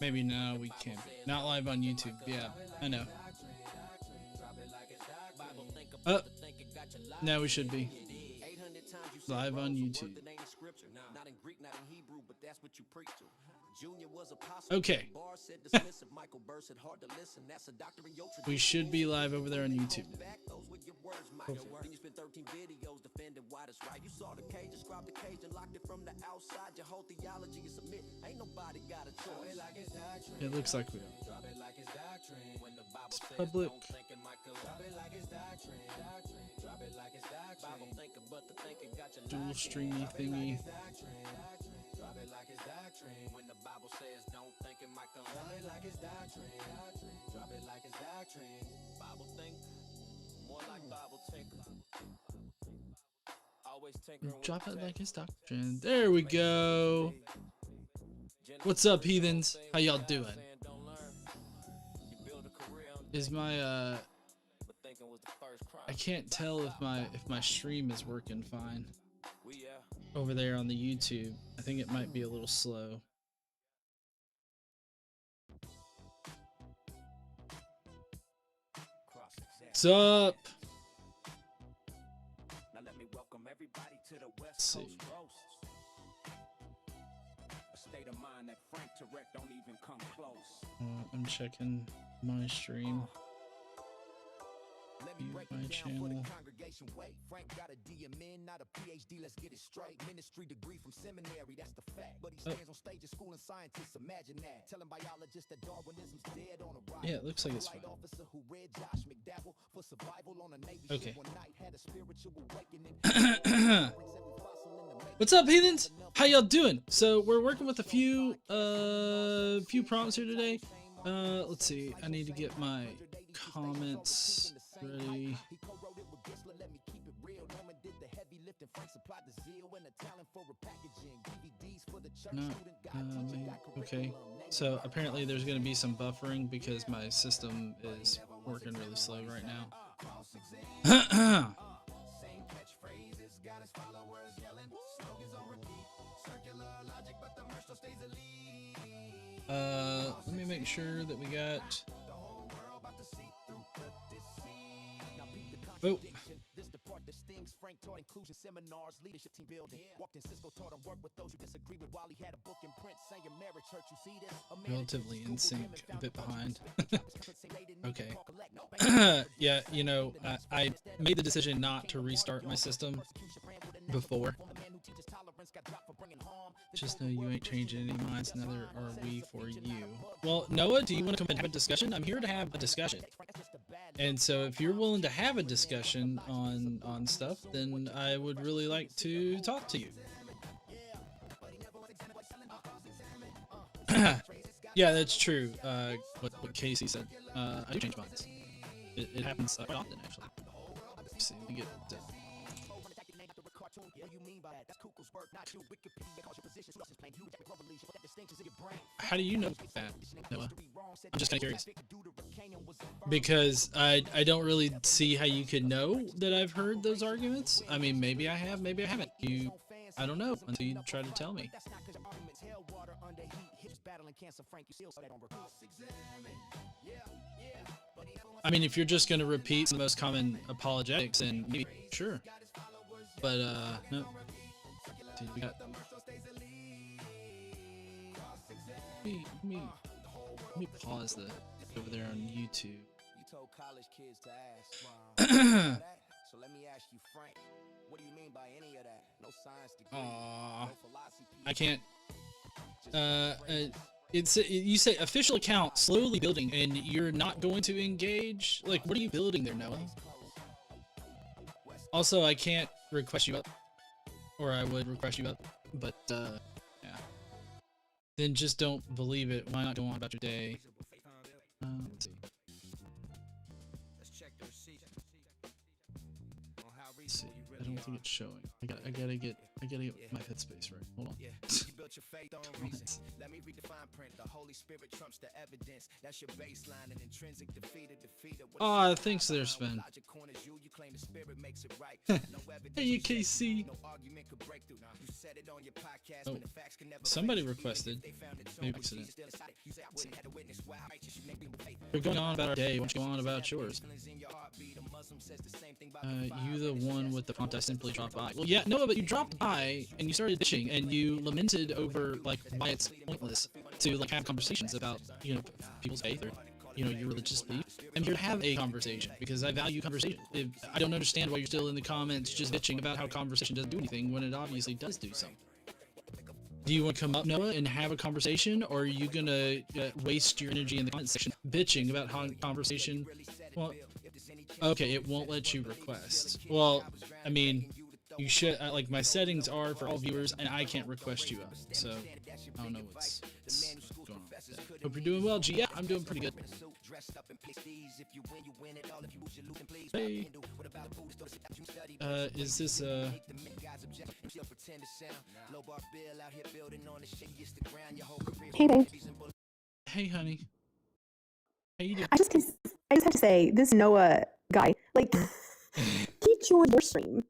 Maybe no, we can't be. Not live on YouTube. Yeah, I know. Now we should be live on YouTube. Okay. We should be live over there on YouTube. It looks like we are. It's public. Dual streamy thingy. Drop it like his doctrine. There we go. What's up, heathens? How y'all doing? Is my I can't tell if my stream is working fine over there on the YouTube. I think it might be a little slow. What's up? Let's see. I'm checking my stream. My channel. Frank got a DMN, not a PhD. Let's get it straight. Ministry degree from seminary, that's the fact. But he stands on stage at school and scientists. Imagine that. Telling biologists that Darwinism's dead on a ride. Yeah, it looks like it's fine. Okay. What's up, heathens? How y'all doing? So we're working with a few prompts here today. Let's see. I need to get my comments ready. No, okay. So apparently there's going to be some buffering because my system is working really slow right now. Let me make sure that we got. Oh. Relatively in sync, a bit behind. Okay. Yeah, you know, I made the decision not to restart my system before. Just know you ain't changing any minds, neither are we for you. Well, Noah, do you want to come and have a discussion? I'm here to have a discussion. And so if you're willing to have a discussion on stuff, then I would really like to talk to you. Yeah, that's true. What Casey said. I do change minds. It happens quite often, actually. Let's see, let me get How do you know that, Noah? I'm just kind of curious. Because I don't really see how you could know that I've heard those arguments. I mean, maybe I have, maybe I haven't. I don't know until you try to tell me. I mean, if you're just going to repeat the most common apologetics, then maybe, sure. But, no. Dude, we got... Let me pause the over there on YouTube. You told college kids to ask. So let me ask you, Frank, what do you mean by any of that? No science degree. No philosophy. I can't. You say official account slowly building, and you're not going to engage. Like, what are you building there, Noah? Also, I can't request you up, or I would request you up, but yeah. Then just don't believe it. Why not go on about your day? Let's see. Let's see. I don't think it's showing. I gotta get my headspace right. Hold on. Oh, thanks there, Sven. Hey, KC. Oh, somebody requested. Maybe accident. We're going on about our day. Why don't you go on about yours? You the one with the font I simply dropped by. Well, yeah, no, but you dropped by and you started bitching and you lamented over like why it's pointless to like have conversations about people's faith or your religious belief. I'm here to have a conversation because I value conversation. I don't understand why you're still in the comments just bitching about how conversation doesn't do anything when it obviously does do something. Do you want to come up, Noah, and have a conversation, or are you gonna waste your energy in the comment section bitching about how conversation? Well, okay, it won't let you request. Well, I mean, you should like my settings are for all viewers, and I can't request you up. So I don't know what's going on with that. Hope you're doing well, G. Yeah, I'm doing pretty good. Hey. Is this Hey, babe. Hey, honey. How you doing? I just have to say, this Noah guy, like, he joined your stream.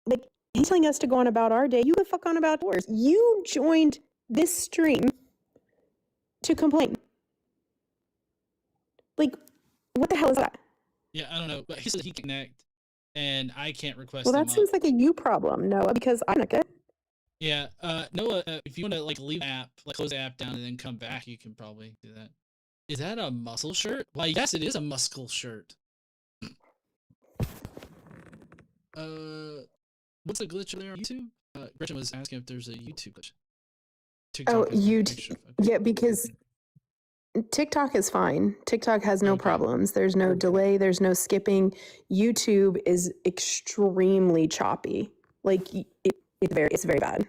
Like, he's telling us to go on about our day. You go fuck on about yours. You joined this stream to complain. Like, what the hell is that? Yeah, I don't know, but he said he can connect, and I can't request. Well, that seems like a you problem, Noah, because I'm not good. Yeah, Noah, if you want to like leave the app, like close the app down and then come back, you can probably do that. Is that a muscle shirt? Why, yes, it is a muscle shirt. What's the glitch there on YouTube? Gretchen was asking if there's a YouTube glitch. TikTok yeah, because TikTok is fine. TikTok has no problems. There's no delay. There's no skipping. YouTube is extremely choppy. Like, it's very bad.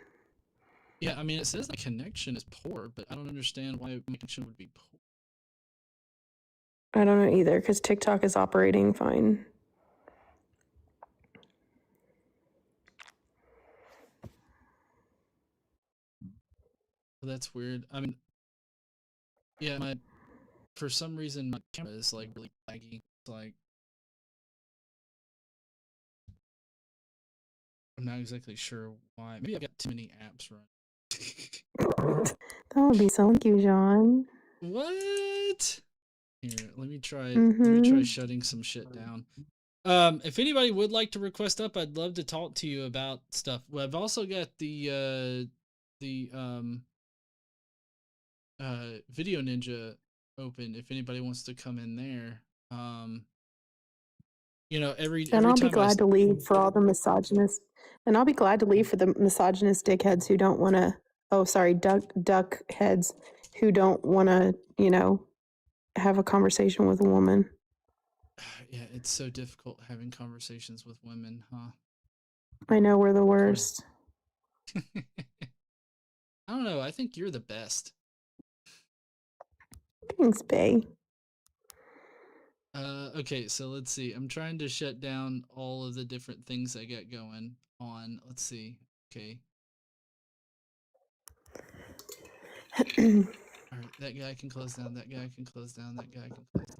Yeah, I mean, it says the connection is poor, but I don't understand why my connection would be poor. I don't know either, because TikTok is operating fine. Well, that's weird. I mean, yeah, for some reason my camera is like really laggy. It's like I'm not exactly sure why. Maybe I've got too many apps running. That would be so cute, John. What? Here, let me try. Let me try shutting some shit down. If anybody would like to request up, I'd love to talk to you about stuff. Well, I've also got the Video Ninja open. If anybody wants to come in there, every and I'll time be glad to leave for all the misogynist, and I'll be glad to leave for the misogynist dickheads who don't want to. Oh, sorry, duck heads who don't want to, have a conversation with a woman. Yeah, it's so difficult having conversations with women, huh? I know we're the worst. I don't know. I think you're the best. Thanks, bae. Okay, so let's see. I'm trying to shut down all of the different things I got going on. Let's see. Okay. All right, that guy can close down. That guy can close down. That guy can close down.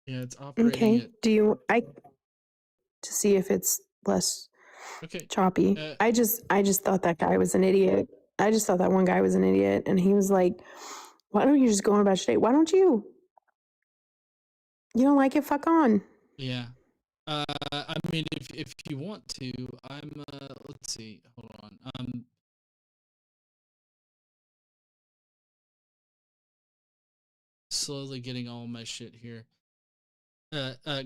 Yeah, it's operating Okay. at Do you I to see if it's less okay. choppy. Uh, I just thought that guy was an idiot. I just thought that one guy was an idiot and he was like, "Why don't you just go on about your day? Why don't you? You don't like it? Fuck on." yeah. I mean, if you want to, I'm. Let's see. Hold on. Slowly getting all my shit here.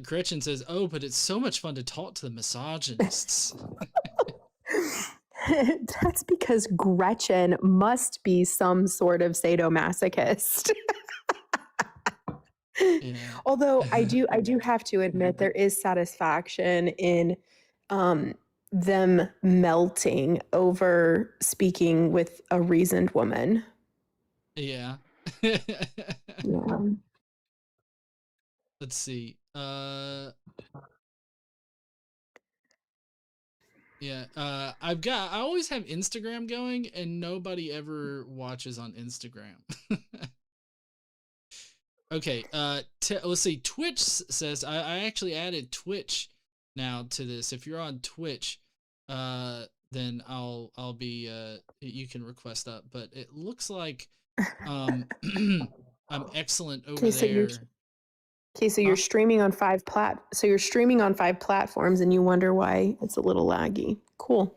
Gretchen says, "Oh, but it's so much fun to talk to the misogynists." That's because Gretchen must be some sort of sadomasochist. Yeah. Although I do have to admit there is satisfaction in um, them melting over speaking with a reasoned woman. Yeah. Yeah. Let's see. Yeah. I always have Instagram going, and nobody ever watches on Instagram. Okay. Let's see. Twitch says I actually added Twitch now to this. If you're on Twitch, then I'll be you can request up. But it looks like um I'm excellent over Okay, so you're there. okay, so you're Huh? streaming on so you're streaming on 5 platforms and you wonder why it's a little laggy. Cool.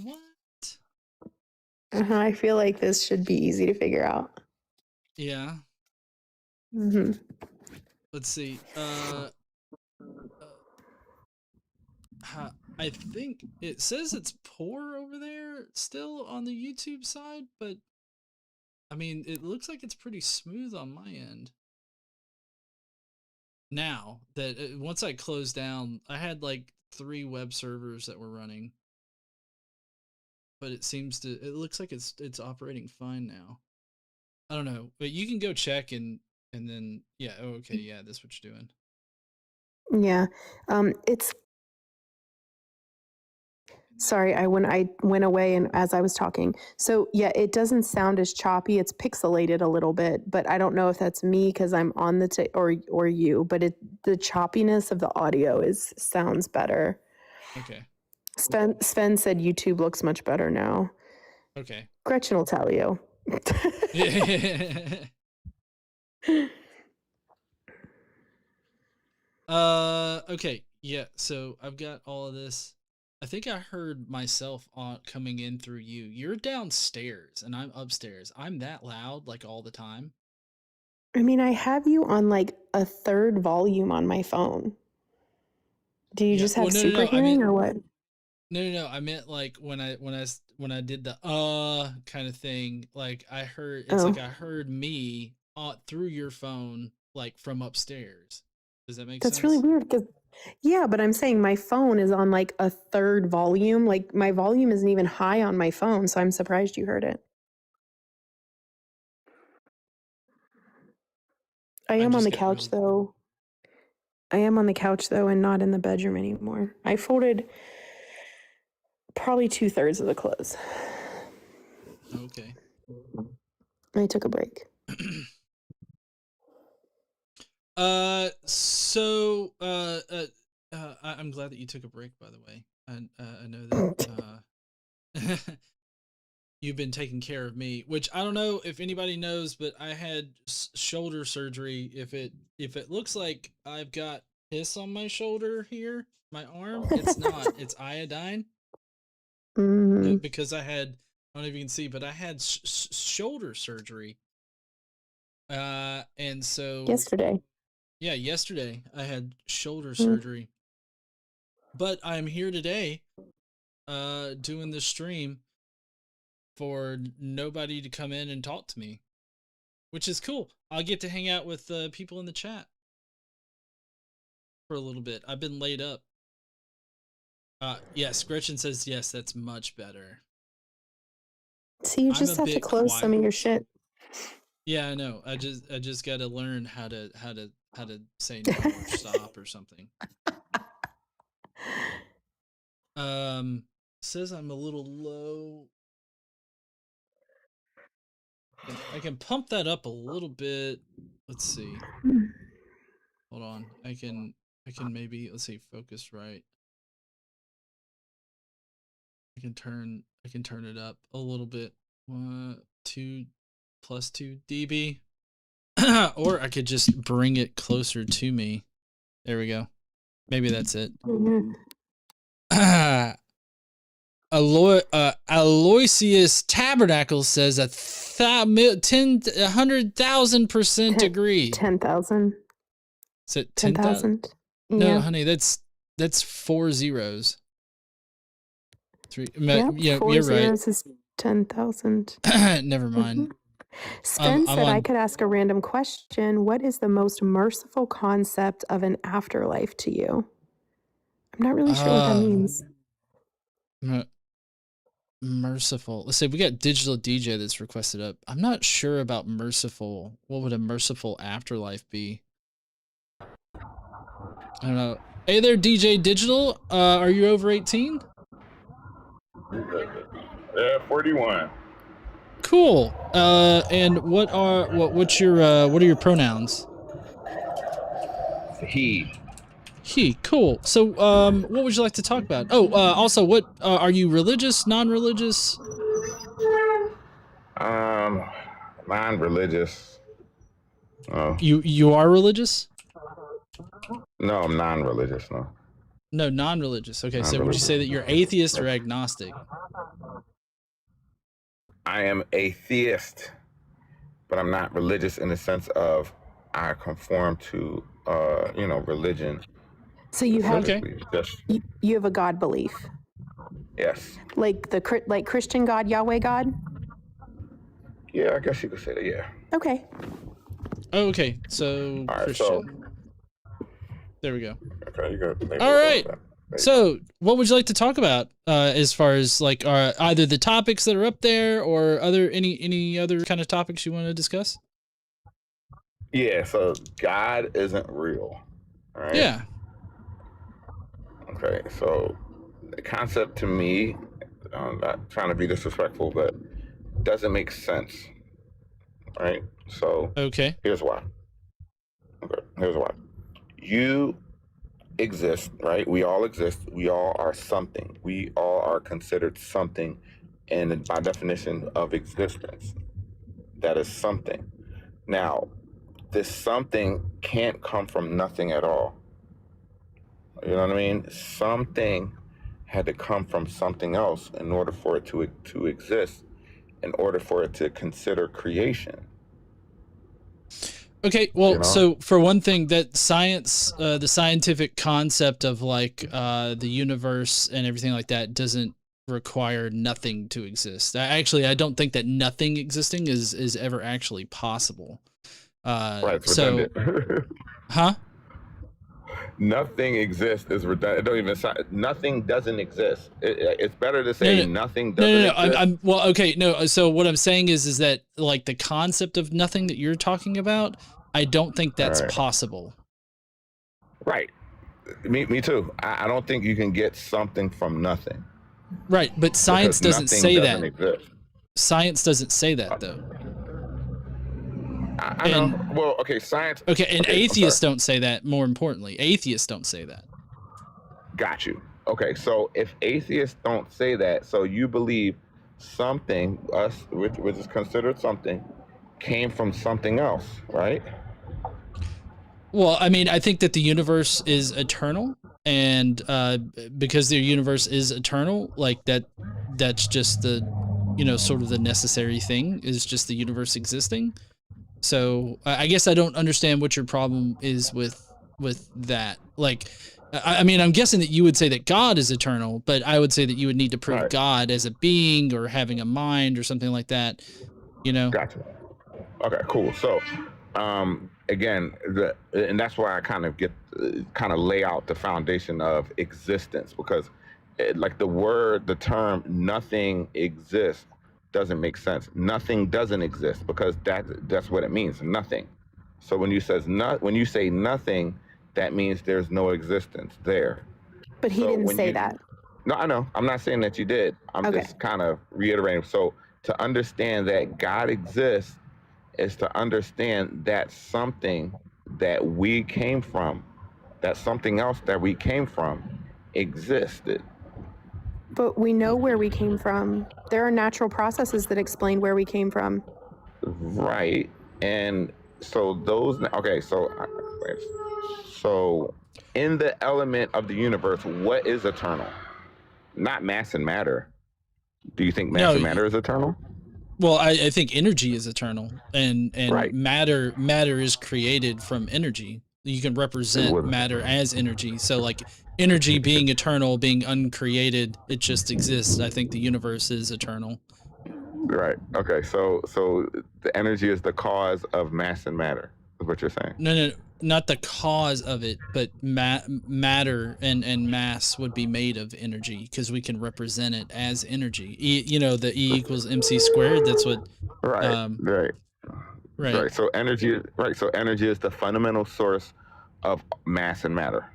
What? I feel like this should be easy to figure out. Yeah. Hmm. Let's see. Uh I think it says it's poor over there still on the YouTube side, but I mean, it looks like it's pretty smooth on my end. Now that once I closed down, I had like 3 web servers that were running, but it looks like it's operating fine now. I don't know, but you can go check and then yeah, oh, okay, yeah, that's what you're doing. Yeah. It's Sorry, I went away and as I was talking. So yeah, it doesn't sound as choppy. It's pixelated a little bit, but I don't know if that's me because I'm on or you. But the choppiness of the audio is sounds better. Okay. Sven said YouTube looks much better now. Okay. Gretchen will tell you. Okay. Yeah, so I've got all of this. I think I heard myself on coming in through you. You're downstairs and I'm upstairs. I'm that loud like all the time. I mean, I have you on like a third volume on my phone. Do you Yeah. just Well, have no, no, super no. I mean, hearing or what? no, no, no. I meant like when I did the kind of thing. Like I heard, it's like Oh, I heard me through your phone, like from upstairs. Does that make that's really sense? weird because yeah, but I'm saying my phone is on like a third volume. Like my volume isn't even high on my phone, so I'm surprised you heard it. I I am on just the got couch really though. I am on the couch though and not in the bedroom anymore. I folded probably 2/3 of the clothes. okay. I took a break. So I'm glad that you took a break. By the way, I know that you've been taking care of me, which I don't know if anybody knows, but I had shoulder surgery. If it looks like I've got piss on my shoulder here, my arm, it's not. It's iodine. Mm, Because I don't know if you can see, but I had shoulder surgery. And so yesterday. yeah, yesterday I had shoulder Mm. surgery, but I'm here today, doing this stream for nobody to come in and talk to me, which is cool. I'll get to hang out with people in the chat for a little bit. I've been laid up. Yes, Gretchen says yes. That's much better. See, you I'm a just have to bit close some quiet. of your shit. Yeah, I know. I just got to learn how to say no or stop or something. Um, says I'm a little low. I can pump that up a little bit. Let's see. Hold on. I can maybe, let's see, focus right. I can turn it up a little bit. 2 plus 2 dB. Or I could just bring it closer to me. There we go. Maybe that's it. Aloysius Tabernacle says 100,000% agree. 10,000. Is it 10,000? Yeah. No, honey, that's 4 zeros. 3. Yep, yeah, 4 you're zeros right. is 10,000. Never mind. Spen said I could ask a random question. What is the most merciful concept of an afterlife to you? I'm not really sure what that means. Merciful. Let's see. We got Digital DJ that's requested up. I'm not sure about merciful. What would a merciful afterlife be? I don't know. Hey there, DJ Digital. Are you over 18? Yeah, 41. Cool. And what are your pronouns? He. Cool. So, what would you like to talk about? Oh, also, what are you religious, non-religious? Non-religious. Oh. You are religious? No, I'm non-religious. No. No, non-religious. Okay, so would you say that you're atheist or agnostic? I am atheist, but I'm not religious in the sense of I conform to, religion. So you have Just, you have a God belief. Yes. Like Christian God, Yahweh God. Yeah, I guess you could say that. Yeah. Okay. Oh, okay. So all right, Christian. There we go. Okay, you got. All right. So, what would you like to talk about as far as like either the topics that are up there or any other kind of topics you want to discuss? Yeah. So God isn't real. All right. Yeah. Okay. So the concept to me, I'm not trying to be disrespectful, but doesn't make sense. Right. So. Okay. Here's why. Okay. Here's why. You exist, right? We all exist. We all are something. We all are considered something, and by definition of existence, that is something. Now, this something can't come from nothing at all. You know what I mean? Something had to come from something else in order for it to exist, in order for it to consider creation. Okay, well, so for one thing, that science, the scientific concept of like the universe and everything like that doesn't require nothing to exist. Actually, I don't think that nothing existing is ever actually possible. Right, it's so, huh? Nothing exists is redundant. It don't even sound, nothing doesn't exist. It's better to say nothing doesn't exist. Well, okay, no. So what I'm saying is that like the concept of nothing that you're talking about, I don't think that's possible. Right. Me too. I don't think you can get something from nothing. Right, but science doesn't say that. Exist. Science doesn't say that though. I know. Well, okay, science. Okay, and atheists don't say that. More importantly, atheists don't say that. Got you. Okay, so if atheists don't say that, so you believe something, which is considered something, came from something else, right? Well, I mean, I think that the universe is eternal, and because the universe is eternal, like that's just the, sort of the necessary thing is just the universe existing. So I guess I don't understand what your problem is with that. Like, I mean, I'm guessing that you would say that God is eternal, but I would say that you would need to prove God as a being or having a mind or something like that, Gotcha. Okay, cool. So, again, and that's why I kind of lay out the foundation of existence, because like the term nothing exists doesn't make sense. Nothing doesn't exist, because that's what it means, nothing. So when you say nothing, that means there's no existence there. But he didn't say that. No, I know. I'm not saying that you did. I'm just kind of reiterating. So to understand that God exists is to understand that something that we came from, that something else that we came from existed. But we know where we came from. There are natural processes that explain where we came from. Right. And so so in the element of the universe, what is eternal? Not mass and matter. Do you think mass and matter is eternal? Well, I think energy is eternal, and Right. matter is created from energy. You can represent matter as energy. So like energy being eternal, being uncreated, it just exists. I think the universe is eternal. Right. Okay. So the energy is the cause of mass and matter, is what you're saying. No, not the cause of it, but matter and mass would be made of energy because we can represent it as energy. The E equals MC squared. That's what. Right. So energy. Right. So energy is the fundamental source of mass and matter.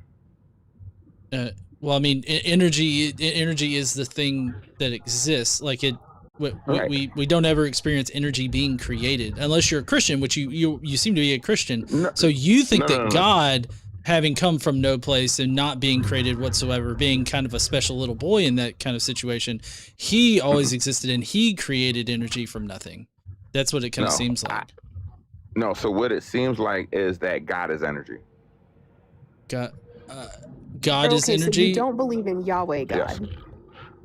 Well, I mean, energy is the thing that exists. Like it. We don't ever experience energy being created unless you're a Christian, which you seem to be a Christian. No, so you think that God, having come from no place and not being created whatsoever, being kind of a special little boy in that kind of situation, he always existed and he created energy from nothing. That's what it kind of seems like. No, so what it seems like is that God is energy. God is energy. So you don't believe in Yahweh God. Yes.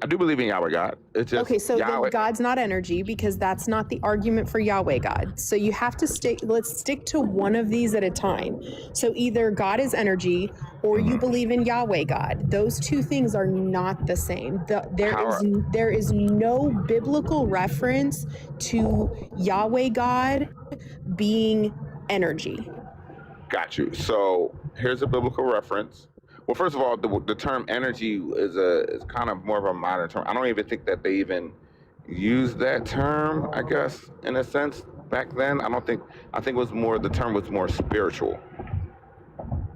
I do believe in Yahweh God. It's just then God's not energy, because that's not the argument for Yahweh God. So you have to let's stick to one of these at a time. So either God is energy or you believe in Yahweh God. Those two things are not the same. There is no biblical reference to Yahweh God being energy. Got you. So here's a biblical reference. Well, first of all, the term energy is kind of more of a modern term. I don't even think that they even used that term, I guess, in a sense back then. I think the term was more spiritual.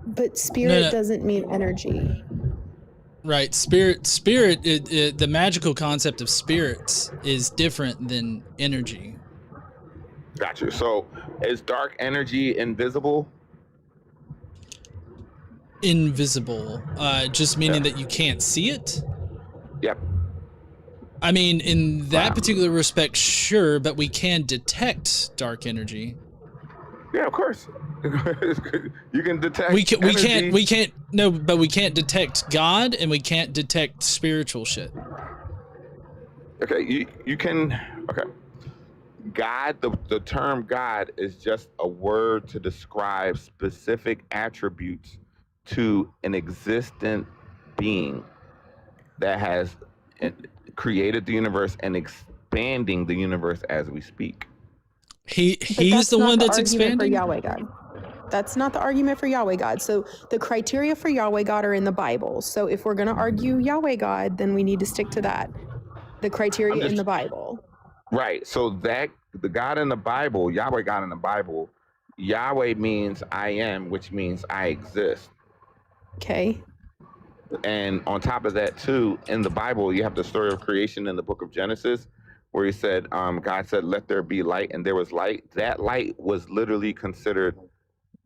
But spirit doesn't mean energy. Right. Spirit, the magical concept of spirits is different than energy. Got you. So is dark energy invisible? Invisible, just meaning that you can't see it? Yep. I mean, in that particular respect, sure, but we can detect dark energy. Yeah, of course. You can detect we can't detect God, and we can't detect spiritual shit. Okay, you can. Okay. God, the term God is just a word to describe specific attributes to an existent being that has created the universe and expanding the universe as we speak. He's the one that's expanding? For Yahweh God. That's not the argument for Yahweh God. So the criteria for Yahweh God are in the Bible. So if we're going to argue Yahweh God, then we need to stick to that. The criteria in the Bible. Right. So that the God in the Bible, Yahweh God in the Bible, Yahweh means I am, which means I exist. Okay. And on top of that, too, in the Bible, you have the story of creation in the book of Genesis, where he said, God said, let there be light, and there was light. That light was literally considered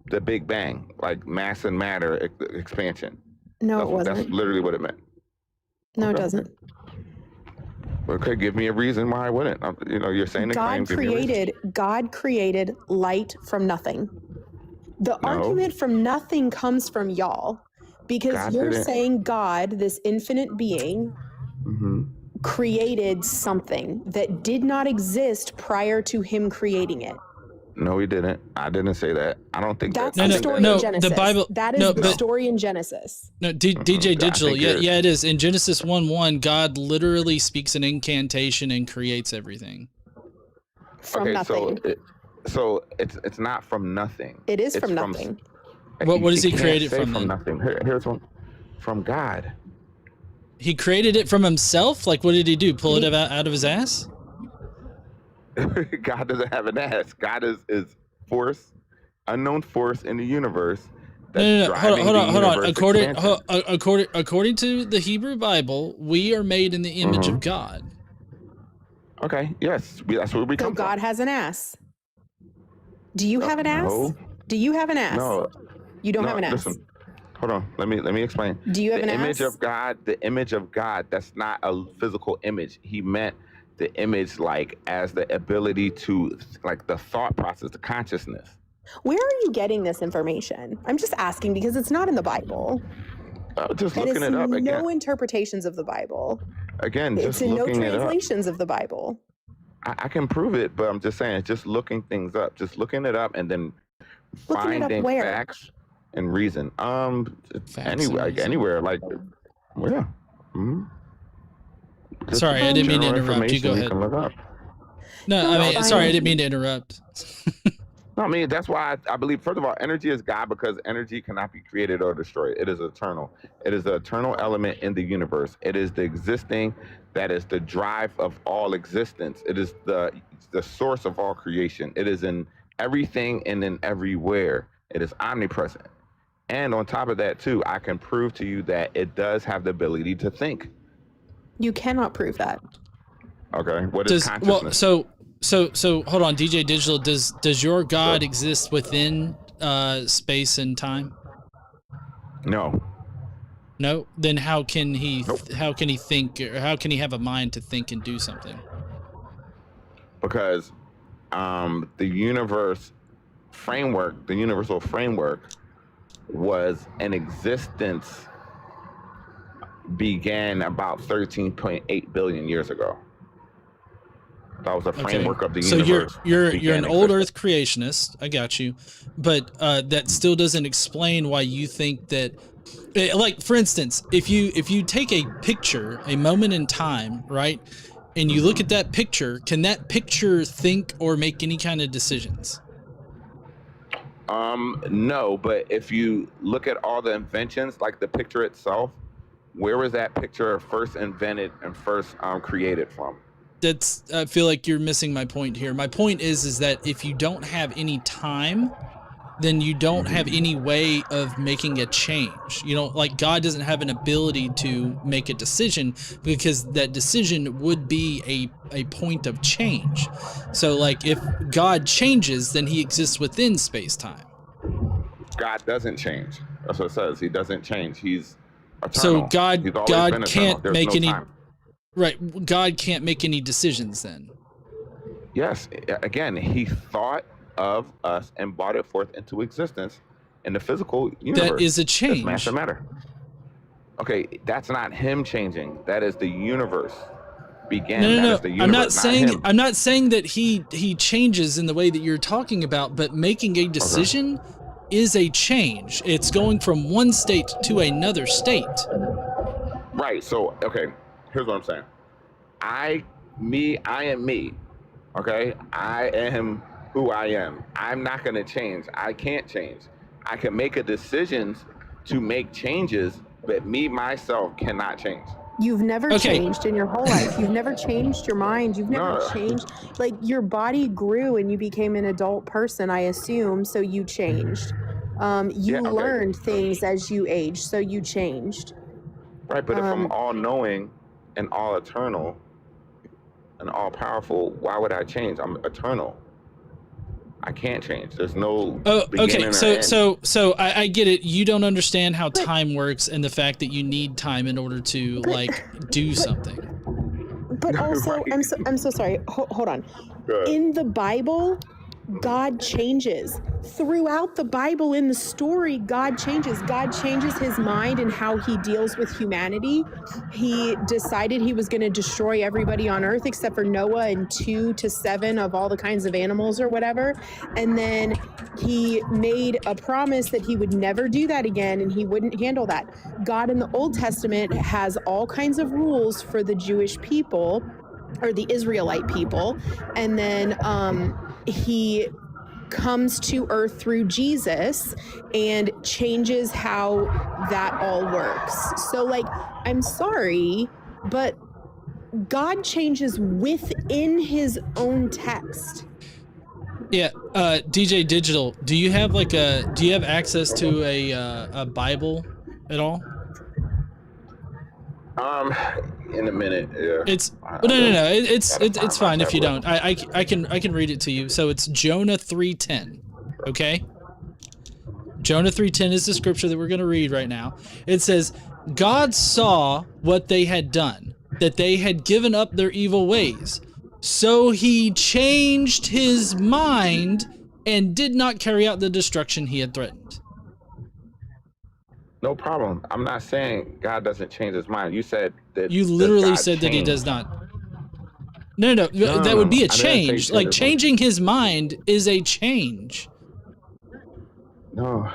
the Big Bang, like mass and matter expansion. No, it wasn't. That's literally what it meant. No, it doesn't. Okay, give me a reason why I wouldn't. You're saying the claim. God created light from nothing. The argument from nothing comes from y'all. Because you're saying God, this infinite being, created something that did not exist prior to him creating it. No, he didn't. I didn't say that. I don't think that's the story in Genesis. The Bible, that is the story in Genesis. No, DJ Digital. Yeah, it is. In Genesis 1:1, God literally speaks an incantation and creates everything. From nothing. So it's not from nothing. It is from nothing. What does he create it from? From nothing. Here's one. From God. He created it from himself? Like, what did he do? Pull it out of his ass? God doesn't have an ass. God is force, unknown force in the universe. No. Hold on. According to the Hebrew Bible, we are made in the image of God. Okay. Yes, that's where we come from. So God has an ass. Do you have an ass? Do you have an ass? No. You don't have an ass. Listen, hold on. Let me explain. Do you have an image ass? of God? The image of God. That's not a physical image. He meant the image like as the ability to like the thought process, the consciousness. Where are you getting this information? I'm just asking because it's not in the Bible. Just looking it up again. No interpretations of the Bible. Again, just it's in looking no it up. translations of the Bible. I can prove it, but I'm just saying, just looking things up, just looking it up, and then finding facts and reason. Anywhere, like, yeah. Mm-hmm. Sorry, I didn't mean to interrupt. You go ahead. No, I mean, sorry, I didn't mean to interrupt. No, I mean, that's why I believe, first of all, energy is God, because energy cannot be created or destroyed. It is eternal. It is the eternal element in the universe. It is the existing, that is the drive of all existence. It is the source of all creation. It is in everything and in everywhere. It is omnipresent. And on top of that, too, I can prove to you that it does have the ability to think. You cannot prove that. Okay. What is consciousness? Well, so hold on, DJ Digital. Does your God exist within space and time? No. No. Then how can he? Nope. How can he think? Or how can he have a mind to think and do something? Because the universe framework, the universal framework, was in existence. Began about 13.8 billion years ago. That was the framework of the universe. So you're an old Earth creationist. I got you, but that still doesn't explain why you think that. Like, for instance, if you take a picture, a moment in time, right, and you look at that picture, can that picture think or make any kind of decisions? No, but if you look at all the inventions, like the picture itself, where was that picture first invented and first created from? I feel like you're missing my point here. My point is that if you don't have any time, then you don't have any way of making a change. You know, like God doesn't have an ability to make a decision, because that decision would be a point of change. So like if God changes, then he exists within space-time. God doesn't change. That's what it says. He doesn't change. He's eternal. So God can't make any time. Right. God can't make any decisions then. Yes. Again, he thought of us and brought it forth into existence in the physical universe. That is a change. That's matter. Okay, that's not him changing. That is the universe began. No. The universe, I'm not saying that he changes in the way that you're talking about, but making a decision is a change. It's going from one state to another state. Right. So, okay, here's what I'm saying. I am me. Okay? I am who I am. I'm not going to change. I can't change. I can make a decision to make changes, but me, myself, cannot change. You've never changed in your whole life. You've never changed your mind. You've never changed. Like, your body grew and you became an adult person, I assume, so you changed. You learned things as you aged, so you changed. Right, but if I'm all-knowing and all-eternal and all-powerful, why would I change? I'm eternal. I can't change. There's no beginning or end. So I get it. You don't understand how time works and the fact that you need time in order to do something. But also, I'm so sorry. Hold on. In the Bible, God changes. Throughout the Bible, in the story, God changes. God changes his mind and how he deals with humanity. He decided he was going to destroy everybody on earth except for Noah and 2 to 7 of all the kinds of animals or whatever. And then he made a promise that he would never do that again, and he wouldn't handle that. God in the Old Testament has all kinds of rules for the Jewish people, or the Israelite people. And then he comes to earth through Jesus and changes how that all works. So, like, I'm sorry, but God changes within his own text. Yeah, DJ Digital, do you have access to a Bible at all? In a minute, yeah. No. It's fine if you don't. I can read it to you. So it's Jonah 3:10. Okay. Jonah 3:10 is the scripture that we're going to read right now. It says, God saw what they had done, that they had given up their evil ways. So he changed his mind and did not carry out the destruction he had threatened. No problem. I'm not saying God doesn't change his mind. You said that. You literally said that he does not. No, that would be a change. Like, changing his mind is a change. No.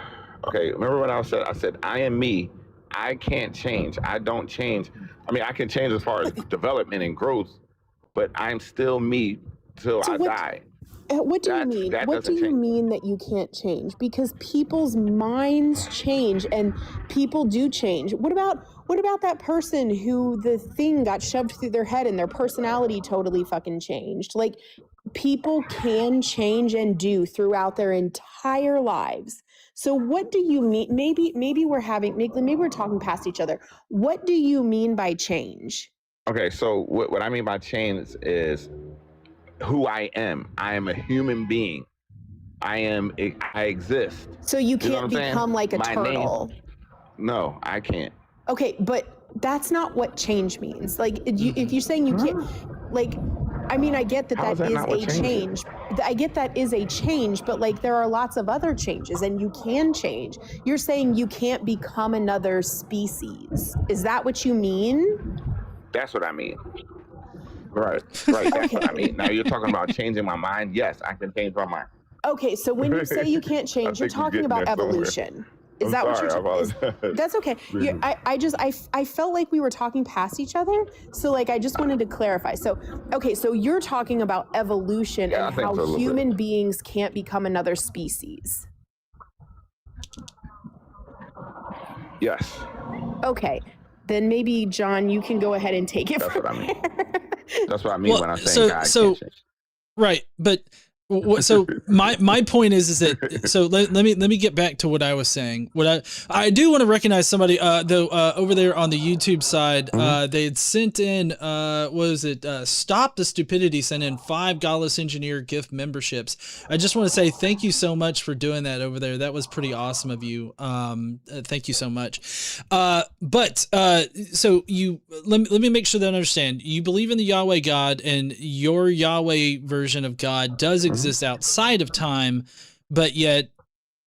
Okay, remember what I said? I said, I am me. I can't change. I don't change. I mean, I can change as far as development and growth, but I'm still me till I die. What do you mean? What do you mean that you can't change? Because people's minds change and people do change. What about that person who the thing got shoved through their head and their personality totally fucking changed? Like, people can change and do throughout their entire lives. So what do you mean? Maybe we're talking past each other. What do you mean by change? Okay, so what I mean by change is who I am. I am a human being. I exist. So you can't become like a turtle. No, I can't. Okay, but that's not what change means. Like, if you're saying you can't, like, I mean, I get that is a change. I get that is a change, but like, there are lots of other changes and you can change. You're saying you can't become another species. Is that what you mean? That's what I mean. Right. That's what I mean. Now you're talking about changing my mind. Yes, I can change my mind. Okay, so when you say you can't change, you're talking about evolution. Is that what you're talking? That's okay. I felt like we were talking past each other, so like I just wanted to clarify. So okay, so you're talking about evolution and how human beings can't become another species. Yes. Okay, then maybe John, you can go ahead and take it. That's what I mean. That's what I mean when I'm saying God can't change. Right, but so my point is that, so let me get back to what I was saying. What I do want to recognize somebody though over there on the YouTube side. They had sent in Stop the Stupidity sent in 5 Godless Engineer gift memberships. I just want to say thank you so much for doing that over there. That was pretty awesome of you. Thank you so much. So you let me make sure that I understand. You believe in the Yahweh God, and your Yahweh version of God does exist outside of time, but yet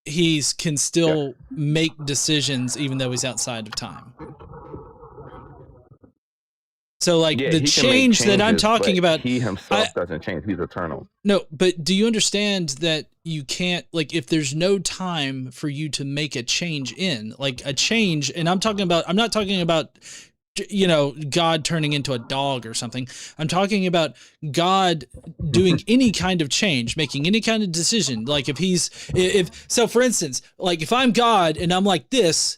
he can still make decisions even though he's outside of time. So like the change that I'm talking about, he himself doesn't change. He's eternal. No, but do you understand that you can't, like, if there's no time for you to make a change in, like a change, and I'm not talking about, you know, God turning into a dog or something. I'm talking about God doing any kind of change, making any kind of decision. Like so for instance, like if I'm God and I'm like this,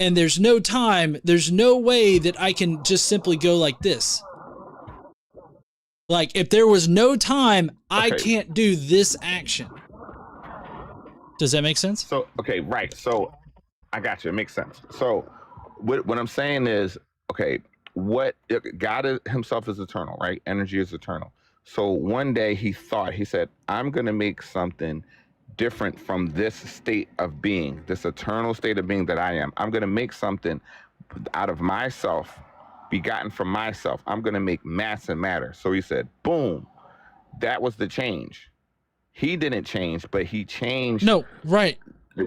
and there's no time, there's no way that I can just simply go like this. Like if there was no time, I can't do this action. Does that make sense? So, okay, right. So I got you. It makes sense. So what I'm saying is, okay, God himself is eternal, right? Energy is eternal. So one day he said, I'm going to make something different from this state of being, this eternal state of being that I am. I'm going to make something out of myself, begotten from myself. I'm going to make mass and matter. So he said, boom, that was the change. He didn't change, but he changed. No, right.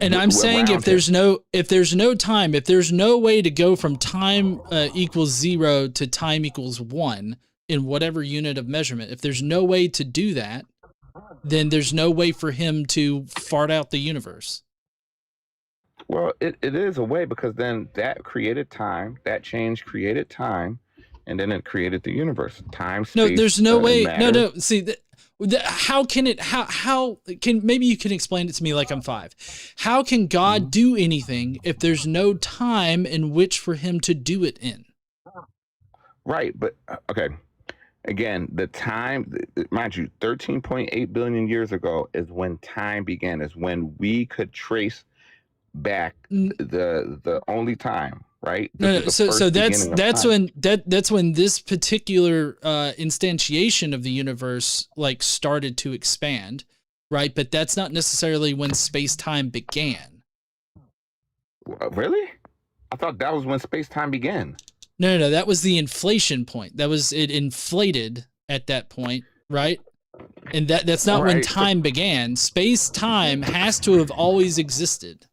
And I'm saying if there's no time, if there's no way to go from time equals 0 to time equals 1 in whatever unit of measurement, if there's no way to do that, then there's no way for him to fart out the universe. Well, it is a way, because then that created time, that change created time, and then it created the universe. Time, space, no, there's no way. Matter. No. See, how can it? How can, maybe you can explain it to me like I'm 5. How can God do anything if there's no time in which for him to do it in? Right, but okay. Again, the time, mind you, 13.8 billion years ago is when time began. Is when we could trace back the only time. Right. So that's when this particular instantiation of the universe like started to expand, right? But that's not necessarily when space-time began. Really? I thought that was when space-time began. No, that was the inflation point. That was it inflated at that point, right? And that's not when time began. Space-time has to have always existed.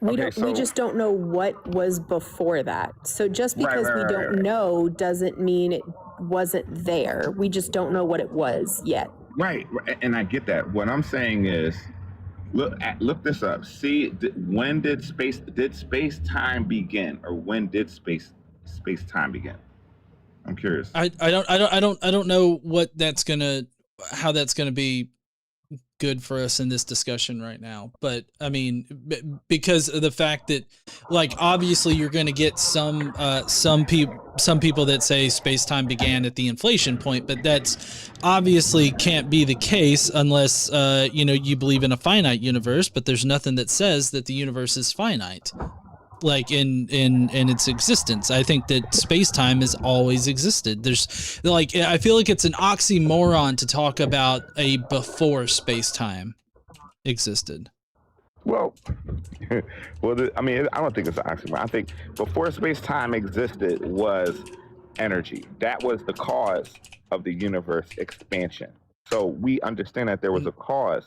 We just don't know what was before that. So just because we don't know doesn't mean it wasn't there. We just don't know what it was yet. Right, and I get that. What I'm saying is, look this up. See, when did space-time begin, or when did space-time begin? I'm curious. I don't know how that's gonna be good for us in this discussion right now. But I mean, because of the fact that, like, obviously you're going to get some people that say space-time began at the inflation point, but that's obviously can't be the case unless you believe in a finite universe. But there's nothing that says that the universe is finite, like in its existence. I think that space-time has always existed. There's, like, I feel like it's an oxymoron to talk about a before space-time existed. Well, I mean, I don't think it's an oxymoron. I think before space-time existed was energy. That was the cause of the universe expansion. So we understand that there was a cause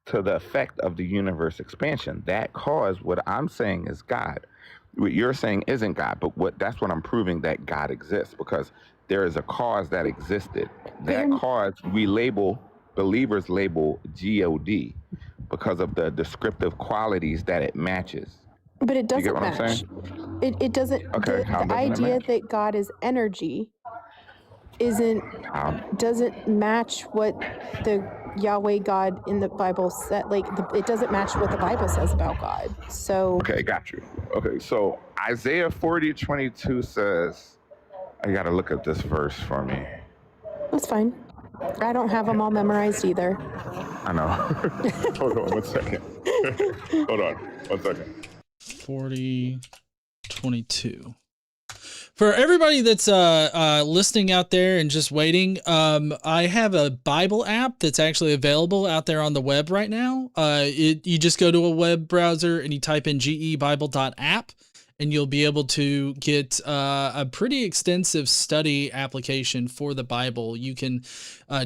to the effect of the universe expansion. That cause, what I'm saying, is God. What you're saying isn't God, but that's what I'm proving, that God exists, because there is a cause that existed. That cause believers label God because of the descriptive qualities that it matches. But it doesn't match. It doesn't. Okay, the idea that God is energy doesn't match what the Yahweh God in the Bible said. Like, it doesn't match what the Bible says about God. So okay, got you. Okay, so Isaiah 40:22 says, I gotta look at this verse for me. That's fine. I don't have them all memorized either. I know. Hold on 1 second. Hold on 1 second. 40:22. For everybody that's listening out there and just waiting, I have a Bible app that's actually available out there on the web right now. You just go to a web browser and you type in gebible.app, and you'll be able to get a pretty extensive study application for the Bible. You can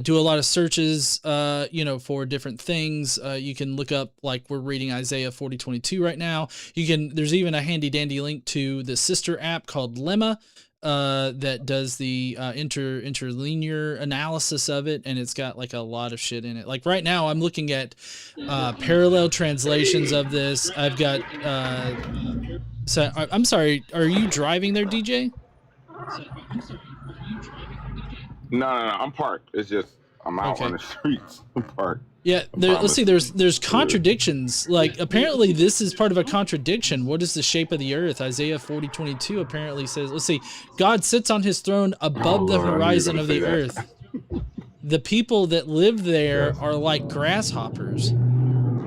do a lot of searches, for different things. You can look up, like, we're reading Isaiah 40:22 right now. There's even a handy dandy link to the sister app called Lemma that does the interlinear analysis of it, and it's got, like, a lot of shit in it. Like, right now I'm looking at parallel translations of this. I've got so I'm sorry, are you driving there, DJ? No, I'm parked. It's just I'm out on the streets. I'm parked. Yeah, let's see. There's contradictions. Like, apparently this is part of a contradiction. What is the shape of the earth? Isaiah 40:22 apparently says, let's see, God sits on his throne above the horizon of the earth. The people that live there are like grasshoppers.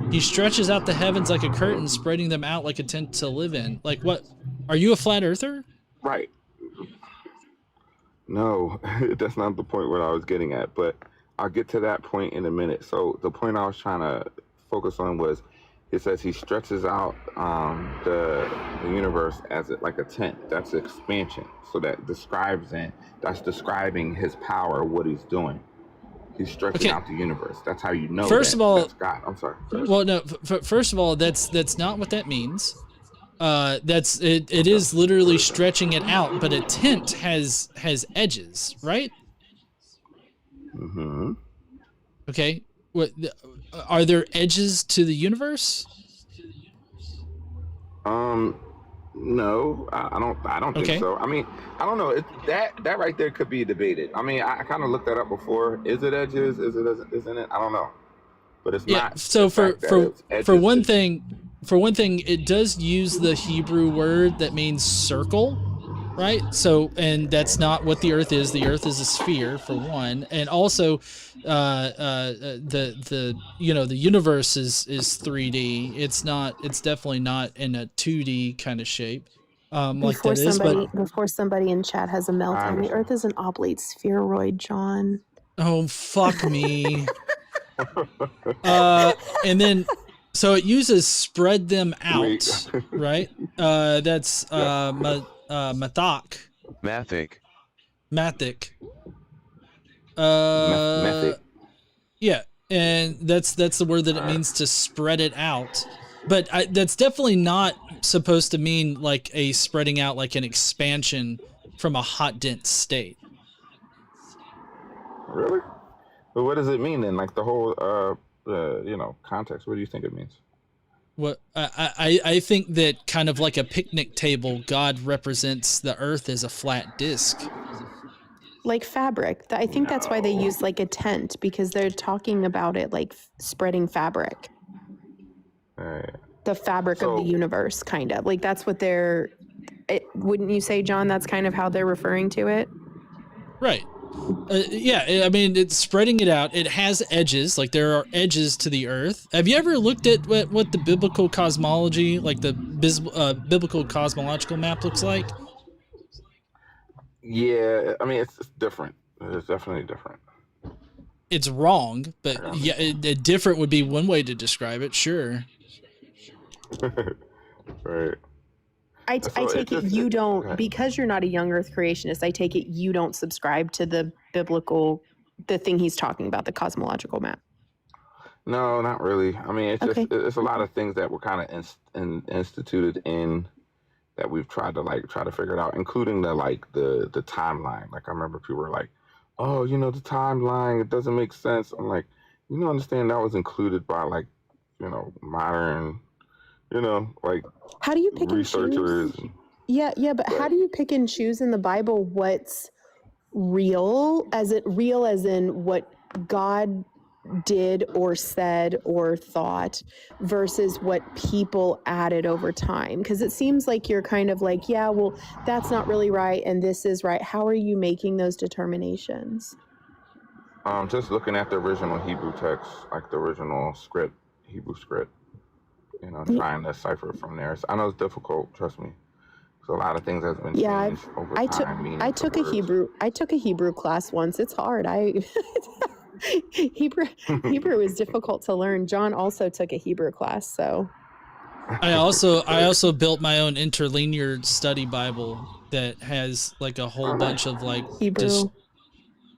He stretches out the heavens like a curtain, spreading them out like a tent to live in. Like, what? Are you a flat earther? Right. No, that's not the point what I was getting at, but I'll get to that point in a minute. So the point I was trying to focus on was, it says he stretches out the universe as like a tent. That's expansion. So that's describing his power, what he's doing. He's stretching out the universe. That's how you know. First of all, that's God. I'm sorry. Well, no. First of all, that's not what that means. It is literally stretching it out, but a tent has edges, right? Mm-hmm. Okay. What are there edges to the universe? No, I don't think so. I mean, I don't know. That right there could be debated. I mean, I kind of looked that up before. Is it edges? Isn't it? I don't know. But it's not. So for one thing, it does use the Hebrew word that means circle, right? So, and that's not what the earth is. The earth is a sphere, for one, and also the universe is 3D. It's definitely not in a 2D kind of shape. Before somebody in chat has a meltdown, the earth is an oblate spheroid, John. Oh, fuck me. And then, so it uses spread them Wait. out, right? That's Yes. mathok, Mathic. mathic. Method. Yeah, and that's the word that it means to spread it out. But that's definitely not supposed to mean like a spreading out, like an expansion from a hot, dense state. Really? But what does it mean then? Like the whole, context. What do you think it means? What I think that kind of like a picnic table, God represents the earth as a flat disc. Like fabric. I think that's why they use like a tent, because they're talking about it like spreading fabric. The fabric of the universe, kind of. Like that's what wouldn't you say, John, that's kind of how they're referring to it? Right. Yeah, I mean, it's spreading it out. It has edges, like there are edges to the earth. Have you ever looked at what the biblical cosmology, like the biblical cosmological map looks like? Yeah, I mean, it's different. It's definitely different. It's wrong, but yeah, different would be one way to describe it, sure. Right. I take it you don't, because you're not a young earth creationist, I take it you don't subscribe to the biblical, the thing he's talking about, the cosmological map. No, not really. I mean, it's just, it's a lot of things that were kind of instituted in that we've tried to figure it out, including the timeline. Like I remember people were like, oh, the timeline, it doesn't make sense. I'm like, understand that was included by modern, how do you pick researchers. And choose? Yeah, but how do you pick and choose in the Bible what's real as in what God did or said or thought versus what people added over time? Because it seems like you're kind of like, yeah, well, that's not really right and this is right. How are you making those determinations? Just looking at the original Hebrew text, like the original script, Hebrew script, trying to decipher it from there. I know it's difficult, trust me. So a lot of things has been changed over time. I took a Hebrew class once. It's hard. Hebrew is difficult to learn. John also took a Hebrew class, so I also built my own interlinear study Bible that has like a whole bunch of like Hebrew.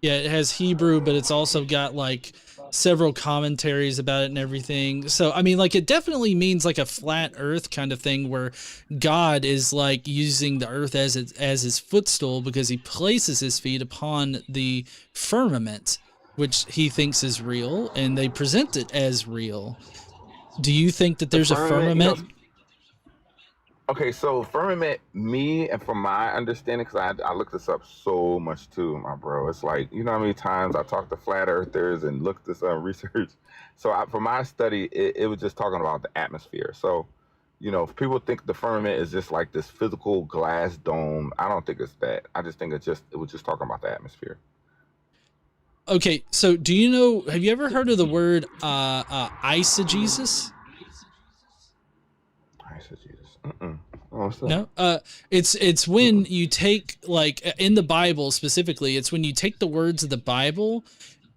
It has Hebrew, but it's also got like several commentaries about it and everything. So, I mean, like it definitely means like a flat earth kind of thing where God is like using the earth as his footstool because he places his feet upon the firmament, which he thinks is real, and they present it as real. Do you think that there's a firmament? Okay, so firmament, and from my understanding, because I looked this up so much too, my bro. It's like, how many times I talked to flat earthers and looked this up, research. So for my study, it was just talking about the atmosphere. So, if people think the firmament is just like this physical glass dome, I don't think it's that. I just think it was just talking about the atmosphere. Okay, so have you ever heard of the word eisegesis? Eisegesis. Oh, no, it's when you take, like in the Bible specifically, it's when you take the words of the Bible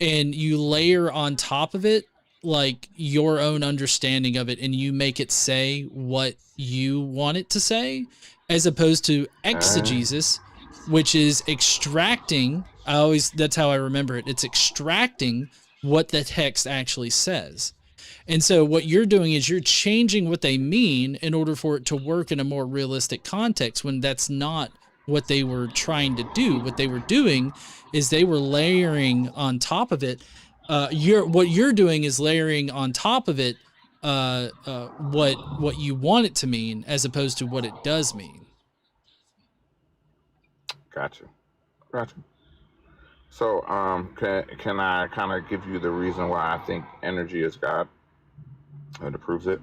and you layer on top of it like your own understanding of it, and you make it say what you want it to say, as opposed to exegesis, which is extracting. That's how I remember it. It's extracting what the text actually says. And so what you're doing is you're changing what they mean in order for it to work in a more realistic context, when that's not what they were trying to do. What they were doing is they were layering on top of it. What you're doing is layering on top of it what you want it to mean, as opposed to what it does mean. Gotcha. So, can I kind of give you the reason why I think energy is God? And it proves it.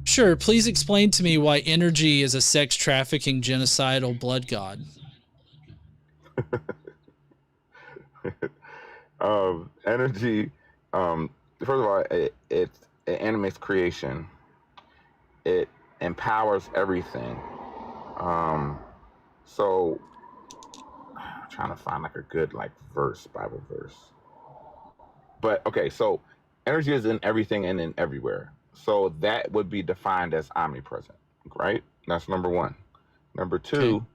Sure. Please explain to me why energy is a sex trafficking, genocidal blood god. Energy. First of all, it animates creation. It empowers everything. So I'm trying to find like a good Bible verse. But okay, so energy is in everything and in everywhere. So that would be defined as omnipresent, right? That's number one. Number two, Okay.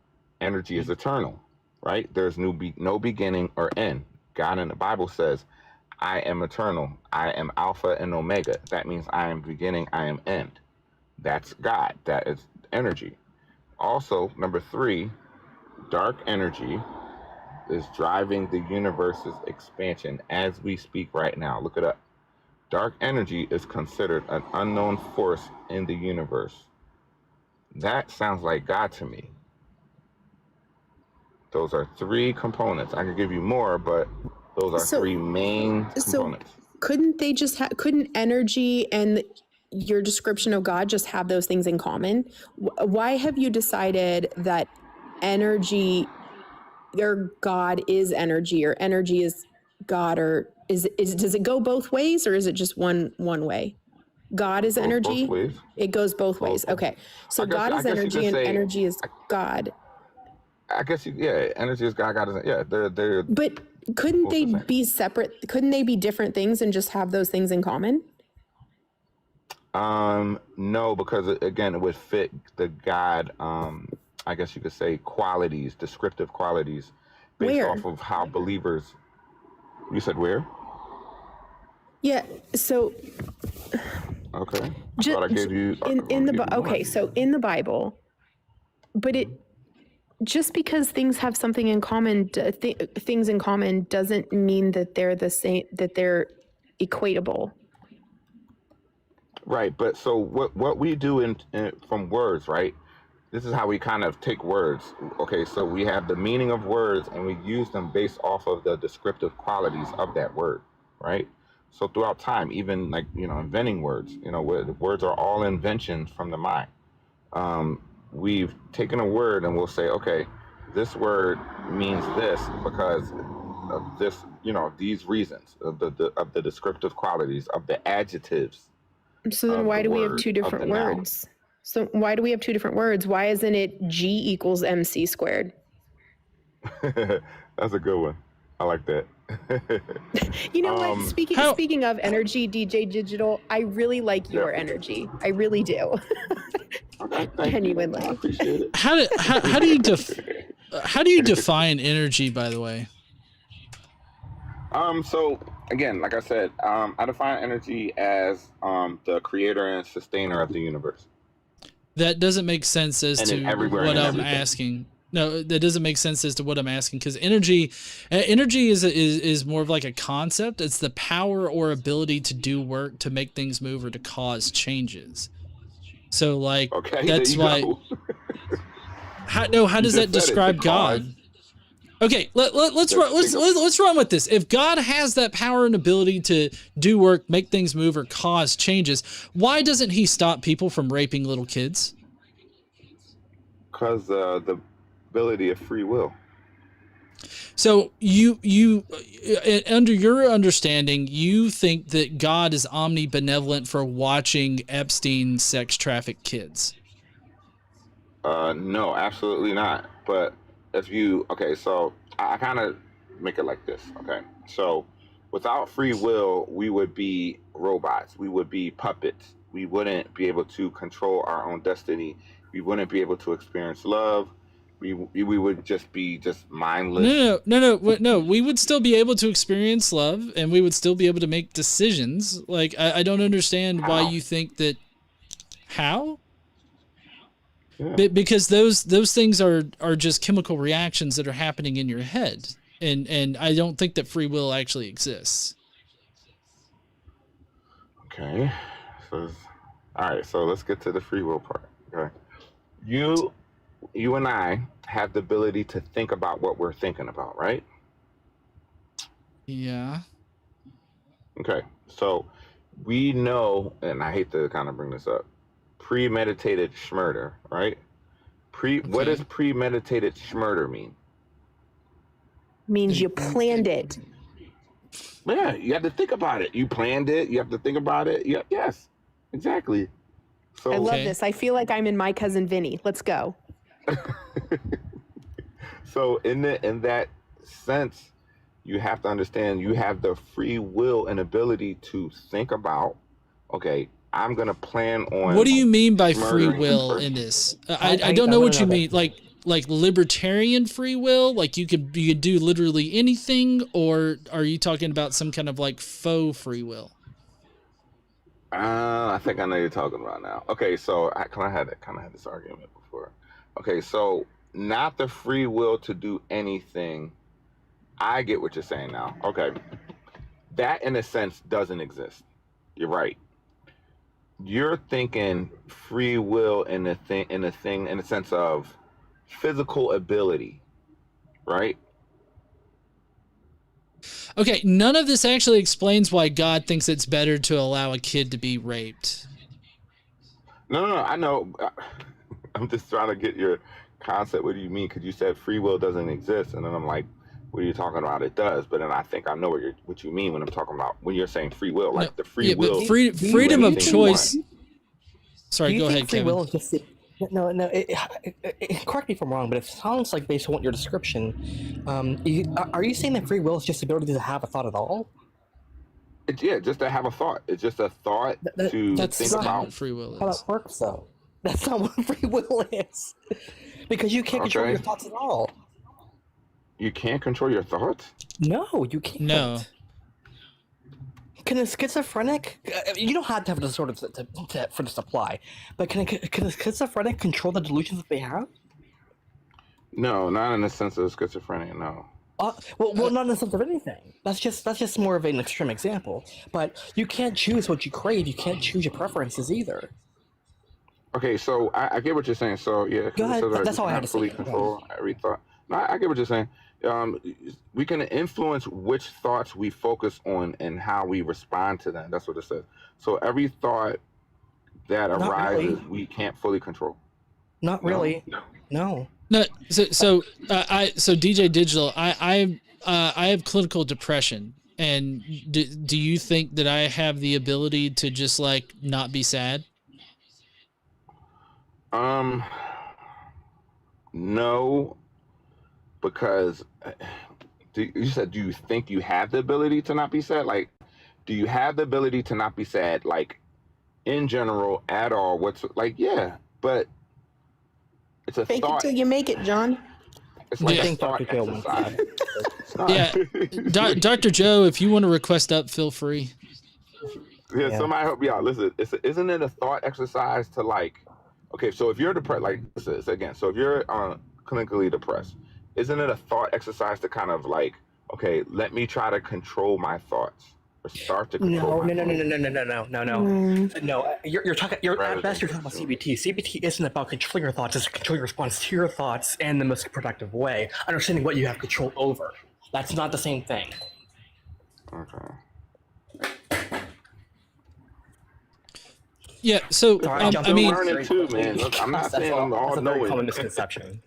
energy is eternal, right? There's no beginning or end. God in the Bible says, I am eternal. I am Alpha and Omega. That means I am beginning, I am end. That's God. That is energy. Also, number three, dark energy is driving the universe's expansion as we speak right now. Look it up. Dark energy is considered an unknown force in the universe. That sounds like God to me. Those are three components. I could give you more, but those are three main components. Couldn't they just couldn't energy and your description of God just have those things in common? Why have you decided that energy or God is energy or energy is God, or does it go both ways, or is it just one way? God is energy. Both ways. It goes both ways. Okay. So God is energy and energy is God. I guess energy is God, God is, they're But couldn't they be separate? Couldn't they be different things and just have those things in common? No, because again, it would fit the God, I guess you could say qualities, descriptive qualities based off of how believers, you said where? Yeah. So. Okay. I thought I gave you so in the Bible, but it, just because things have something in common, things in common doesn't mean that they're the same, that they're equatable. Right, but so what we do in from words, right? This is how we kind of take words. Okay, so we have the meaning of words and we use them based off of the descriptive qualities of that word, right? So throughout time, even like, inventing words, words are all inventions from the mind. We've taken a word and we'll say, okay, this word means this because of this, these reasons of the descriptive qualities of the adjectives. So then why do we have two different words? So why do we have two different words? Why isn't it G equals MC squared? That's a good one. I like that. You know what? Speaking of energy, DJ Digital, I really like your energy. I really do. Okay, genuinely. I appreciate it. How do you define energy, by the way? So again, like I said, I define energy as the creator and sustainer of the universe. That doesn't make sense as to what I'm asking. No, that doesn't make sense as to what I'm asking, because energy is more of like a concept. It's the power or ability to do work, to make things move, or to cause changes. So like, that's why. How does that describe God? Okay, let's run with this. If God has that power and ability to do work, make things move, or cause changes, why doesn't he stop people from raping little kids? Because the ability of free will. So you under your understanding, you think that God is omnibenevolent for watching Epstein sex traffic kids? No, absolutely not. But so I kind of make it like this. Okay, so without free will, we would be robots. We would be puppets. We wouldn't be able to control our own destiny. We wouldn't be able to experience love. We would just be mindless. No. We would still be able to experience love, and we would still be able to make decisions. Like, I don't understand why you think that. How? Yeah. Because those things are just chemical reactions that are happening in your head, and I don't think that free will actually exists. Okay, all right. So let's get to the free will part. Okay, you and I have the ability to think about what we're thinking about, right? Yeah. Okay, so we know, and I hate to kind of bring this up, premeditated schmurder, right? What does premeditated schmurder mean? Means you planned it. Yeah, you have to think about it. You planned it. You have to think about it. Yeah, yes, exactly. So I love this. I feel like I'm in My Cousin Vinny. Let's go. So in that sense, you have to understand you have the free will and ability to think about, okay, I'm going to plan on. What do you mean by free murdering this will person. in this? I don't know what you mean. Like libertarian free will? Like you could do literally anything, or are you talking about some kind of like faux free will? I think I know you're talking about now. Okay, so I kind of had this argument before. Okay, so not the free will to do anything. I get what you're saying now. Okay, that in a sense doesn't exist. You're right. You're thinking free will in the sense of physical ability, right? Okay, none of this actually explains why God thinks it's better to allow a kid to be raped. No, I know. I'm just trying to get your concept. What do you mean? Because you said free will doesn't exist, and then I'm like, what are you talking about? It does, but then I think I know what you mean when I'm talking about when you're saying free will, like the free will. But freedom of choice. Sorry, go ahead, free Kevin. Will is just no. Correct me if I'm wrong, but it sounds like based on what your description, are you saying that free will is just the ability to have a thought at all? Yeah, just to have a thought. It's just a thought to think about. What free will is. How that works, though. That's not what free will is, because you can't control your thoughts at all. You can't control your thoughts? No, you can't. No. Can a schizophrenic? You don't have to have a disorder for this to apply, but can a schizophrenic control the delusions that they have? No, not in the sense of schizophrenia. No. Well, not in the sense of anything. That's just more of an extreme example. But you can't choose what you crave. You can't choose your preferences either. Okay, so I get what you're saying. So yeah, go ahead. That's all I had to say. Control every thought. No, I get what you're saying. We can influence which thoughts we focus on and how we respond to them. That's what it says. So every thought that arises, we can't fully control. Not really. No. No. So DJ Digital, I have clinical depression, and do you think that I have the ability to just like not be sad? No, because you said, do you think you have the ability to not be sad? Like, do you have the ability to not be sad? Like, in general, at all? Yeah, but it's a Fake thought. it till you make it, John. It's like a thought exercise. Yeah, Dr. Joe, if you want to request up, feel free. Yeah, somebody help me out. Listen, isn't it a thought exercise to like? Okay, so if you're depressed, like again, so if you're clinically depressed, isn't it a thought exercise to kind of like, okay, let me try to control my thoughts or start to control No. No, you're talking. At best, you're talking about CBT. CBT isn't about controlling your thoughts. It's controlling your response to your thoughts in the most productive way. Understanding what you have control over. That's not the same thing. Okay. Yeah, so I mean, learning too, man. Look, I'm not saying I'm all knowing. That's a very common misconception.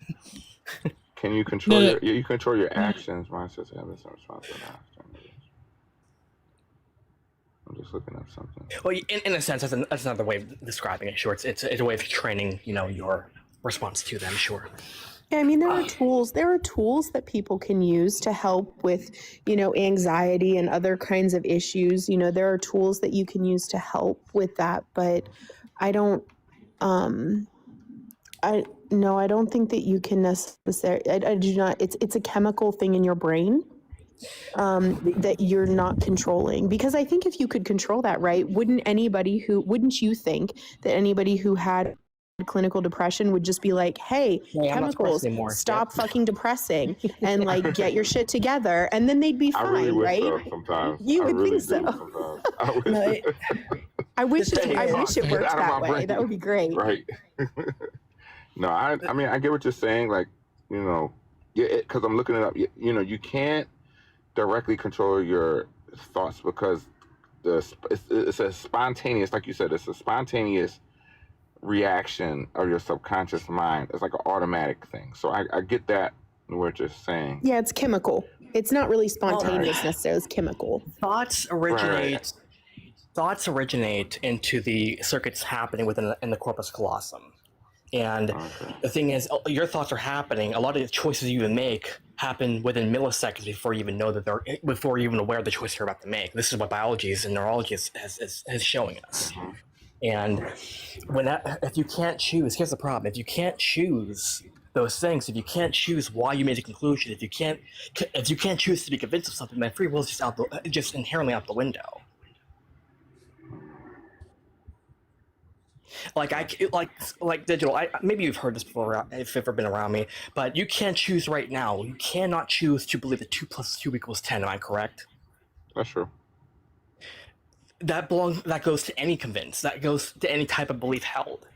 Can you control you control your actions? Mindsets, habits, and responses. I'm just looking up something. Well, in a sense, that's another way of describing it. Sure, it's a way of training, your response to them. Sure. Yeah, I mean, there are tools that people can use to help with, anxiety and other kinds of issues. There are tools that you can use to help with that, but I don't think that you can necessarily, I do not, it's a chemical thing in your brain that you're not controlling. Because I think if you could control that, right, wouldn't you think that anybody who had clinical depression would just be like, hey, chemicals, stop fucking depressing and like get your shit together, and then they'd be fine, I really wish right? So, sometimes. You would think so. I wish it worked that way. Brain. That would be great. Right. No, I mean, I get what you're saying. Like, because I'm looking it up. You can't directly control your thoughts because it's a spontaneous, like you said, it's a spontaneous reaction of your subconscious mind. It's like an automatic thing. So I get that, what you're saying. Yeah, it's chemical. It's not really spontaneous necessarily. It's chemical. Thoughts originate into the circuits happening in the corpus callosum. And the thing is, your thoughts are happening. A lot of the choices you make happen within milliseconds before you even know that before you're even aware of the choice you're about to make. This is what biology and neurology is showing us. And if you can't choose, here's the problem: if you can't choose those things, if you can't choose why you made a conclusion, if you can't choose to be convinced of something, then free will is just inherently out the window. Like digital. Maybe you've heard this before if you've ever been around me, but you can't choose right now. You cannot choose to believe that 2 + 2 = 10. Am I correct? That's true. That goes to any convince. That goes to any type of belief held.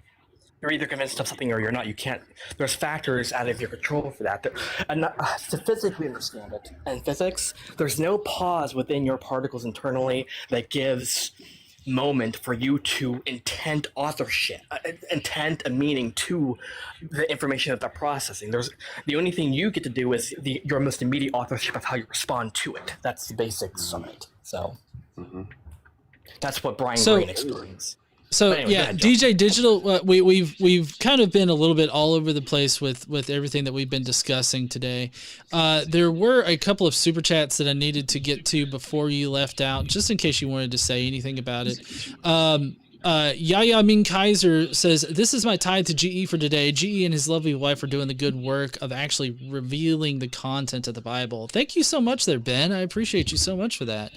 You're either convinced of something or you're not. You can't. There's factors out of your control for that. And to physically understand it, in physics, there's no pause within your particles internally that gives moment for you to intend authorship, intend a meaning to the information that they're processing. The only thing you get to do is your most immediate authorship of how you respond to it. That's the basics of it. So that's what Brian Greene experienced. So anyway, yeah, DJ Digital, we've kind of been a little bit all over the place with everything that we've been discussing today. There were a couple of super chats that I needed to get to before you left out, just in case you wanted to say anything about it. Yaya Ming Kaiser says, "This is my tithe to GE for today. GE and his lovely wife are doing the good work of actually revealing the content of the Bible." Thank you so much there, Ben. I appreciate you so much for that.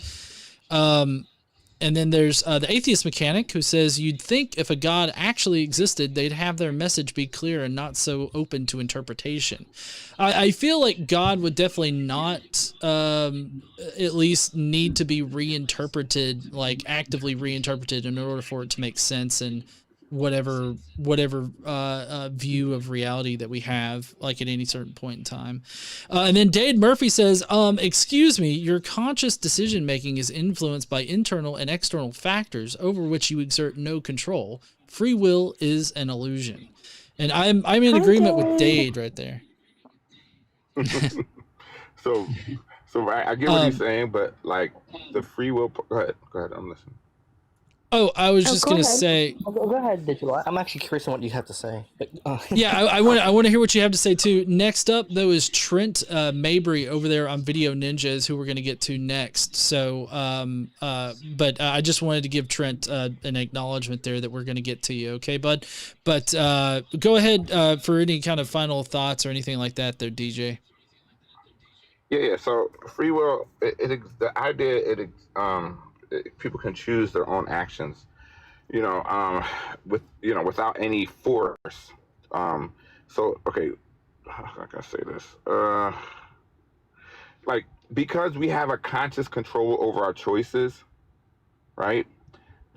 And then there's the atheist mechanic who says, "You'd think if a God actually existed, they'd have their message be clear and not so open to interpretation." I feel like God would definitely not at least need to be reinterpreted, like actively reinterpreted, in order for it to make sense and whatever view of reality that we have, like at any certain point in time. And then Dade Murphy says, "Excuse me, your conscious decision making is influenced by internal and external factors over which you exert no control. Free will is an illusion." And I'm in agreement with Dade right there. So I get what he's saying, but like the free will. Go ahead, I'm listening. Oh, I was just going to say... Go ahead, Digital. I'm actually curious on what you have to say. Yeah, I want to hear what you have to say, too. Next up, though, is Trent Mabry over there on Video Ninjas, who we're going to get to next. So, but I just wanted to give Trent an acknowledgement there that we're going to get to you, okay, bud? But go ahead for any kind of final thoughts or anything like that there, DJ. Yeah. So free will, the idea, people can choose their own actions, without any force. So, okay, how can I say this? Like, because we have a conscious control over our choices, right?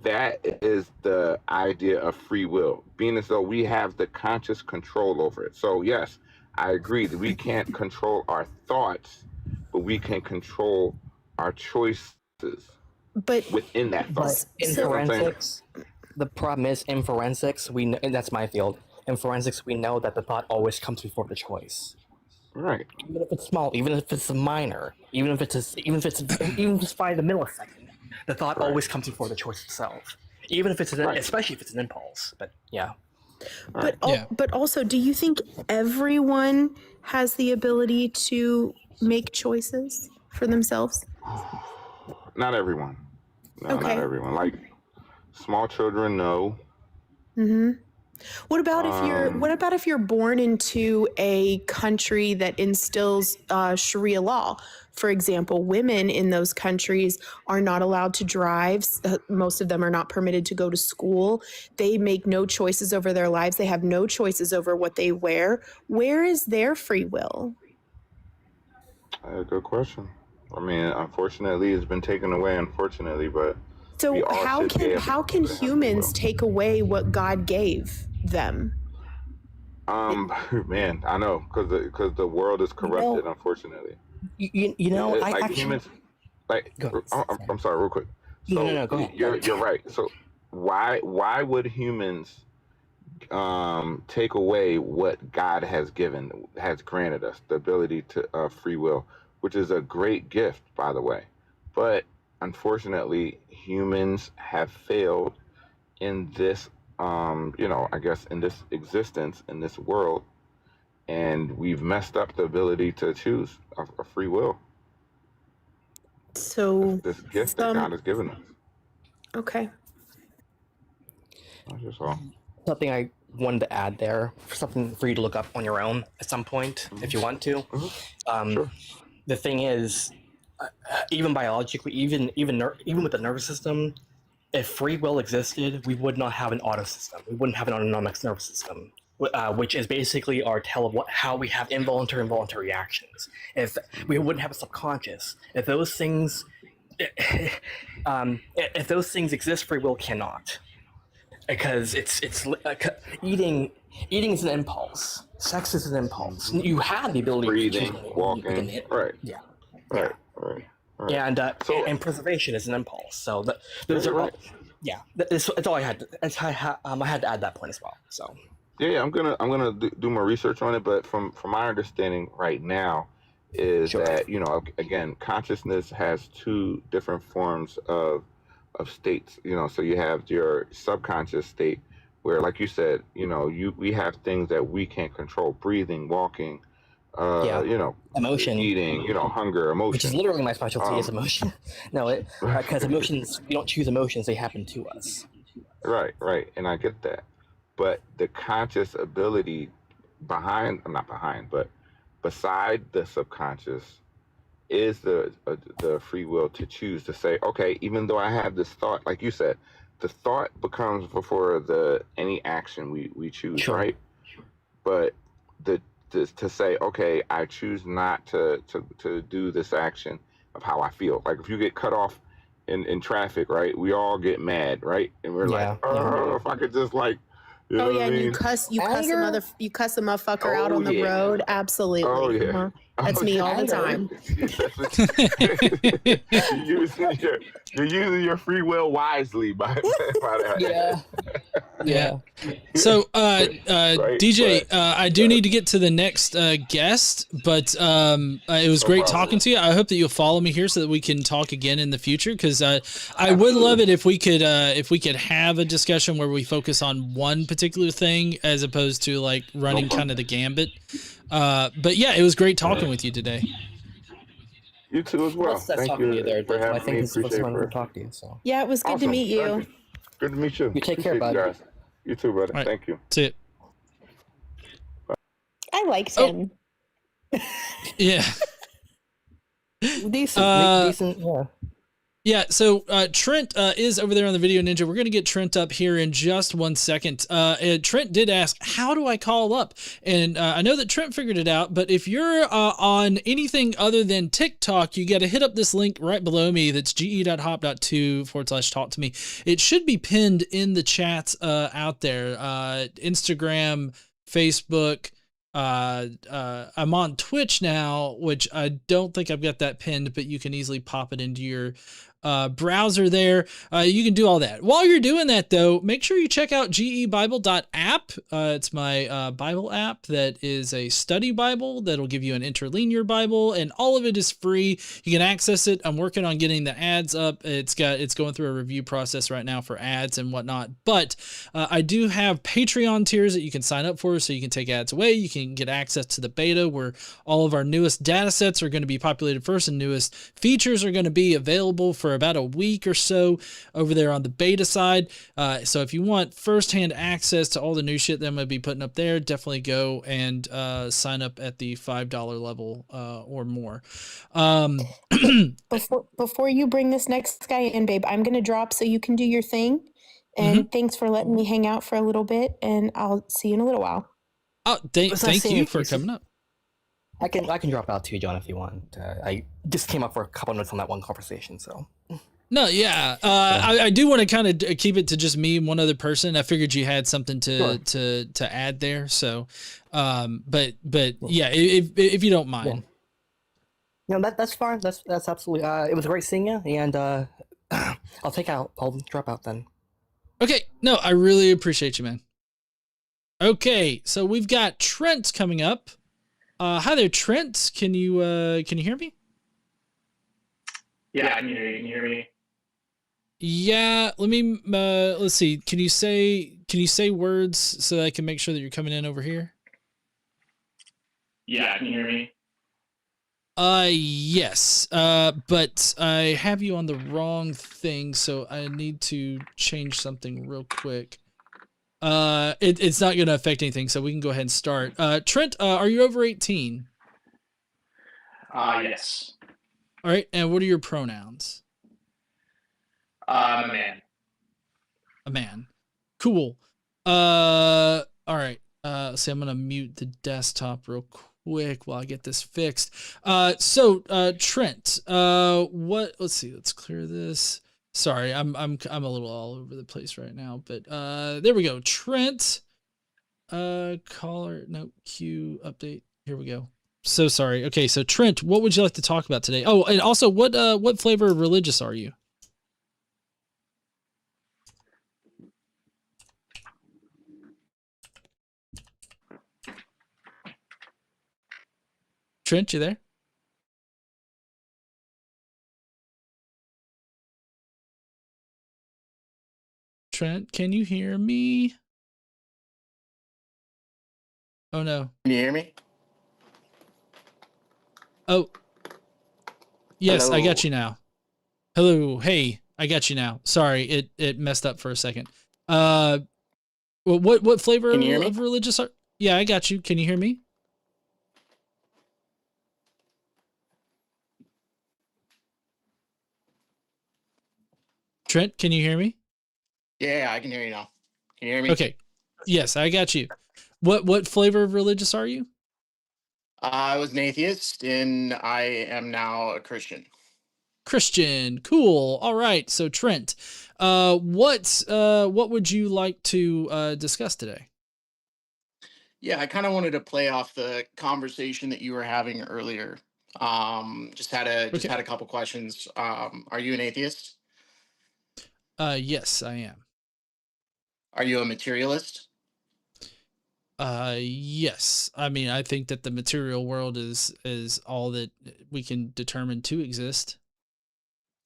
That is the idea of free will, being as though we have the conscious control over it. So, yes, I agree that we can't control our thoughts, but we can control our choices. But within that thought. In forensics, the problem is in forensics, and that's my field. In forensics, we know that the thought always comes before the choice. Right. Even if it's small, even if it's a minor, even if it's by the millisecond, the thought always comes before the choice itself. Even if it's especially if it's an impulse. But yeah. But also, do you think everyone has the ability to make choices for themselves? Not everyone. No, okay. Not everyone. Like small children, no. Mm-hmm. What about if you're born into a country that instills Sharia law? For example, women in those countries are not allowed to drive. Most of them are not permitted to go to school. They make no choices over their lives. They have no choices over what they wear. Where is their free will? Good question. I mean, unfortunately, it's been taken away. Unfortunately, but so how can humans take away what God gave them? Man, I know because the world is corrupted. Unfortunately, humans. Like, I'm sorry, real quick. So no, go ahead. You're right. So why would humans take away what God has granted us, the ability to free will, which is a great gift, by the way. But unfortunately, humans have failed in this, I guess in this existence, in this world, and we've messed up the ability to choose a free will. So This gift that God has given us. Okay. That's just all. Something I wanted to add there, something for you to look up on your own at some point if you want to. Sure. The thing is, even biologically, even with the nervous system, if free will existed, we would not have an auto system. We wouldn't have an autonomic nervous system, which is basically our tell of how we have involuntary and voluntary reactions. If we wouldn't have a subconscious, if those things, if those things exist, free will cannot, because it's eating is an impulse. Sex is an impulse. You have the ability breathing, to walking, right? Yeah. Right. And preservation is an impulse. So those are all. Yeah, that's all I had. I had to add that point as well. So. Yeah, I'm gonna do more research on it, but from my understanding right now is that again, consciousness has two different forms of states. So you have your subconscious state where, like you said, we have things that we can't control: breathing, walking, emotion, eating, hunger, emotion, which is literally my specialty is emotion. No, because emotions, we don't choose emotions; they happen to us. Right, and I get that, but the conscious ability beside the subconscious is the free will to choose to say, okay, even though I have this thought, like you said, the thought becomes before any action we choose, right? But to say, okay, I choose not to do this action of how I feel. Like if you get cut off in traffic, right? We all get mad, right? And we're like, oh, if I could just like, you know what I mean? You cuss a motherfucker out on the road. Absolutely. Oh yeah. That's me all the time. You're using your free will wisely by that. Yeah. So, Right, DJ, I do need to get to the next guest, but it was great talking to you. I hope that you'll follow me here so that we can talk again in the future, because I would love it if we could have a discussion where we focus on one particular thing as opposed to like running kind of the gambit. But yeah, it was great talking with you today. You too as well. Thank you for having me. I think this was fun to talk to you. So yeah, it was good to meet you. Good to meet you. You take care, bud. You guys. You too, brother. Right. Thank you. See it. I liked him. Yeah. Decent. Yeah. Yeah, so Trent is over there on the Video Ninja. We're going to get Trent up here in just 1 second. Trent did ask, how do I call up? And I know that Trent figured it out, but if you're on anything other than TikTok, you got to hit up this link right below me. That's ge.hop.to/talk to me. It should be pinned in the chats out there. Instagram, Facebook. I'm on Twitch now, which I don't think I've got that pinned, but you can easily pop it into your browser there. You can do all that. While you're doing that, though, make sure you check out gebible.app. It's my Bible app that is a study Bible that'll give you an interlinear Bible, and all of it is free. You can access it. I'm working on getting the ads up. It's going through a review process right now for ads and whatnot. But I do have Patreon tiers that you can sign up for, so you can take ads away. You can get access to the beta where all of our newest data sets are going to be populated first, and newest features are going to be available for about a week or so over there on the beta side. So if you want firsthand access to all the new shit that I'm going to be putting up there, definitely go and sign up at the $5 level or more. Before you bring this next guy in, babe, I'm going to drop so you can do your thing. And thanks for letting me hang out for a little bit, and I'll see you in a little while. Oh, thank you for coming up. I can drop out too, John, if you want. I just came up for a couple minutes on that one conversation, so. No, yeah. I do want to kind of keep it to just me and one other person. I figured you had something to add there. So, but yeah, if you don't mind. Yeah. No, that's fine. That's absolutely. It was great seeing you, and I'll drop out then. Okay. No, I really appreciate you, man. Okay, so we've got Trent coming up. Hi there, Trent. Can you hear me? Yeah, I can hear you. Can you hear me? Yeah, let me let's see. Can you say words so that I can make sure that you're coming in over here? Yeah, can you hear me? Yes. But I have you on the wrong thing, so I need to change something real quick. It's not going to affect anything, so we can go ahead and start. Trent, are you over 18? Yes. All right, and what are your pronouns? I'm a man. A man. Cool. All right. See, I'm gonna mute the desktop real quick while I get this fixed. So Trent, let's see, let's clear this. Sorry, I'm a little all over the place right now, but there we go. Trent, caller, no, queue update. Here we go. So sorry. Okay, so Trent, what would you like to talk about today? Oh, and also, what flavor of religious are you? Trent, you there? Trent, can you hear me? Oh no. Can you hear me? Oh, yes, Hello. I got you now. Hello, hey, I got you now. Sorry, it messed up for a second. Well, what flavor Can you hear me? of religious are? Yeah, I got you. Can you hear me? Trent, can you hear me? Yeah, I can hear you now. Can you hear me? Okay. Yes, I got you. What flavor of religious are you? I was an atheist, and I am now a Christian. Christian. Cool. All right. So Trent, what would you like to discuss today? Yeah, I kind of wanted to play off the conversation that you were having earlier. Just had a couple questions. Are you an atheist? Yes, I am. Are you a materialist? Yes. I mean, I think that the material world is all that we can determine to exist.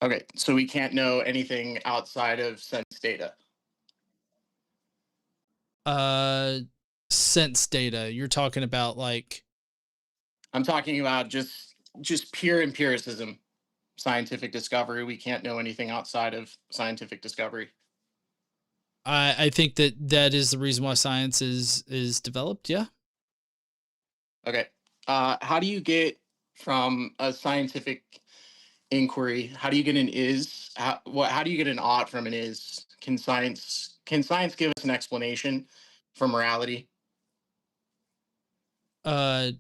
Okay, so we can't know anything outside of sense data. Sense data. You're talking about like I'm talking about just pure empiricism, scientific discovery. We can't know anything outside of scientific discovery. I think that is the reason why science is developed. Yeah. Okay. How do you get from a scientific inquiry? How do you get an is? How do you get an ought from an is? Can science give us an explanation for morality? Uh,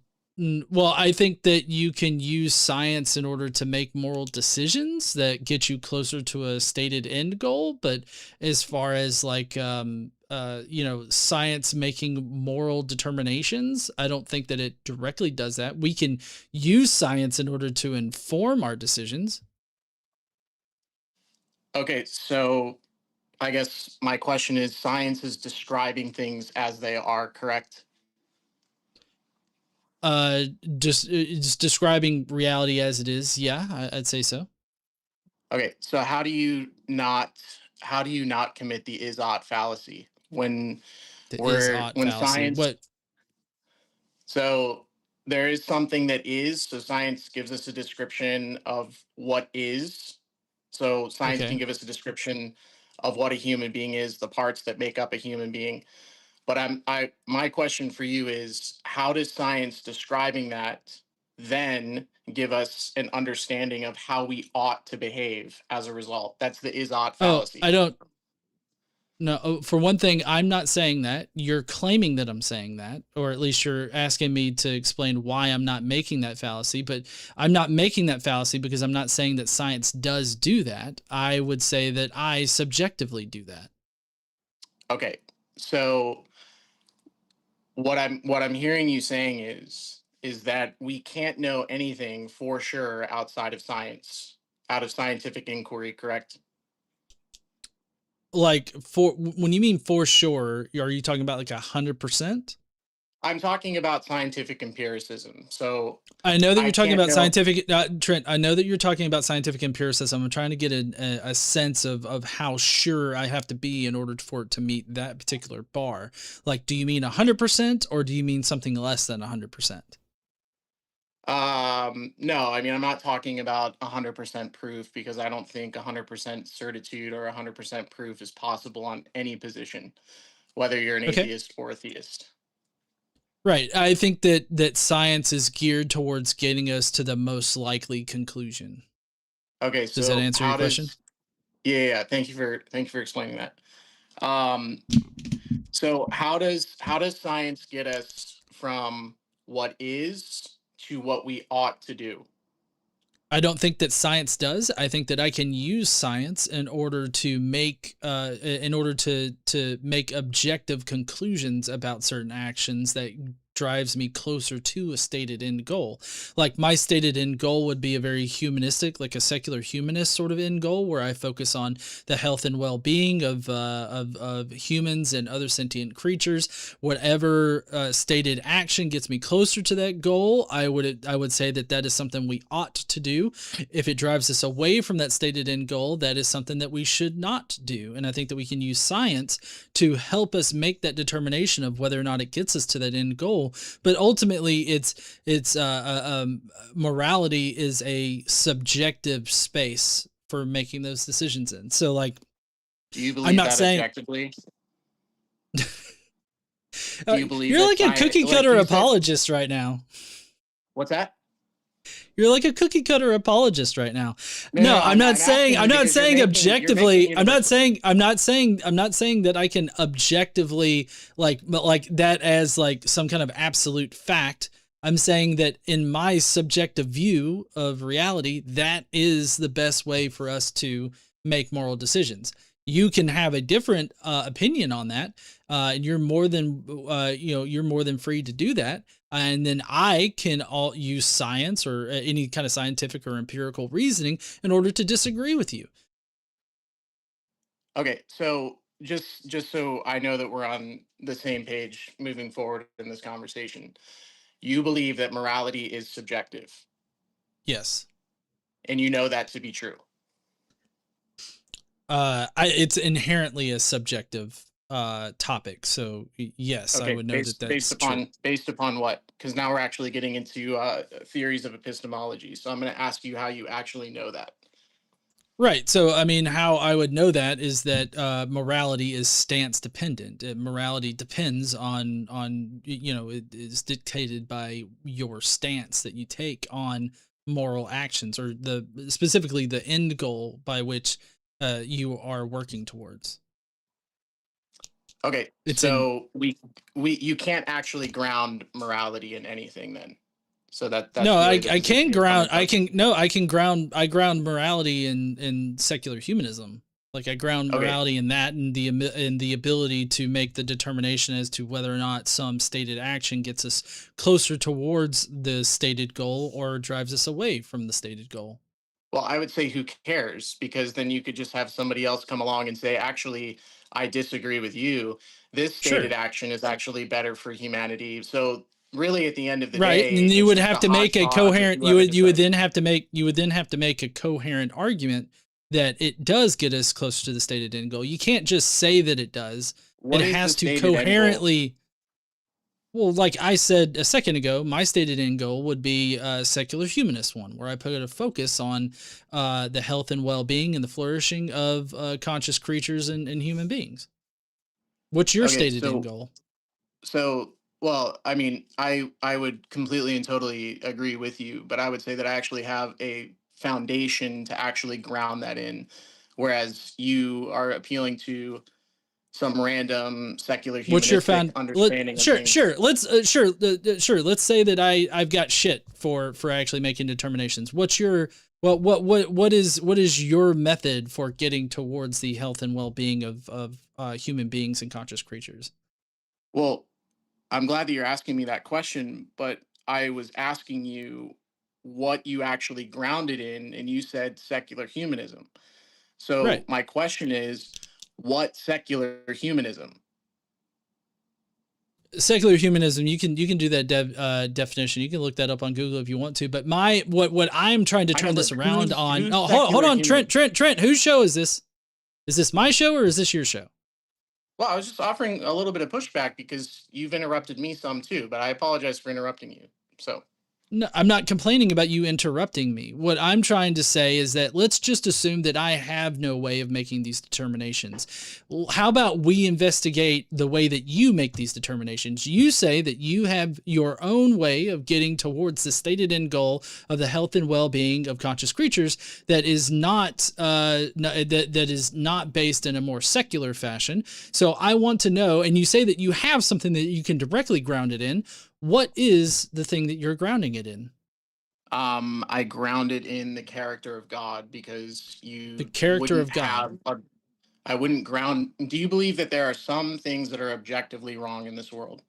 well, I think that you can use science in order to make moral decisions that get you closer to a stated end goal. But as far as like, science making moral determinations, I don't think that it directly does that. We can use science in order to inform our decisions. Okay, so I guess my question is science is describing things as they are, correct? Just it's describing reality as it is. Yeah, I'd say so. Okay, so how do you not commit the is-ought fallacy when The we're is-ought when fallacy. science What? so there is something that is, so science gives us a description of what is. So science can Okay. give us a description of what a human being is, the parts that make up a human being. But my question for you is how does science describing that then give us an understanding of how we ought to behave as a result? That's the is ought Oh, I fallacy. don't. No, for one thing, I'm not saying that. You're claiming that I'm saying that, or at least you're asking me to explain why I'm not making that fallacy. But I'm not making that fallacy because I'm not saying that science does do that. I would say that I subjectively do that. Okay. So what I'm hearing you saying is that we can't know anything for sure outside of science, out of scientific inquiry, correct? Like for when you mean for sure, are you talking about like 100%? I'm talking about scientific empiricism. So I know that I you're talking can't about know. scientific, Trent. I know that you're talking about scientific empiricism. I'm trying to get a sense of how sure I have to be in order for it to meet that particular bar. Like, do you mean 100% or do you mean something less than 100%? No, I mean, I'm not talking about 100% proof because I don't think 100% certitude or 100% proof is possible on any position, whether you're an Okay. atheist or a theist. Right. I think that science is geared towards getting us to the most likely conclusion. Okay, Does that so answer your question? yeah, thank you for explaining that. Um, so how does science get us from what is to what we ought to do? I don't think that science does. I think that I can use science in order to make make objective conclusions about certain actions that drives me closer to a stated end goal. Like my stated end goal would be a very humanistic, like a secular humanist sort of end goal, where I focus on the health and well-being of humans and other sentient creatures. Whatever stated action gets me closer to that goal, I would say that is something we ought to do. If it drives us away from that stated end goal, that is something that we should not do. And I think that we can use science to help us make that determination of whether or not it gets us to that end goal. But ultimately, morality is a subjective space for making those decisions in. So, like, Do you I'm believe not that saying objectively? Do you believe you're that like a science, cookie like cutter you said, apologist right now. what's that? You're like a cookie cutter apologist right now. No, No, no, I'm not asking saying you because you're making objectively. universal. I'm not saying that I can objectively like that as like some kind of absolute fact. I'm saying that in my subjective view of reality, that is the best way for us to make moral decisions. You can have a different opinion on that, and you're more than you're more than free to do that. And then I can all use science or any kind of scientific or empirical reasoning in order to disagree with you. Okay, so just so I know that we're on the same page moving forward in this conversation, you believe that morality is subjective, Yes. and you know that to be true. It's inherently a subjective topic. So yes, I Okay, would know that that's true. based upon what? Because now we're actually getting into theories of epistemology. So I'm going to ask you how you actually know that. Right. So, I mean, how I would know that is that morality is stance dependent. Morality depends on it is dictated by your stance that you take on moral actions, or specifically the end goal by which you are working towards. Okay, It's in so we you can't actually ground morality in anything then. So no, that's really the I position can you're coming ground from. I ground morality in secular humanism. Like I ground Okay, morality in that, and the ability to make the determination as to whether or not some stated action gets us closer towards the stated goal or drives us away from the stated goal. well, I would say who cares? Because then you could just have somebody else come along and say, actually, I disagree with you. This stated Sure. action is actually better for humanity. So really, at the end of the Right, day, and you it's would just a have to make a hodgepodge of coherent. whoever You would decides. then have to make a coherent argument that it does get us closer to the stated end goal. You can't just say that it does. It What is the has to stated end goal? coherently. Well, like I said a second ago, my stated end goal would be a secular humanist one, where I put a focus on the health and well-being and the flourishing of conscious creatures and human beings. What's your Okay, stated end goal? well, I mean, I would completely and totally agree with you, but I would say that I actually have a foundation to actually ground that in, whereas you are appealing to some random secular What's your humanistic found? understanding of Sure, things. sure. Let's sure. Let's say that I've got shit for actually making determinations. What's your what is your method for getting towards the health and well being of human beings and conscious creatures? Well, I'm glad that you're asking me that question, but I was asking you what you actually grounded in, and you said secular humanism. So Right. my question is, what secular humanism? Secular humanism. You can do that definition. You can look that up on Google if you want to. But what I'm trying to I know, turn but this around on. who's Oh, hold secular on, human? Trent. Whose show is this? Is this my show or is this your show? Well, I was just offering a little bit of pushback because you've interrupted me some too, but I apologize for interrupting you. So No, I'm not complaining about you interrupting me. What I'm trying to say is that let's just assume that I have no way of making these determinations. How about we investigate the way that you make these determinations? You say that you have your own way of getting towards the stated end goal of the health and well-being of conscious creatures that is not that is not based in a more secular fashion. So I want to know, and you say that you have something that you can directly ground it in. What is the thing that you're grounding it in? I ground it in the character of God, because The character wouldn't of God. I wouldn't ground. Do you believe that there are some things that are objectively wrong in this world?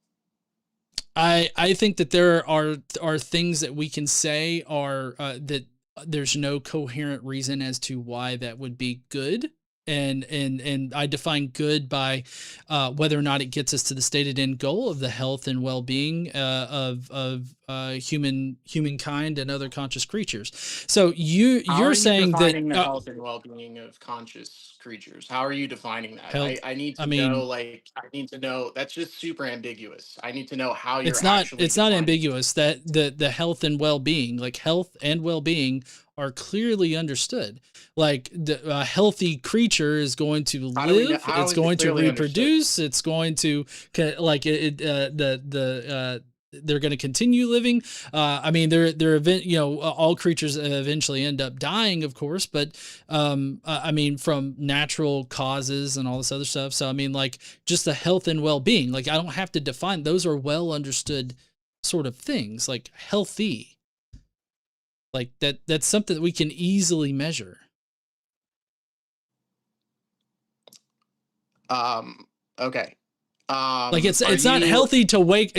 I think that there are things that we can say are that there's no coherent reason as to why that would be good. And I define good by whether or not it gets us to the stated end goal of the health and well-being of humankind and other conscious creatures. So you're saying that defining the health and well-being of conscious creatures? How are you defining that? health. I need to I mean, know. Like, I need to know. That's just super ambiguous. I need to know how you're it's not actually. it's not defining it. ambiguous that the health and well-being, like health and well-being, are clearly understood. Like a healthy creature is going to live, it's going to reproduce, it's going to like they're going to continue living. I mean, all creatures eventually end up dying, of course, but I mean, from natural causes and all this other stuff. So I mean, like, just the health and well-being, like, I don't have to define, those are well understood sort of things, like healthy. Like that's something that we can easily measure. Okay. Like it's not healthy to wake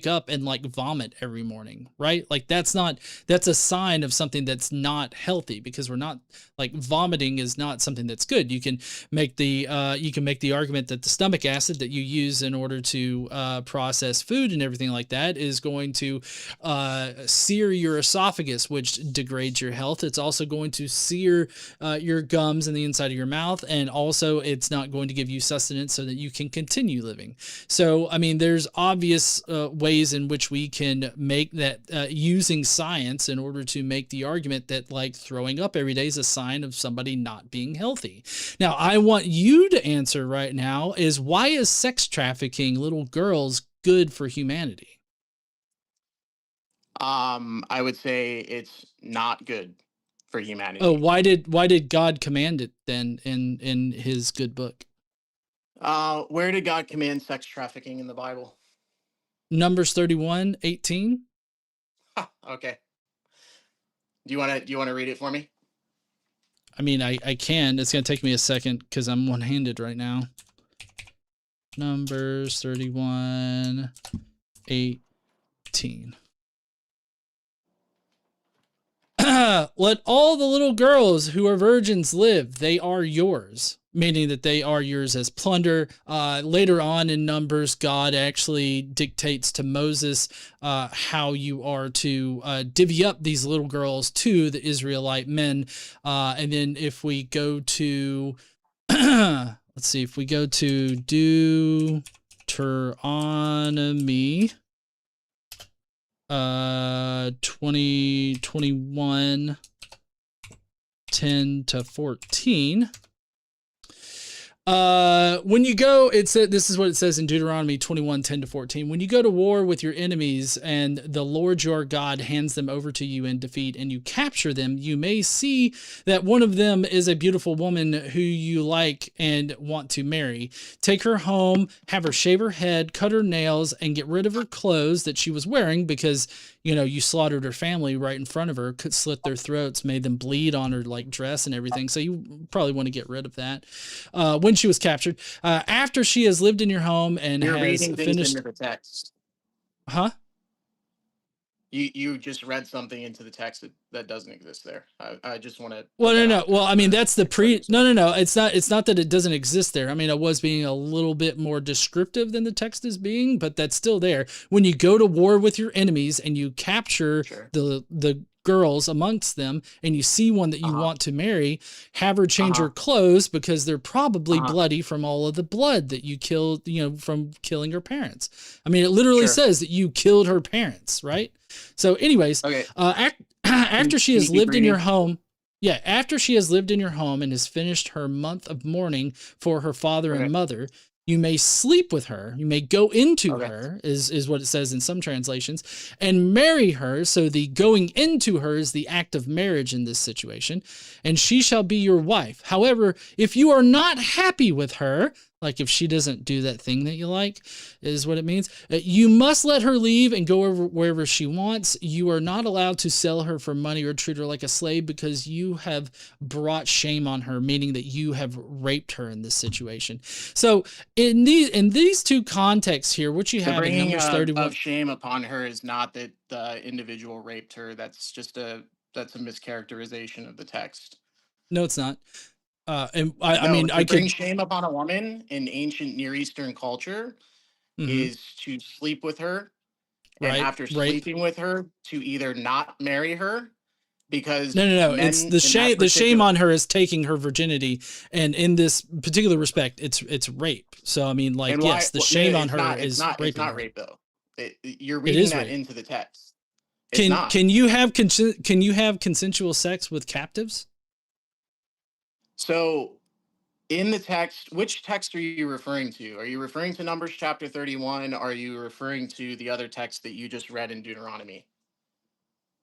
up and like vomit every morning, right? Like that's a sign of something that's not healthy, because we're not, like, vomiting is not something that's good. You can make the argument that the stomach acid that you use in order to process food and everything like that is going to sear your esophagus, which degrades your health. It's also going to sear your gums and the inside of your mouth, and also it's not going to give you sustenance so that you can continue living. So, I mean, there's obvious ways in which we can make that using science in order to make the argument that, like, throwing up every day is a sign of somebody not being healthy. Now, I want you to answer right now is, why is sex trafficking little girls good for humanity? I would say it's not good for humanity. Oh, why did God command it then in his good book? Where did God command sex trafficking in the Bible? Numbers 31:18. Okay. Do you want to read it for me? I mean, I can. It's going to take me a second because I'm one-handed right now. Numbers 31:18. Let all the little girls who are virgins live. They are yours, meaning that they are yours as plunder. Later on in Numbers, God actually dictates to Moses how you are to divvy up these little girls to the Israelite men. And then if we go to, let's see, if we go to Deuteronomy 20:21, 10-14. When you go, this is what it says in Deuteronomy 21:10-14. When you go to war with your enemies and the Lord your God hands them over to you in defeat and you capture them, you may see that one of them is a beautiful woman who you like and want to marry. Take her home, have her shave her head, cut her nails, and get rid of her clothes that she was wearing, because, you know, you slaughtered her family right in front of her, could slit their throats, made them bleed on her, like, dress and everything. So you probably want to get rid of that. When she was captured, after she has lived in your home and You're has reading finished into the text. Huh? You just read something into the text that doesn't exist there. I just want to. Well, no. Well, I mean, that's the No. It's not that it doesn't exist there. I mean, I was being a little bit more descriptive than the text is being, but that's still there. When you go to war with your enemies and you capture the girls amongst them and you see one that you want to marry, have her change her clothes because they're probably bloody from all of the blood that you killed, from killing her parents. I mean, it literally says that you killed her parents, right? So anyways, after she has lived in your home, after she has lived in your home and has finished her month of mourning for her father and mother, you may sleep with her. You may go into her, is what it says in some translations, and marry her. So the going into her is the act of marriage in this situation, and she shall be your wife. However, if you are not happy with her, like if she doesn't do that thing that you like, is what it means, you must let her leave and go wherever she wants. You are not allowed to sell her for money or treat her like a slave because you have brought shame on her, meaning that you have raped her in this situation. So in these two contexts here, what you have in Numbers 31 of shame upon her is not that the individual raped her. That's just a mischaracterization of the text. No, it's not. I bring shame upon a woman in ancient Near Eastern culture is to sleep with her, and after sleeping with her, to either not marry her, because no. It's the shame. The shame on her is taking her virginity, and in this particular respect, it's rape. So I mean, like, yes, the shame on her is raping. It's not rape though. You're reading that into the text. Can you have consensual sex with captives? So, in the text, which text are you referring to? Are you referring to Numbers chapter 31? Or are you referring to the other text that you just read in Deuteronomy?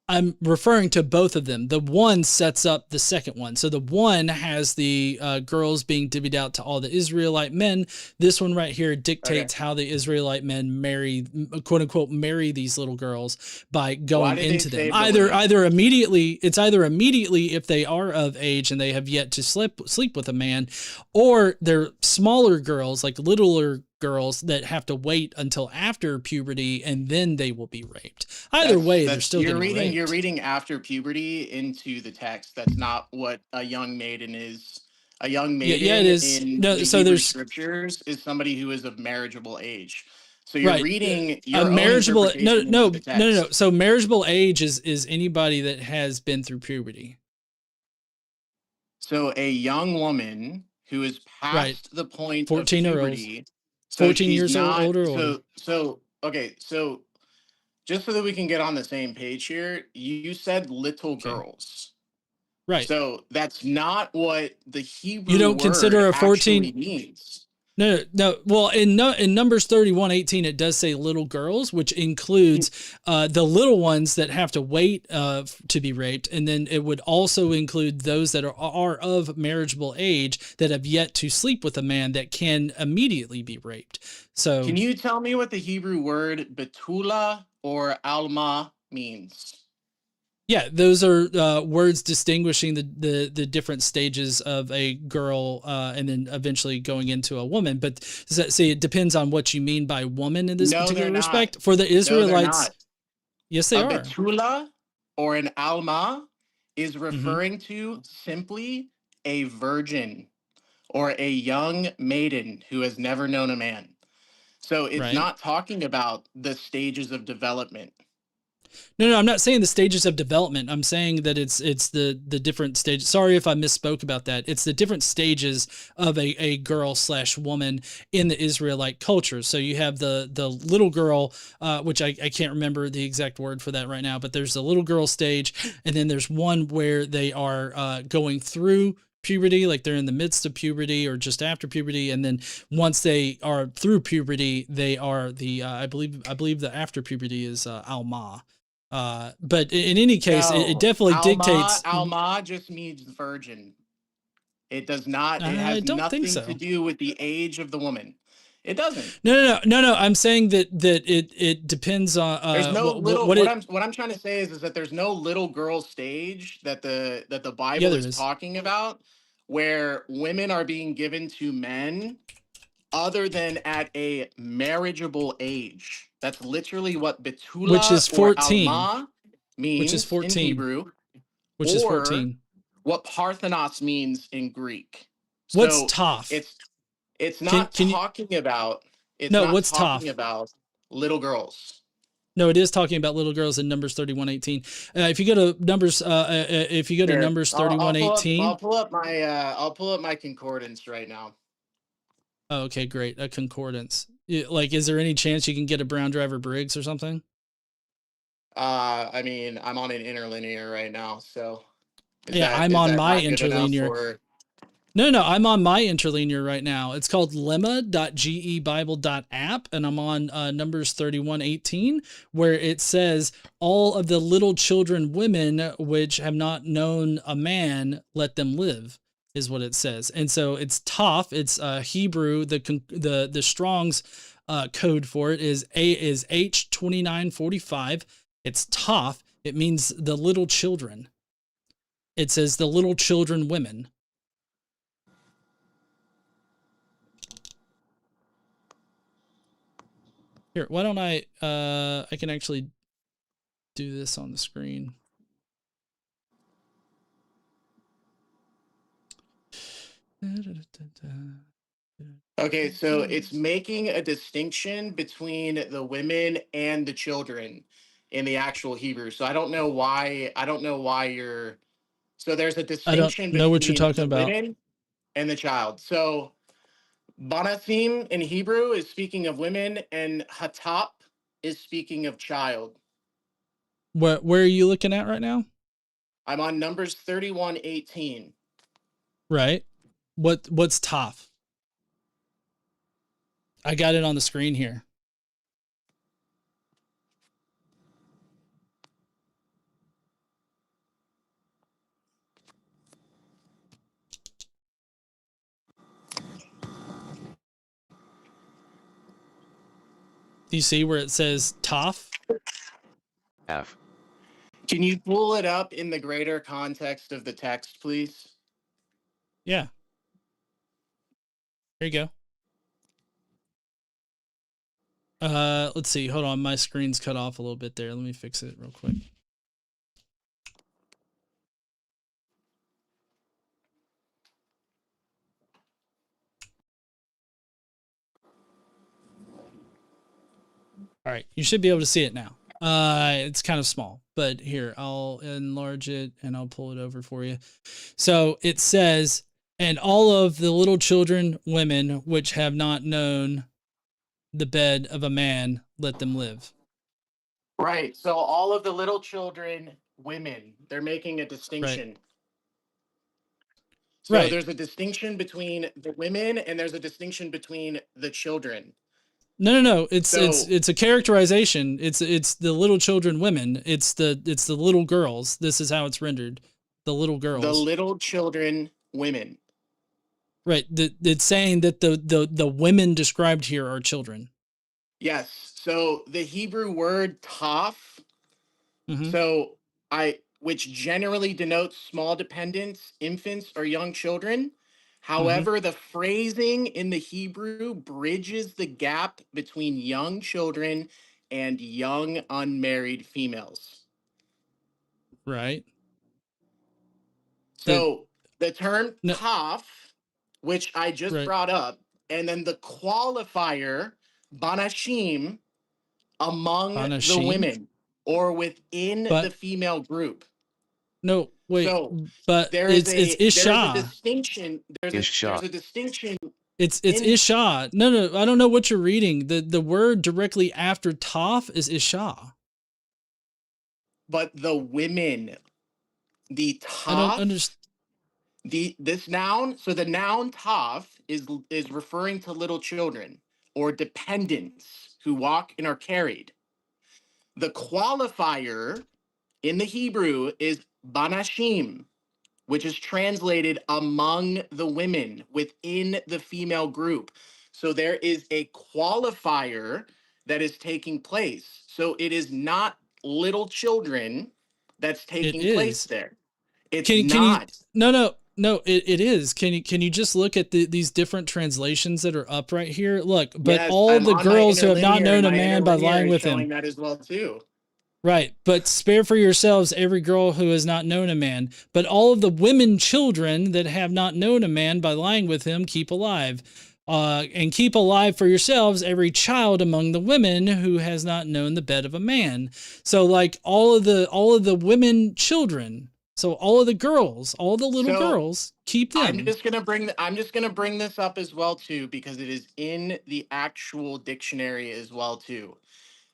I'm referring to both of them. The one sets up the second one. So the one has the girls being divvied out to all the Israelite men. This one right here dictates how the Israelite men marry, quote unquote, marry these little girls by going into them. Either immediately if they are of age and they have yet to sleep with a man, or they're smaller girls, like littler girls that have to wait until after puberty and then they will be raped. Either way, they're still getting raped. You're reading after puberty into the text. That's not what a young maiden is. A young maiden it is. in the Hebrew scriptures is somebody who is of marriageable age. So you're reading your marriageable. No. The text. So marriageable age is anybody that has been through puberty. So a young woman who is past the point 14 of puberty. 14 years old or older. So just so that we can get on the same page here, you said little girls. Right. So that's not what the Hebrew you don't word consider a 14 means. No. Well, in Numbers 31:18, it does say little girls, which includes the little ones that have to wait to be raped, and then it would also include those that are of marriageable age that have yet to sleep with a man that can immediately be raped. So, can you tell me what the Hebrew word betula or alma means? Yeah, those are words distinguishing the different stages of a girl and then eventually going into a woman. But see, it depends on what you mean by woman in this particular respect. For the Israelites, yes, they are. A betula or an alma is referring to simply a virgin or a young maiden who has never known a man. So it's not talking about the stages of development. No, I'm not saying the stages of development. I'm saying that it's the different stages. Sorry if I misspoke about that. It's the different stages of a girl/woman in the Israelite culture. So you have the little girl, which I can't remember the exact word for that right now, but there's the little girl stage, and then there's one where they are going through puberty, like they're in the midst of puberty or just after puberty, and then once they are through puberty, they are the I believe the after puberty is alma. But in any case, it definitely dictates. Alma just means virgin. It does not. It has nothing to do with the age of the woman. It doesn't. No. I'm saying that it depends on. There's no what I'm trying to say is that there's no little girl stage that the Bible is talking about, where women are being given to men other than at a marriageable age. That's literally what betula, which is 14, or alma means, which is 14 in Hebrew, which is 14. What parthenos means in Greek. What's toph? It's not talking about. It's not what's talking toph? about little girls. No, it is talking about little girls in Numbers 31:18. If you go to Numbers, Sure. Numbers I'll 31:18. I'll pull up my concordance right now. Oh, okay, great. A concordance. Like, is there any chance you can get a Brown Driver Briggs or something? I mean, I'm on an interlinear right now, so I'm on my interlinear. For... No, I'm on my interlinear right now. It's called lemma.gebible.app, and I'm on Numbers 31:18, where it says, all of the little children, women, which have not known a man, let them live, is what it says. And so it's Toph. It's Hebrew. The Strong's code for it is H2945. It's Toph. It means the little children. It says the little children, women. Here, why don't I can actually do this on the screen. Okay, so it's making a distinction between the women and the children in the actual Hebrew. So I don't know why you're... So there's a distinction know what you're between talking the about. women and the child. So Banathim in Hebrew is speaking of women, and Hatap is speaking of child. Where are you looking at right now? I'm on Numbers 31:18. Right. What's Toph? I got it on the screen here. Do you see where it says Toph? F. Can you pull it up in the greater context of the text, please? Yeah. Here you go. Let's see. Hold on. My screen's cut off a little bit there. Let me fix it real quick. All right. You should be able to see it now. It's kind of small, but here, I'll enlarge it and I'll pull it over for you. So it says, and all of the little children, women, which have not known the bed of a man, let them live. Right. So all of the little children, women, they're making a distinction. Right. So there's a distinction between the women and there's a distinction between the children. No. It's a characterization. It's the little children, women. It's the little girls. This is how it's rendered. The little girls. The little children, women. Right. It's saying that the women described here are children. Yes. So the Hebrew word taf, which generally denotes small dependents, infants, or young children. However, the phrasing in the Hebrew bridges the gap between young children and young unmarried females. Right. So the term taf, which I just brought up, and then the qualifier banashim among the women or within the female group. No, wait. So but it's Isha. There's a distinction. There's a distinction. It's Isha. No. I don't know what you're reading. The word directly after Toph is Isha. But the women, the Toph. I don't understand. This noun. So the noun Toph is referring to little children or dependents who walk and are carried. The qualifier in the Hebrew is banashim, which is translated among the women within the female group. So there is a qualifier that is taking place. So it is not little children that's taking place there. It's not. No, it is. Can you just look at these different translations that are up right here? Look, but yes, all the girls who have not known a man by lying with him. That as well too. Right, but spare for yourselves every girl who has not known a man, but all of the women children that have not known a man by lying with him keep alive. And keep alive for yourselves every child among the women who has not known the bed of a man. So like all of the women children, so all of the girls, all the little girls, keep them. I'm just gonna bring this up as well too, because it is in the actual dictionary as well too,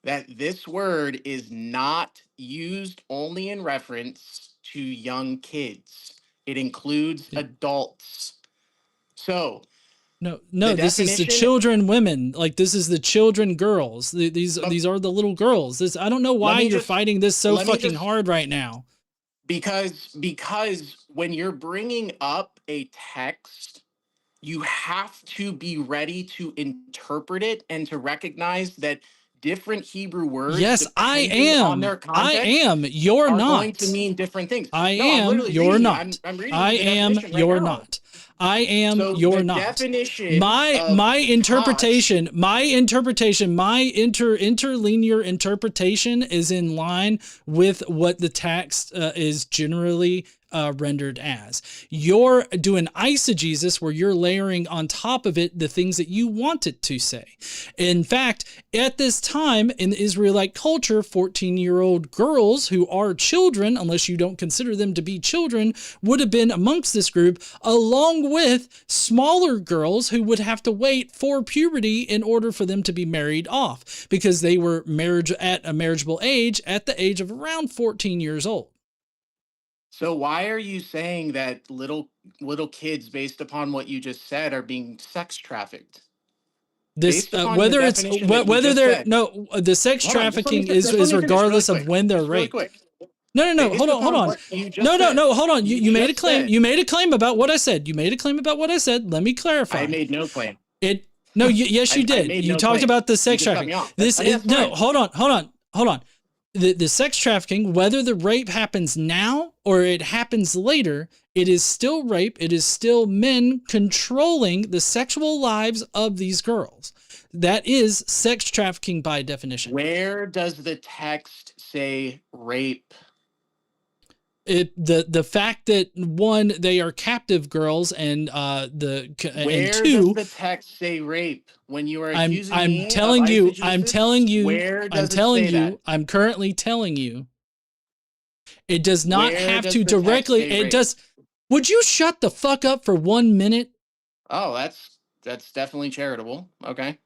that this word is not used only in reference to young kids. It includes adults. So no, the this is the definition, children women. Like this is the children girls. These are the little girls. This I don't know why you're fighting this so fucking hard right now. Because when you're bringing up a text, you have to be ready to interpret it and to recognize that different Hebrew words, yes, I depending am. on their context, I am. You're are not going to mean different things. I No, I'm am. literally You're reading. not. I'm reading I the am. definition right You're now. not. I am. So You're the not. definition My interpretation, my interlinear interpretation is in line with what the text is generally rendered as. You're doing eisegesis where you're layering on top of it the things that you want it to say. In fact, at this time in the Israelite culture, 14-year-old girls who are children, unless you don't consider them to be children, would have been amongst this group, along with smaller girls who would have to wait for puberty in order for them to be married off, because they were at a marriageable age at the age of around 14 years old. So why are you saying that little kids, based upon what you just said, are being sex trafficked? This whether it's whether they're no, the sex trafficking is regardless of when they're raped. No, hold on. No, hold on. You made a claim. You made a claim about what I said. You made a claim about what I said. Let me clarify. I made no claim. Yes, you did. You talked about the sex trafficking. Hold on. The sex trafficking, whether the rape happens now or it happens later, it is still rape. It is still men controlling the sexual lives of these girls. That is sex trafficking by definition. Where does the text say rape? The fact that one, they are captive girls, and where and does two, the text say rape? When you are I'm telling you, I'm currently telling you, it does not have to directly. It does. Would you shut the fuck up for 1 minute? Oh, that's definitely charitable. Okay.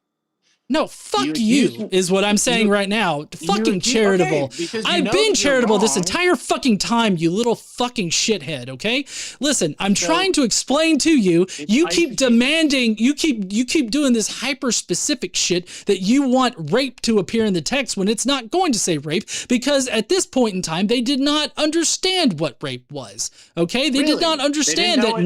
No, fuck you is what I'm saying right now. Fucking charitable. Okay, I've been charitable this entire fucking time, you little fucking shithead, okay? Listen, I'm trying to explain to you. You keep demanding, you keep doing this hyper specific shit that you want rape to appear in the text when it's not going to say rape, because at this point in time, they did not understand what rape was, okay? They did not understand that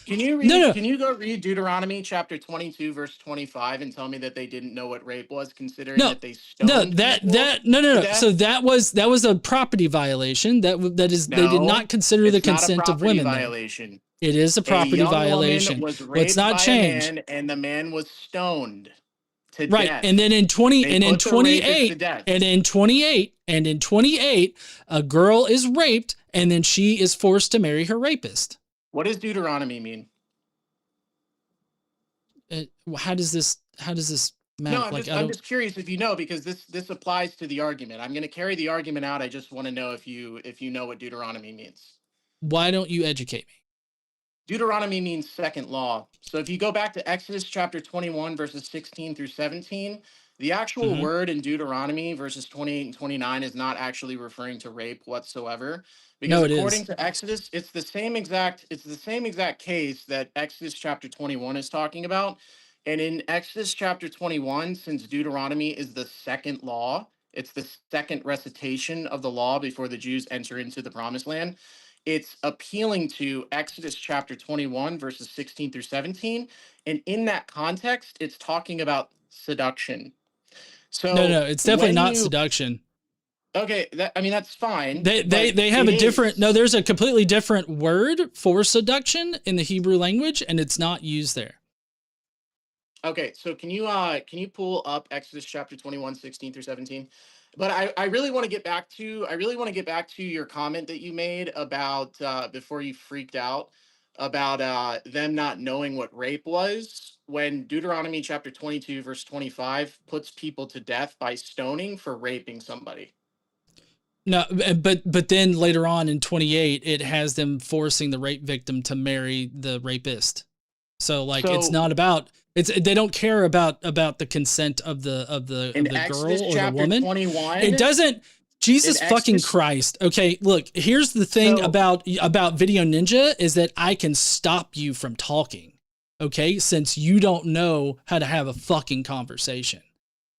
Can you go read Deuteronomy chapter 22 verse 25 and tell me that they didn't know what rape was, considering that they stoned no. So that was a property violation. They did not consider the consent of women. Violation. It is a property violation. Let's not change. And the man was stoned to death. And then in 28, a girl is raped, and then she is forced to marry her rapist. What does Deuteronomy mean? How does this matter? No, I'm just curious if you know, because this applies to the argument. I'm going to carry the argument out. I just want to know if you know what Deuteronomy means. Why don't you educate me? Deuteronomy means second law. So if you go back to Exodus chapter 21, verses 16 through 17, the actual word in Deuteronomy verses 28 and 29 is not actually referring to rape whatsoever. Because according to Exodus, it's the same exact case that Exodus chapter 21 is talking about. And in Exodus chapter 21, since Deuteronomy is the second law, it's the second recitation of the law before the Jews enter into the promised land. It's appealing to Exodus chapter 21, verses 16 through 17. And in that context, it's talking about seduction. So no, it's definitely not seduction. Okay, that's fine. They have a different, there's a completely different word for seduction in the Hebrew language, and it's not used there. Okay, so can you pull up Exodus chapter 21, 16 through 17? But I really want to get back to your comment that you made about before you freaked out about them not knowing what rape was when Deuteronomy chapter 22 verse 25 puts people to death by stoning for raping somebody. No, but then later on in 28, it has them forcing the rape victim to marry the rapist. So like it's not about they don't care about the consent of the girl or the woman. 21, it doesn't. Jesus fucking Exodus, Christ. Okay, look, here's the thing about Video Ninja is that I can stop you from talking. Okay, since you don't know how to have a fucking conversation.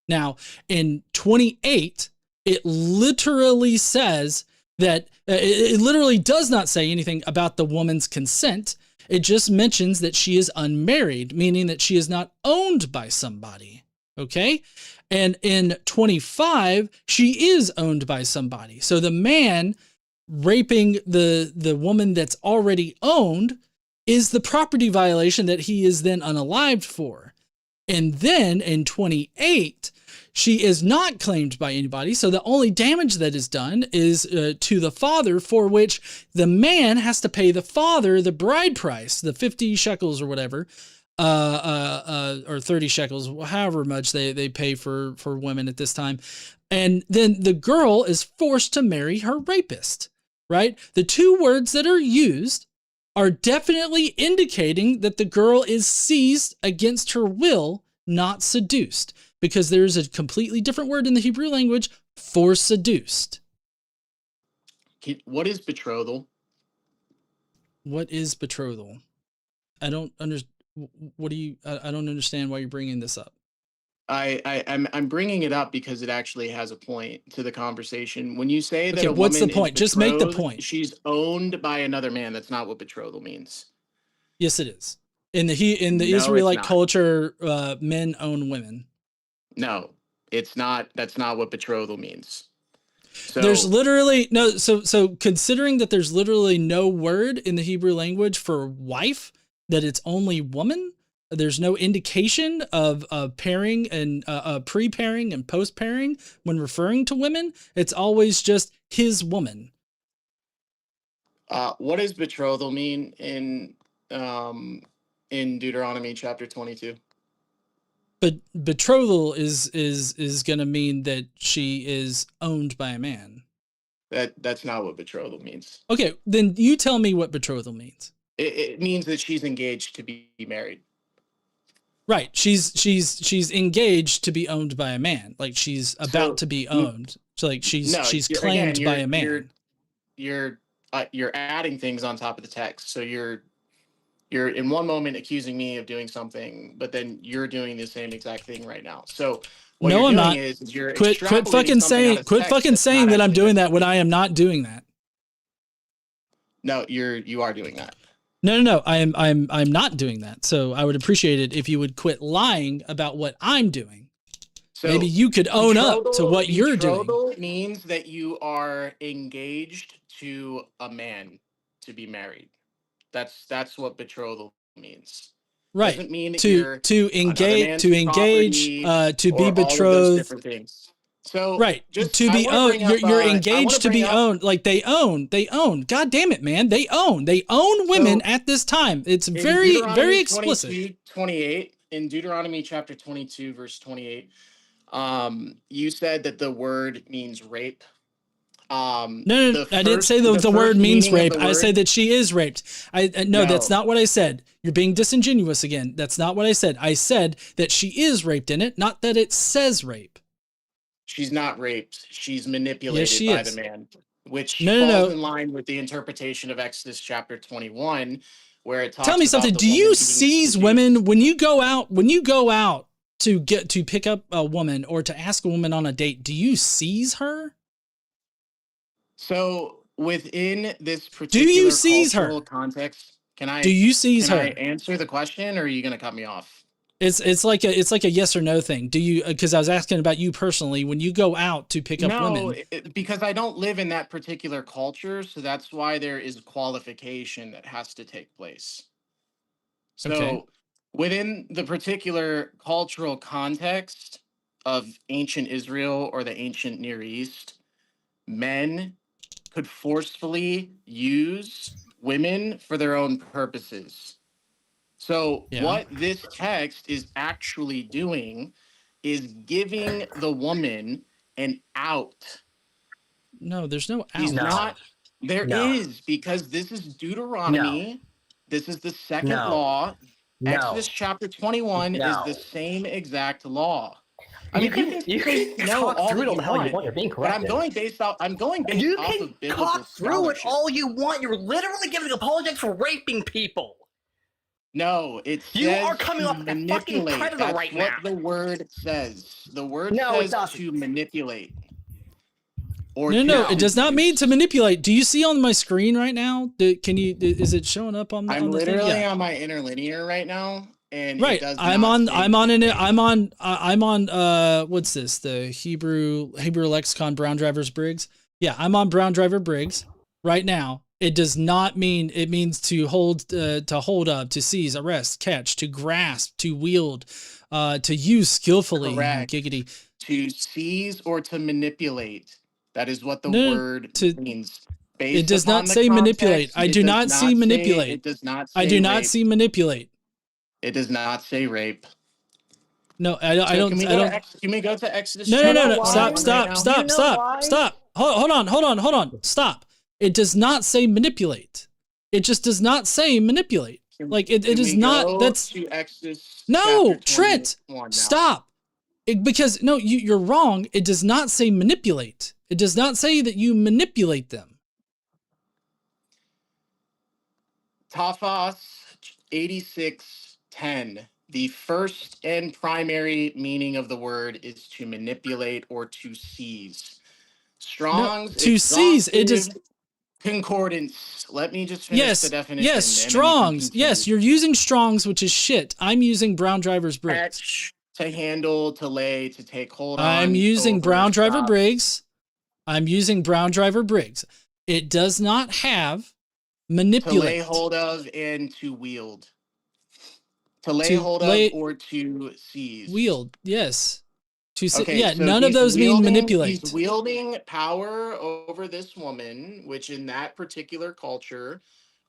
Now, in 28, it literally says that it literally does not say anything about the woman's consent. It just mentions that she is unmarried, meaning that she is not owned by somebody. Okay? And in 25, she is owned by somebody. So the man raping the woman that's already owned is the property violation that he is then unalived for. And then in 28, she is not claimed by anybody. So the only damage that is done is to the father, for which the man has to pay the father the bride price, the 50 shekels or whatever, or 30 shekels, however much they pay for women at this time. And then the girl is forced to marry her rapist, right? The two words that are used are definitely indicating that the girl is seized against her will, not seduced, because there's a completely different word in the Hebrew language for seduced. What is betrothal? What is betrothal? I don't understand. What do you? I don't understand why you're bringing this up. I'm bringing it up because it actually has a point to the conversation. When you say that a what's woman the point? is Just make the point. She's owned by another man. That's not what betrothal means. Yes, it is. In the Israelite culture, men own women. No, it's not. That's not what betrothal means. So there's literally no. So considering that there's literally no word in the Hebrew language for wife, that it's only woman. There's no indication of pairing and pre-pairing and post-pairing when referring to women. It's always just his woman. What does betrothal mean in Deuteronomy chapter 22? But betrothal is going to mean that she is owned by a man. That's not what betrothal means. Okay, then you tell me what betrothal means. It means that she's engaged to be married. Right. She's engaged to be owned by a man. Like she's about to be owned. So like she's claimed by a man. You're adding things on top of the text. So you're in one moment accusing me of doing something, but then you're doing the same exact thing right now. So what no, you're I'm doing not. Is you're quit fucking saying that I'm doing that when I am not doing that. No, you are doing that. No. I'm not doing that. So I would appreciate it if you would quit lying about what I'm doing. So maybe you could own up to what you're doing. Betrothal means that you are engaged to a man to be married. That's what betrothal means. Right. Doesn't mean that to engage, to be betrothed. Different things. So right, to be owned, you're engaged to be owned. Like they own. God damn it, man, they own women at this time. It's very explicit. 28 in Deuteronomy chapter 22 verse 28. You said that the word means rape. No, I didn't say the word means rape. I said that she is raped. No, that's not what I said. You're being disingenuous again. That's not what I said. I said that she is raped in it, not that it says rape. She's not raped. She's manipulated by the man, which falls in line with the interpretation of Exodus chapter 21, where it talks. Tell me something. Do you seize women when you go out? When you go out to pick up a woman or to ask a woman on a date? Do you seize her? So within this particular cultural context, do you seize her? Can I answer the question, or are you going to cut me off? It's like a yes or no thing. Do you? Because I was asking about you personally. When you go out to pick up women, because I don't live in that particular culture, so that's why there is qualification that has to take place. So within the particular cultural context of ancient Israel or the ancient Near East, men could forcefully use women for their own purposes. So Yeah. what this text is actually doing is giving the woman an out. No, there's no out. He's No. not. There No. is, because this is Deuteronomy. This is the second No. law. No. Exodus chapter 21 is No. the same exact law. I You mean, can say no talk all through that it all you the hell you want, want. You're being but I'm corrected. going based off. I'm going based You off can of biblical talk through it scholarship. all you want. You're literally giving apologetics for raping people. No, it says You are coming to off like a fucking manipulate. predator That's right what now. the word says. The word No, it says doesn't. to manipulate. Or No, to it does not mean to seduce. manipulate. Do you see on my screen right now? Can you? Is it showing up on the? I'm on the literally thing? Yeah. on my interlinear right now, and it Right. does I'm not on. say I'm on. manipulate. I'm on. What's this? The Hebrew lexicon Brown Drivers Briggs. Yeah, I'm on Brown Driver Briggs right now. It does not mean. It means to hold up, to seize, arrest, catch, to grasp, to wield, to use skillfully. Correct. Giggity. To seize or to manipulate. That is what the No, word to. means. It Based does upon not the say manipulate. context, I it do does not see not say. manipulate. It does not I say do not rape. see manipulate. It does not say rape. No, I So don't. can we go to Exodus No, chapter no. 21 Stop, right stop, now? stop, You know stop, why? stop. Hold on. Stop. It does not say manipulate. It just does not say manipulate. Like it Can is we not. go That's to Exodus no, chapter Trent. 21 now? Stop. Because no, you're wrong. It does not say manipulate. It does not say that you manipulate them. Tafas 86:10. The first and primary meaning of the word is to manipulate or to seize. Strong's No, to seize. It is. concordance. Let me just finish the definition. Yes, and then you can Strong's. Yes, continue. you're using Strong's, which is shit. I'm using Brown Driver's Briggs. Catch, to handle, to lay, to take hold on. I'm using over, Brown Driver stop. Briggs. I'm using Brown Driver Briggs. It does not have manipulate. To lay hold of and to wield. To lay To hold lay- of or to seize. Wield, yes. To Okay, yeah, so none of he's those mean wielding- manipulate. He's wielding power over this woman, which in that particular culture,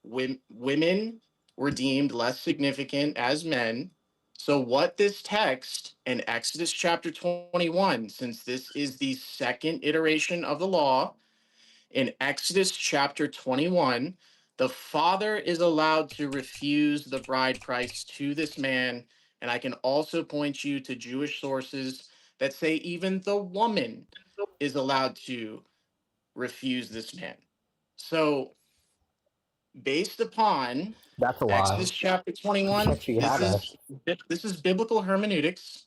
women were deemed less significant as men. So what this text in Exodus chapter 21, since this is the second iteration of the law, in Exodus chapter 21, the father is allowed to refuse the bride price to this man. And I can also point you to Jewish sources that say even the woman is allowed to refuse this man. So, based upon That's a lie. Exodus chapter 21, She had us. this is biblical hermeneutics.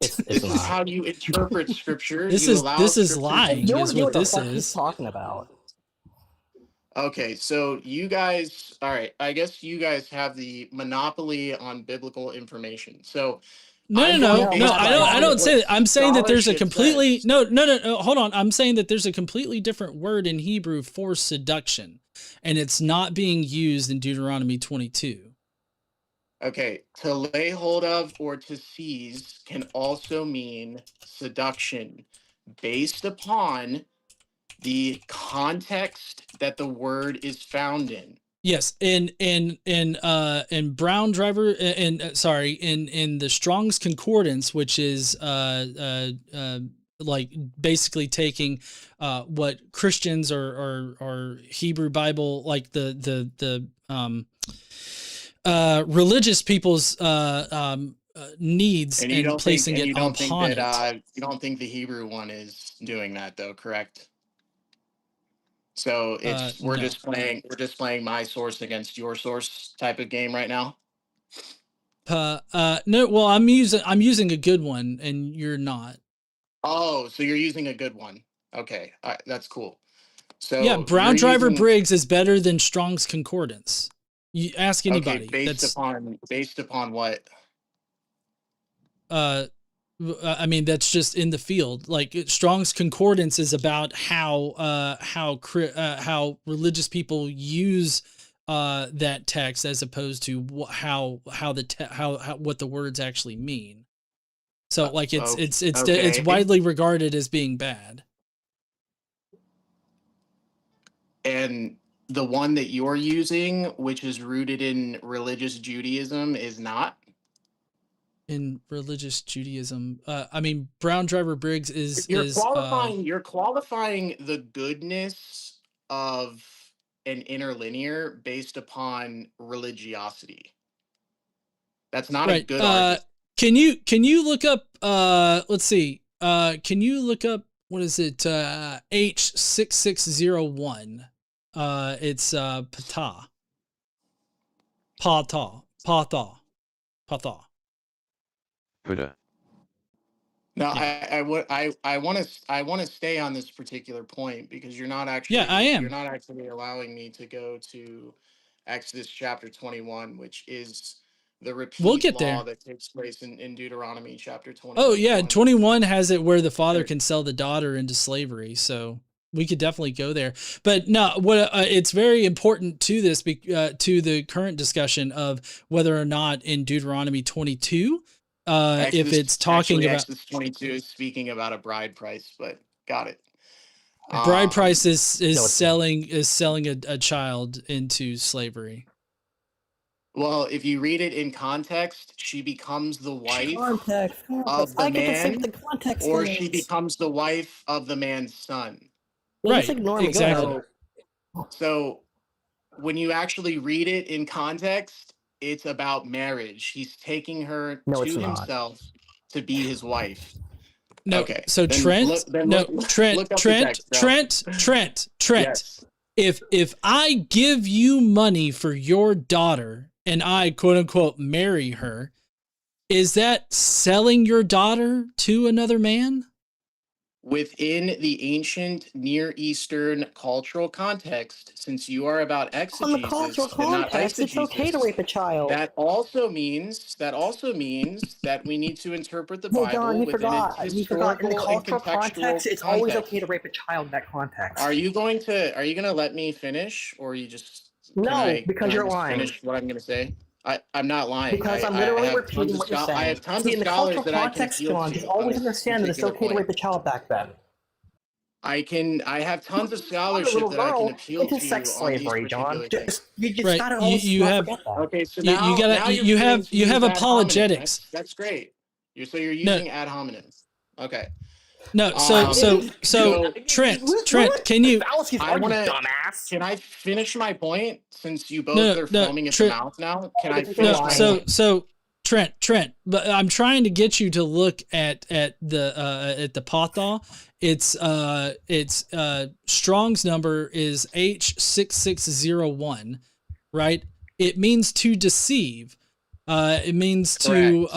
It's This is not. how you interpret scripture. This You is allow this is scripture to lying. You Is know what what the this fuck he's is. talking about. Okay, so you guys, all right, I guess you guys have the monopoly on biblical information. So No, I'm no, going no, based no. I upon don't say what that. I'm saying that there's a scholarship completely says. no. Hold on. I'm saying that there's a completely different word in Hebrew for seduction, and it's not being used in Deuteronomy 22. Okay, to lay hold of or to seize can also mean seduction based upon the context that the word is found in. Yes, in Brown Driver in the Strong's Concordance, which is like basically taking what Christians or Hebrew Bible, like the religious people's needs and placing it upon it. You don't think the Hebrew one is doing that though, correct? So it's we're No. just playing my source against your source type of game right now. No, well, I'm using a good one, and you're not. Oh, so you're using a good one. Okay, that's cool. So Yeah, Brown you're Driver using- Briggs is better than Strong's Concordance. You ask anybody. Okay, based upon what? I mean, that's just in the field. Like Strong's Concordance is about how religious people use that text as opposed to how what the words actually mean. So like it's widely regarded as being bad. And the one that you're using, which is rooted in religious Judaism, is not? In religious Judaism, I mean, Brown Driver Briggs is You're qualifying the goodness of an interlinear based upon religiosity. That's not a right. good argument. Can you look up? Let's see. Can you look up what is it? H6601. It's Ptah. Ptah. Ptah. Ptah. Buddha. No, Yeah. I want to stay on this particular point because you're not actually Yeah, I am. you're not actually allowing me to go to Exodus chapter 21, which is the We'll repeat get law there. that takes place in Deuteronomy chapter 20. Oh yeah, 20. 21 has it where the father can sell the daughter into slavery. So we could definitely go there. But no, what it's very important to this to the current discussion of whether or not in Deuteronomy 22 if it's talking about Exodus 22 is speaking about a bride price, but got it. bride price is No, selling a child into slavery. Well, if you read it in context, she becomes the wife Context. of the I get to say man, what the context or is. she becomes the wife of the man's son. Yeah, Right, just ignore me. exactly. Go ahead. So when you actually read it in context, it's about marriage. He's taking her No, to it's not. himself to be his wife. No, Okay. so then Trent, look, then no, look, Trent, look up the Trent, text, bro. Trent. Yes. If I give you money for your daughter and I quote unquote marry her, is that selling your daughter to another man? Within the ancient Near Eastern cultural context, since you are about On the cultural exegesis and not context, it's okay to eisegesis, rape a child. that also means that we need to interpret the Hey, Bible John, you within its forgot. You forgot. In the historical and cultural contextual context, it's always okay to rape a child in that context. Are you going to let me finish, or you just No, because you're just lying. finish what I'm going to say? I'm not lying. Because I'm I literally have repeating what you're saying. I have tons See, of in the scholars cultural that I can context, appeal John, to just on always this understand that it's particular okay to point. rape a child back then. I have tons of A scholarship that I can girl appeal into to sex on these slavery, particular John. things. You just Right. gotta always You not have forget that. Okay, so you gotta now you're you beginning to have use ad hominem. apologetics. That's great. You're No, using ad hominem. Okay. no. Um, So Trent, can you? Fallacies I are, you want to. dumbass. Can I finish my point? Since you both are foaming at the Trent. mouth now, can I No, finish my point? So Trent, but I'm trying to get you to look at the Patha. It's Strong's number is H6601, right? It means to deceive. It means to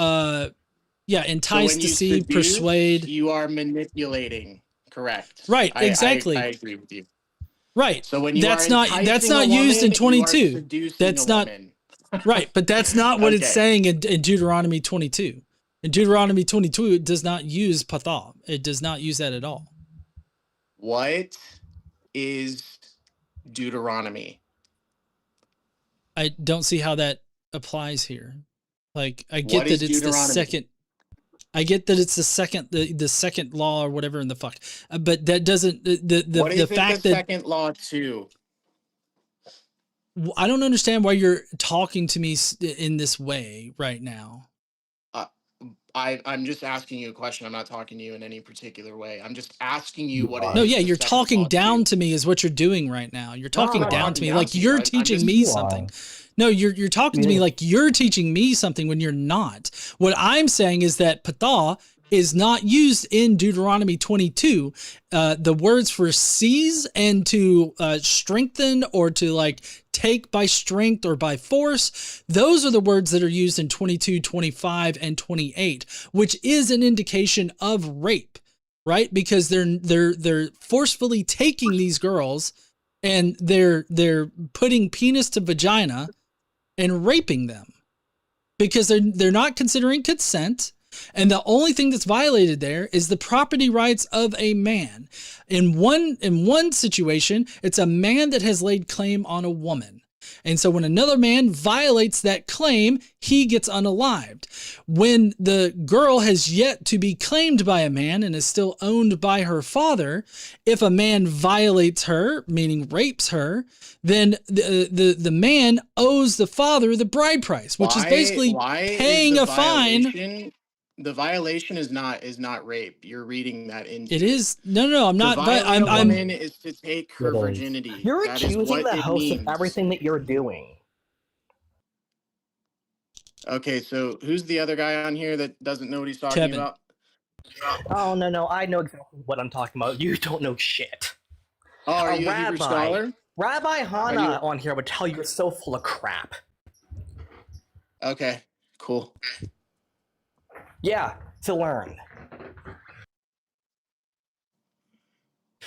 entice, when you deceive, seduce, persuade. you are manipulating. Correct. Right, exactly. I agree with you. Right. So when you That's are not enticing a used in woman, you are 22. seducing That's a not woman. right, but that's not what it's Okay. saying in Deuteronomy 22. In Deuteronomy 22, it does not use patha. It does not use that at all. What is Deuteronomy? I don't see how that applies here. Like, I What get is that it's the Deuteronomy? second. I get that it's the second law or whatever in the fuck, but that doesn't What is the it fact the that second law to? I don't understand why you're talking to me in this way right now. I'm just asking you a question. I'm not talking to you in any particular way. I'm just asking you what it No, is. yeah, the you're second talking law down to. to me is what you're doing right now. You're I'm talking not down talking to me down like to you. you're I'm teaching just- me something. No, you're talking to me like you're teaching me something when you're not. What I'm saying is that patha is not used in Deuteronomy 22. The words for seize and to strengthen or to like take by strength or by force, those are the words that are used in 22, 25, and 28, which is an indication of rape, right? Because they're forcefully taking these girls and they're putting penis to vagina and raping them because they're not considering consent. And the only thing that's violated there is the property rights of a man. In one situation, it's a man that has laid claim on a woman. And so when another man violates that claim, he gets unalived. When the girl has yet to be claimed by a man and is still owned by her father, if a man violates her, meaning rapes her, then the man owes the father the bride price, which is basically paying a fine. The violation is not rape. You're reading that into it. Is no, I'm not. To violate a I'm woman is to take her virginity. You're That is accusing what the it host means. of everything that you're doing. Okay, so who's the other guy on here that doesn't know what he's talking Kevin. about? Oh, no, I know exactly what I'm talking about. You don't know shit. Oh, are you a Hebrew scholar? Rabbi Hannah on here would tell you you're so full of crap. Okay, cool. Yeah, to learn.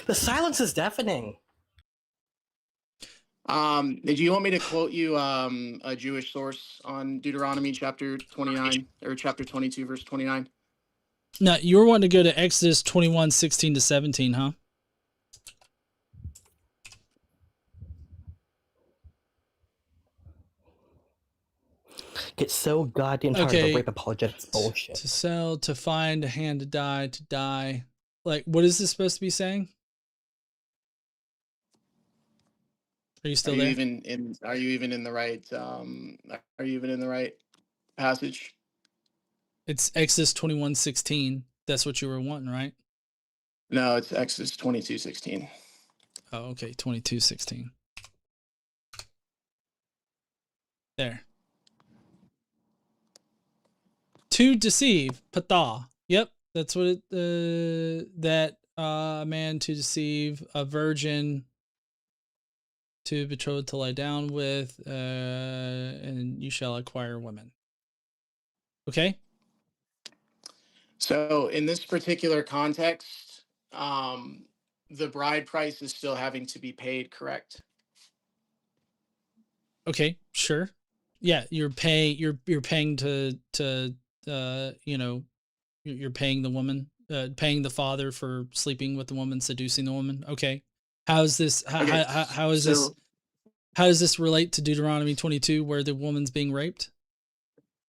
The silence is deafening. Do you want me to quote you a Jewish source on Deuteronomy chapter 29 or chapter 22 verse 29? No, you were wanting to go to Exodus 21, 16 to 17, huh? Get so goddamn tired of the rape apologetics bullshit. To sell, to find, a hand to die. Like, what is this supposed to be saying? Are you still there? Are you even in the right passage? It's Exodus 21, 16. That's what you were wanting, right? No, it's Exodus 22, 16. Oh, okay. 22, 16. There. To deceive, patah. Yep, that's what it. That man to deceive a virgin, to betroth to lie down with, and you shall acquire women. Okay. So in this particular context, the bride price is still having to be paid, correct? Okay, sure. Yeah, you're paying to you're paying the woman, paying the father for sleeping with the woman, seducing the woman. Okay. How is this how does this relate to Deuteronomy 22 where the woman's being raped?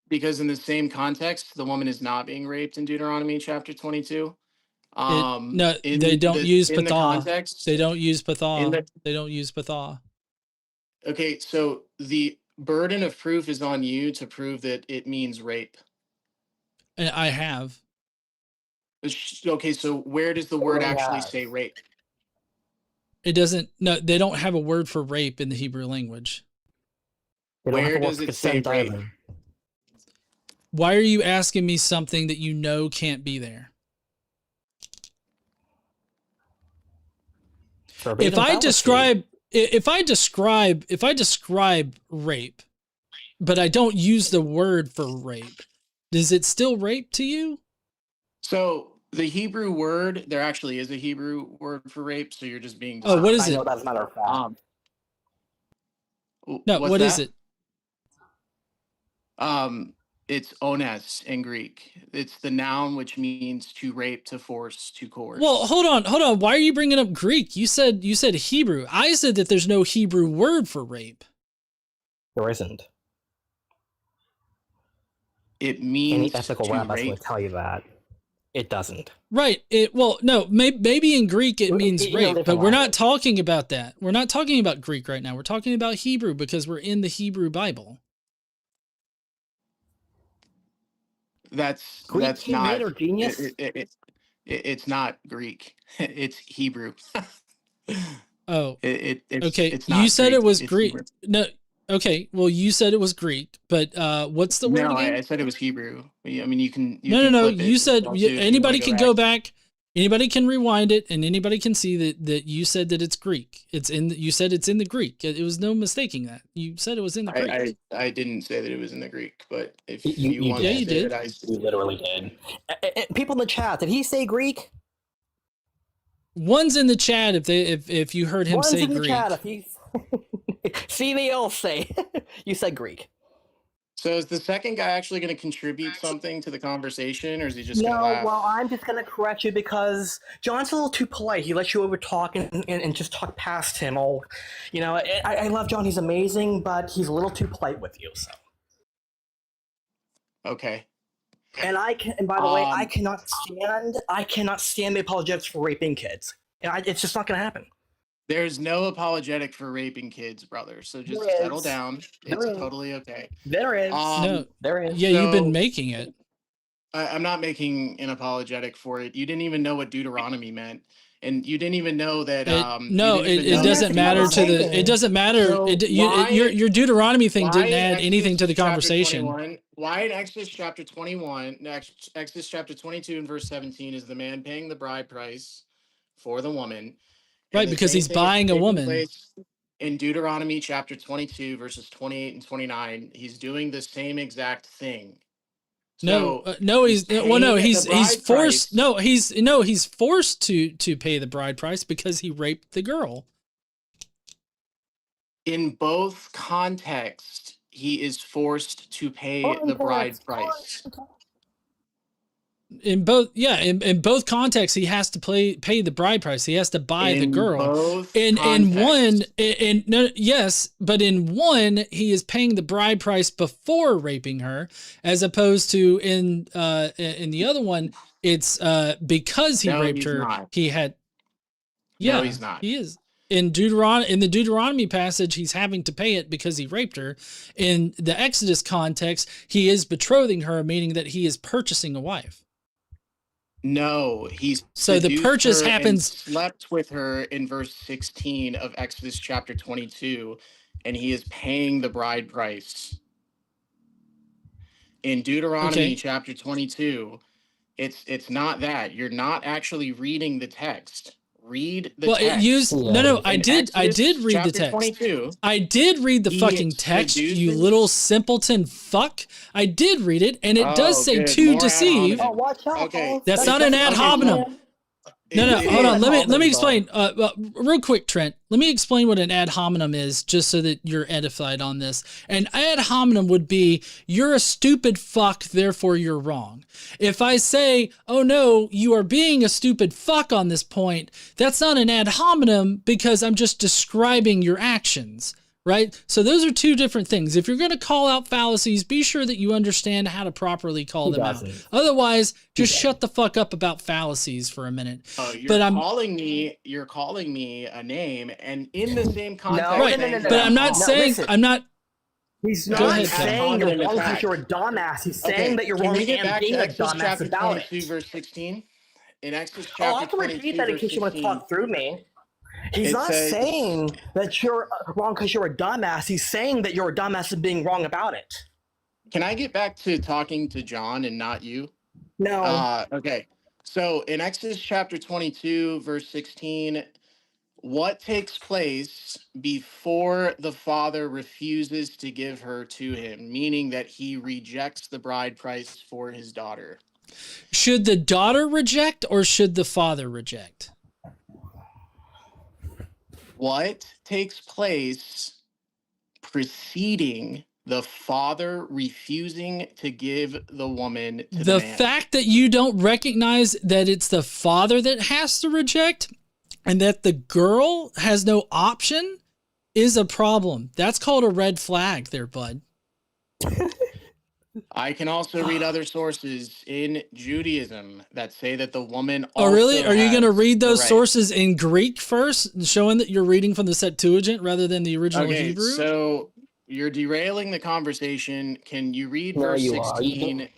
Because in the same context, the woman is not being raped in Deuteronomy chapter 22. No, they don't use patah. They don't use patah. They don't use patah. Okay, so the burden of proof is on you to prove that it means rape. And I have. Okay, so where does the word actually say rape? It doesn't. No, they don't have a word for rape in the Hebrew language. Where does it say rape? Why are you asking me something that you know can't be there? If I describe rape, but I don't use the word for rape, is it still rape to you? So the Hebrew word, there actually is a Hebrew word for rape. So you're just being. Oh, what is it? I know that's a matter of fact. No, what is it? It's ones in Greek. It's the noun which means to rape, to force, to coerce. Well, hold on. Why are you bringing up Greek? You said Hebrew. I said that there's no Hebrew word for rape. There isn't. It means any ethical rabbi's rape. going to tell you that. It doesn't. Right. Maybe in Greek it means rape, but we're not talking about that. We're not talking about Greek right now. We're talking about Hebrew because we're in the Hebrew Bible. That's not or genius. It's not Greek. It's Hebrew. Oh, it's, okay. It's not you said Greek, it was it's Greek. Hebrew. No. Okay. Well, you said it was Greek, but what's the word again? I said it was Hebrew. I mean, you can. No. You said anybody can go back. Anybody can rewind it, and anybody can see that you said that it's Greek. You said it's in the Greek. It was no mistaking that. You said it was in the Greek. I didn't say that it was in the Greek, but if you want to say did. You literally did. People in the chat, did he say Greek? One's in the chat if you heard him say Greek. One's in the chat if he's... See, they all say. You said Greek. So is the second guy actually going to contribute something to the conversation, or is he just going to No, laugh? well, I'm just going to correct you because John's a little too polite. He lets you over talk and just talk past him. I love John. He's amazing, but he's a little too polite with you. So. Okay. And by the way, I cannot stand the apologetics for raping kids. It's just not going to happen. There's no apologetic for raping kids, brother. So just settle down. It's totally okay. There is. No, there is. Yeah, So, you've been making it. I'm not making an apologetic for it. You didn't even know what Deuteronomy meant, and you didn't even know that. It doesn't matter to the. It doesn't matter. So Your Deuteronomy thing didn't add anything to the conversation. Why in Exodus chapter 21, Exodus chapter 22 and verse 17 is the man paying the bride price for the woman? Right, because he's buying a woman. In Deuteronomy chapter 22, verses 28 and 29, he's doing the same exact thing. So he's forced. He's forced to pay the bride price because he raped the girl. In both contexts, he is forced to pay the bride price. In both contexts, he has to pay the bride price. He has to buy the girl. In one, but in one, he is paying the bride price before raping her, as opposed to in the other one, it's because he raped her. Not. He had. Yeah, no, he's not. He is. In the Deuteronomy passage, he's having to pay it because he raped her. In the Exodus context, he is betrothing her, meaning that he is purchasing a wife. No, he's so the purchase happens. Slept with her in verse 16 of Exodus chapter 22, and he is paying the bride price. In Deuteronomy chapter 22, it's not that. You're not actually reading the text. Read the text. It used I did read the text. 22, I did read the fucking text, you little simpleton fuck. I did read it, and it does say to deceive. Oh, watch out. Okay. That's not an ad hominem. No, hold on. Let me explain. Real quick, Trent. Let me explain what an ad hominem is, just so that you're edified on this. An ad hominem would be, you're a stupid fuck, therefore you're wrong. If I say, oh no, you are being a stupid fuck on this point, that's not an ad hominem because I'm just describing your actions. Right? So those are two different things. If you're going to call out fallacies, be sure that you understand how to properly call them out. Otherwise, just shut the fuck up about fallacies for a minute. You're calling me a name, and in the same context. No. But I'm not saying. Listen. I'm not. He's not saying you're wrong because you're a dumbass. He's saying that you're wrong and being a dumbass about it. Verse 16. In Exodus chapter 22, I can repeat that in case you want to talk through me. He's not saying that you're wrong because you're a dumbass. He's saying that you're a dumbass and being wrong about it. Can I get back to talking to John and not you? No. Okay. So in Exodus chapter 22, verse 16, what takes place before the father refuses to give her to him, meaning that he rejects the bride price for his daughter? Should the daughter reject or should the father reject? What takes place preceding the father refusing to give the woman to the man? The fact that you don't recognize that it's the father that has to reject and that the girl has no option is a problem. That's called a red flag there, bud. I can also read other sources in Judaism that say that the woman also Oh, really? Are you going to read those right. sources in Greek first, showing that you're reading from the Septuagint rather than the original Hebrew? So you're derailing the conversation. Can you read verse 16?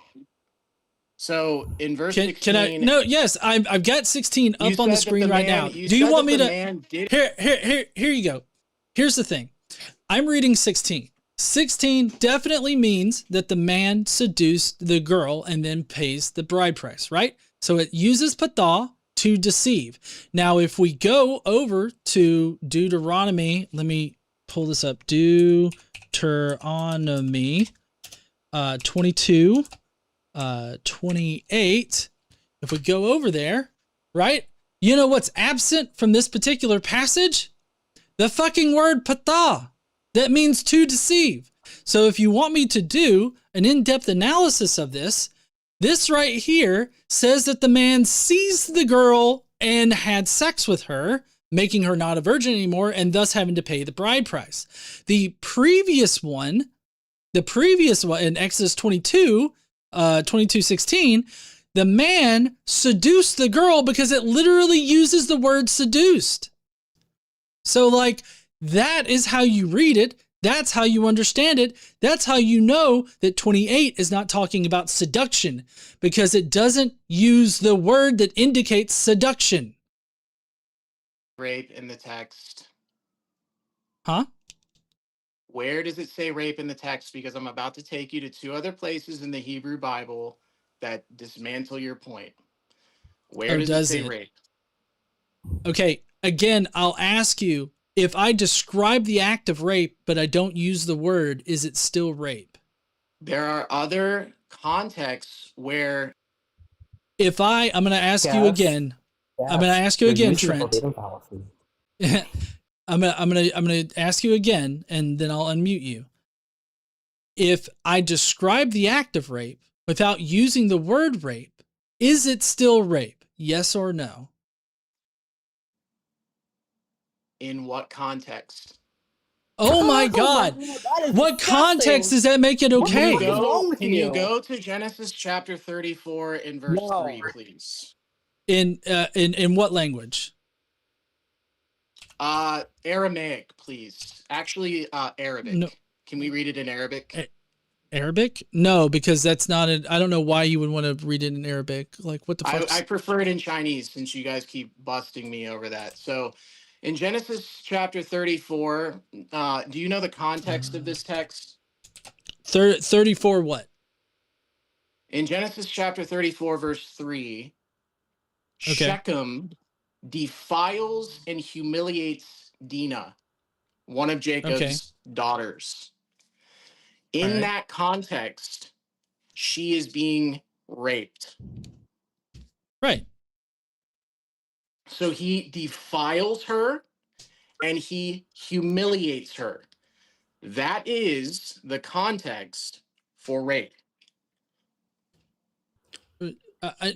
So in verse 16... Can I? No, yes, I've got 16 up on the screen right now. Do you want me to... Here you go. Here's the thing. I'm reading 16. 16 definitely means that the man seduced the girl and then pays the bride price, right? So it uses patah to deceive. Now, if we go over to Deuteronomy, let me pull this up. Deuteronomy 22, 28. If we go over there, right? You know what's absent from this particular passage? The fucking word patah. That means to deceive. So if you want me to do an in-depth analysis of this, this right here says that the man seized the girl and had sex with her, making her not a virgin anymore, and thus having to pay the bride price. The previous one in Exodus 22, 22:16, the man seduced the girl because it literally uses the word seduced. So like, that is how you read it. That's how you understand it. That's how you know that 28 is not talking about seduction, because it doesn't use the word that indicates seduction. Rape in the text. Huh? Where does it say rape in the text? Because I'm about to take you to two other places in the Hebrew Bible that dismantle your point. Where does it say rape? Okay, again, I'll ask you, if I describe the act of rape, but I don't use the word, is it still rape? There are other contexts where... I'm going to ask you again. Yes. I'm going to ask you again, Trent. I'm going to ask you again, and then I'll unmute you. If I describe the act of rape without using the word rape, is it still rape? Yes or no? In what context? Oh my God. What context does that make it okay? Can you go to Genesis chapter 34 and verse 3, please? In what language? Aramaic, please. Actually, Arabic. No. Can we read it in Arabic? Arabic? No, because that's not I don't know why you would want to read it in Arabic. Like, what the fuck? I prefer it in Chinese, since you guys keep busting me over that. So in Genesis chapter 34, do you know the context of this text? 34 what? In Genesis chapter 34, verse 3, okay. Shechem defiles and humiliates Dinah, one of Jacob's daughters. In that context, she is being raped. Right. So he defiles her and he humiliates her. That is the context for rape.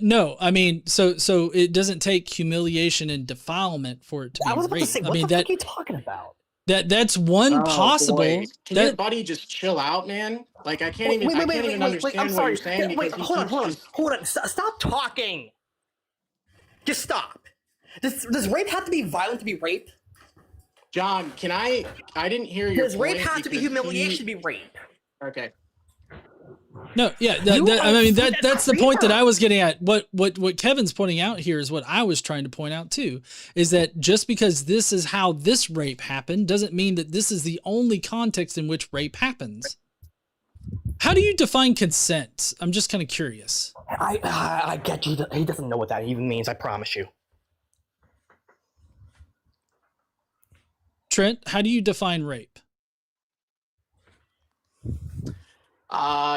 No, I mean, so it doesn't take humiliation and defilement for it to be rape. I was about to say, what the fuck are you talking about? That's one possible. Boy. Can your buddy just chill out, man? Like, I can't even understand what you're saying. Hold on. Stop talking. Just stop. Does rape have to be violent to be rape? John, I didn't hear your point. Does rape have to be humiliation to be rape? Okay. No, yeah, I mean that's the point that I was getting at. What Kevin's pointing out here is what I was trying to point out too, is that just because this is how this rape happened doesn't mean that this is the only context in which rape happens. How do you define consent? I'm just kind of curious. I get you. He doesn't know what that even means, I promise you. Trent, how do you define rape?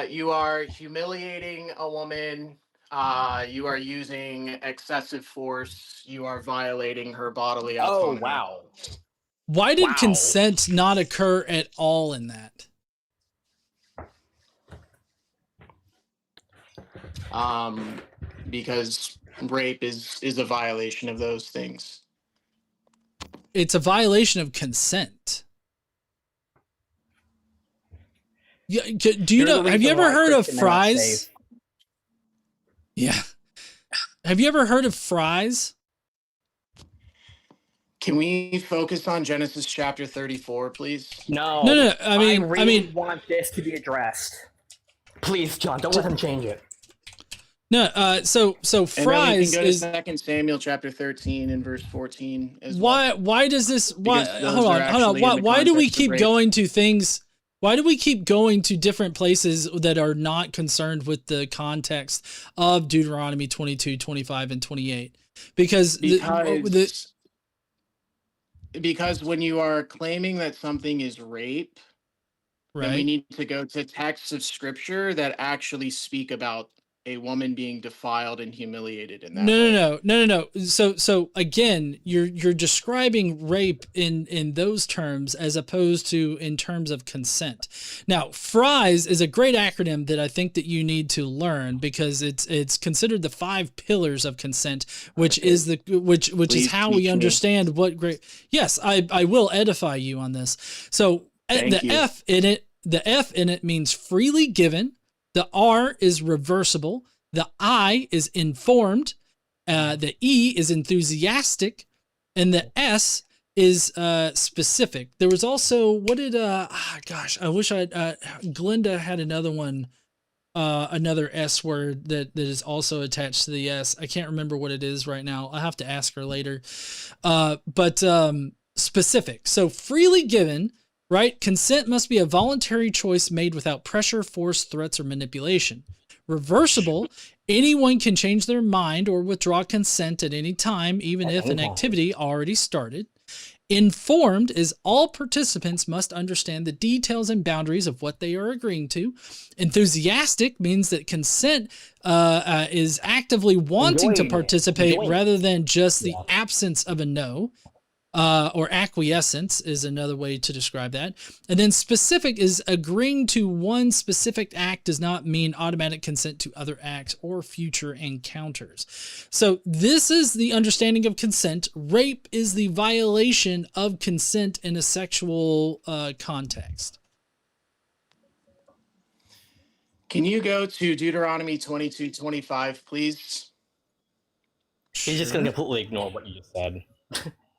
You are humiliating a woman. You are using excessive force. You are violating her bodily autonomy. Oh, wow. Why did consent not occur at all in that? Because rape is a violation of those things. It's a violation of consent. Yeah, do you know? Have you ever heard of fries? Yeah. Have you ever heard of fries? Can we focus on Genesis chapter 34, please? No. I mean, want this to be addressed. Please, John, don't let him change it. No, so fries is 2 Samuel chapter 13 and verse 14 as well. Why does this hold on. Why do we keep going to things? Why do we keep going to different places that are not concerned with the context of Deuteronomy 22, 25, and 28? Because when you are claiming that something is rape, then we need to go to texts of scripture that actually speak about a woman being defiled and humiliated in that No. So again, you're describing rape in those terms as opposed to in terms of consent. Now, FRIES is a great acronym that I think that you need to learn because it's considered the 5 pillars of consent, which is is how we understand what great. Yes, I will edify you on this. So the F in it means freely given. The R is reversible. The I is informed. The E is enthusiastic, and the S is specific. There was also I wish Glinda had another one, another S word that is also attached to the S. I can't remember what it is right now. I'll have to ask her later. But specific. So freely given. Right? Consent must be a voluntary choice made without pressure, force, threats, or manipulation. Reversible, anyone can change their mind or withdraw consent at any time, even if an activity already started. Informed is all participants must understand the details and boundaries of what they are agreeing to. Enthusiastic means that consent is actively wanting to participate rather than just the absence of a no. Or acquiescence is another way to describe that. And then specific is agreeing to one specific act does not mean automatic consent to other acts or future encounters. So this is the understanding of consent. Rape is the violation of consent in a sexual context. Can you go to Deuteronomy 22:25, please? He's just going to completely ignore what you just said.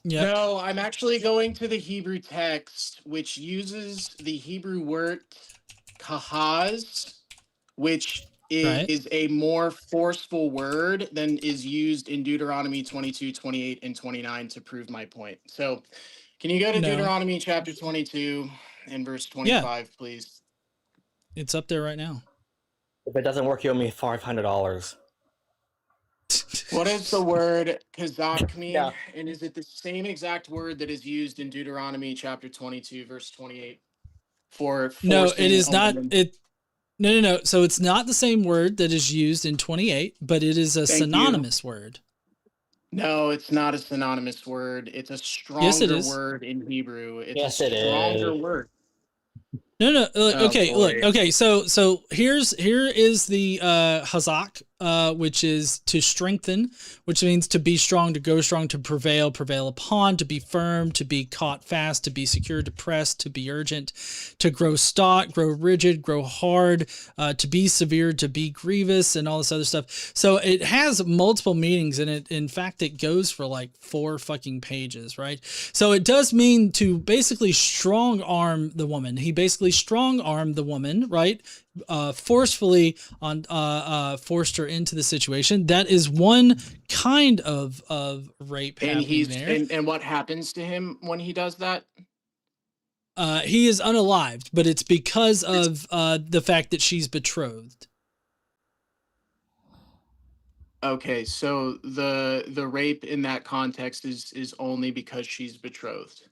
Yep. No, I'm actually going to the Hebrew text, which uses the Hebrew word kahaz, which is a more forceful word than is used in Deuteronomy 22, 28, and 29 to prove my point. So can you go to Deuteronomy chapter 22 and verse 25, please? It's up there right now. If it doesn't work, you owe me $500. What is the word kazak mean? And is it the same exact word that is used in Deuteronomy chapter 22, verse 28? No, it is not. No. So it's not the same word that is used in 28, but it is a synonymous word. No, it's not a synonymous word. It's a stronger word in Hebrew. It's a stronger word. No. Okay, look. Okay, so here is the hazak, which is to strengthen, which means to be strong, to go strong, to prevail upon, to be firm, to be caught fast, to be secure, to press, to be urgent, to grow stout, grow rigid, grow hard, to be severe, to be grievous, and all this other stuff. So it has multiple meanings, and in fact, it goes for like 4 fucking pages, right? So it does mean to basically strong arm the woman. He basically strong armed the woman, right? Forcefully forced her into the situation. That is one kind of rape happening there. And what happens to him when he does that? He is unalived, but it's because of the fact that she's betrothed. Okay, so the rape in that context is only because she's betrothed.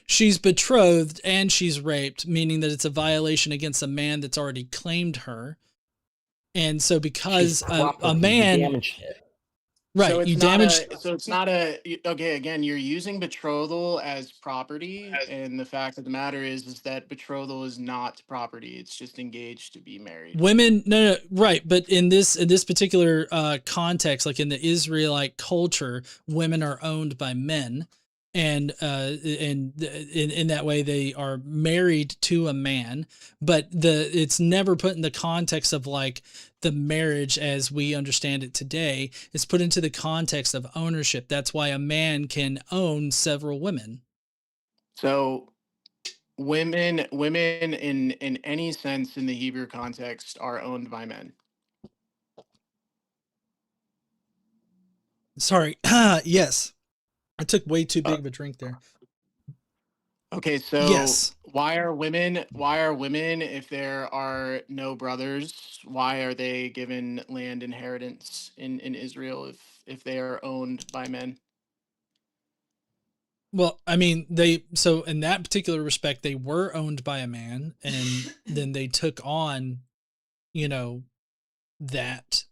She's betrothed and she's raped, meaning that it's a violation against a man that's already claimed her. And so because a man damaged it. Right, so you damaged. So it's not a okay. Again, you're using betrothal as property, and the fact of the matter is that betrothal is not property. It's just engaged to be married. Women, no, right. But in this particular context, like in the Israelite culture, women are owned by men, and in that way they are married to a man. But it's never put in the context of like the marriage as we understand it today. It's put into the context of ownership. That's why a man can own several women. So women in any sense in the Hebrew context are owned by men. Sorry. Yes. I took way too big of a drink there. Okay, so yes. Why are women, if there are no brothers, why are they given land inheritance in Israel if they are owned by men? Well, I mean, so in that particular respect, they were owned by a man, and then they took on, that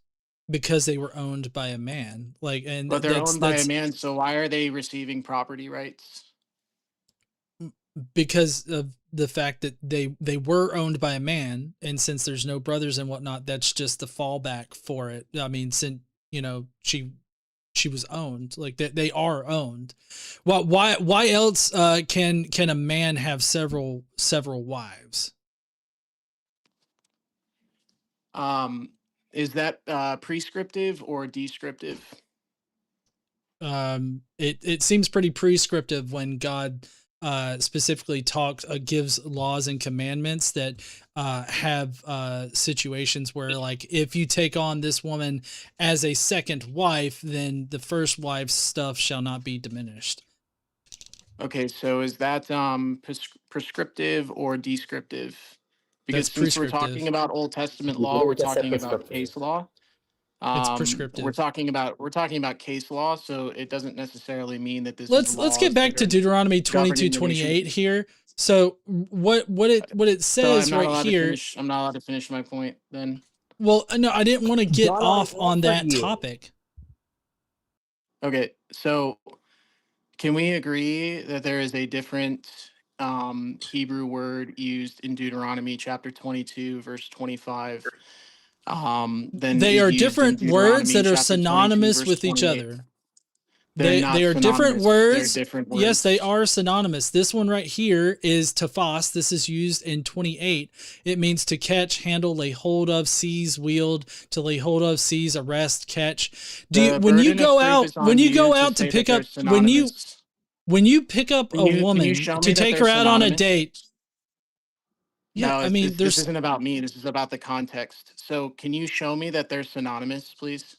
because they were owned by a man. Like, and But they're owned by a that's man, so why are they receiving property rights? because of the fact that they were owned by a man, and since there's no brothers and whatnot, that's just the fallback for it. I mean, since she was owned, like that they are owned. Well, why else can a man have several wives? Is that prescriptive or descriptive? It seems pretty prescriptive when God specifically gives laws and commandments that have situations where, like, if you take on this woman as a second wife, then the first wife's stuff shall not be diminished. Okay, so is that prescriptive or descriptive? Because That's since we're prescriptive. talking about Old Testament law, we're talking about case law. It's prescriptive. We're talking about case law, so it doesn't necessarily mean that this. Let's get back to Deuteronomy 22:28 here. So what it says so right here. I'm not allowed to finish my point then. Well, no, I didn't want to get off on that topic. Okay, so can we agree that there is a different Hebrew word used in Deuteronomy chapter 22, verse 25? They are different words that are synonymous with each other. They are different words. They're different words. Yes, they are synonymous. This one right here is tafas. This is used in 28. It means to catch, handle, lay hold of, seize, wield, to lay hold of, seize, arrest, catch. When you go out to pick up a woman to take her out on a date. Yeah, no, I mean, this isn't about me. This is about the context. So, can you show me that they're synonymous, please?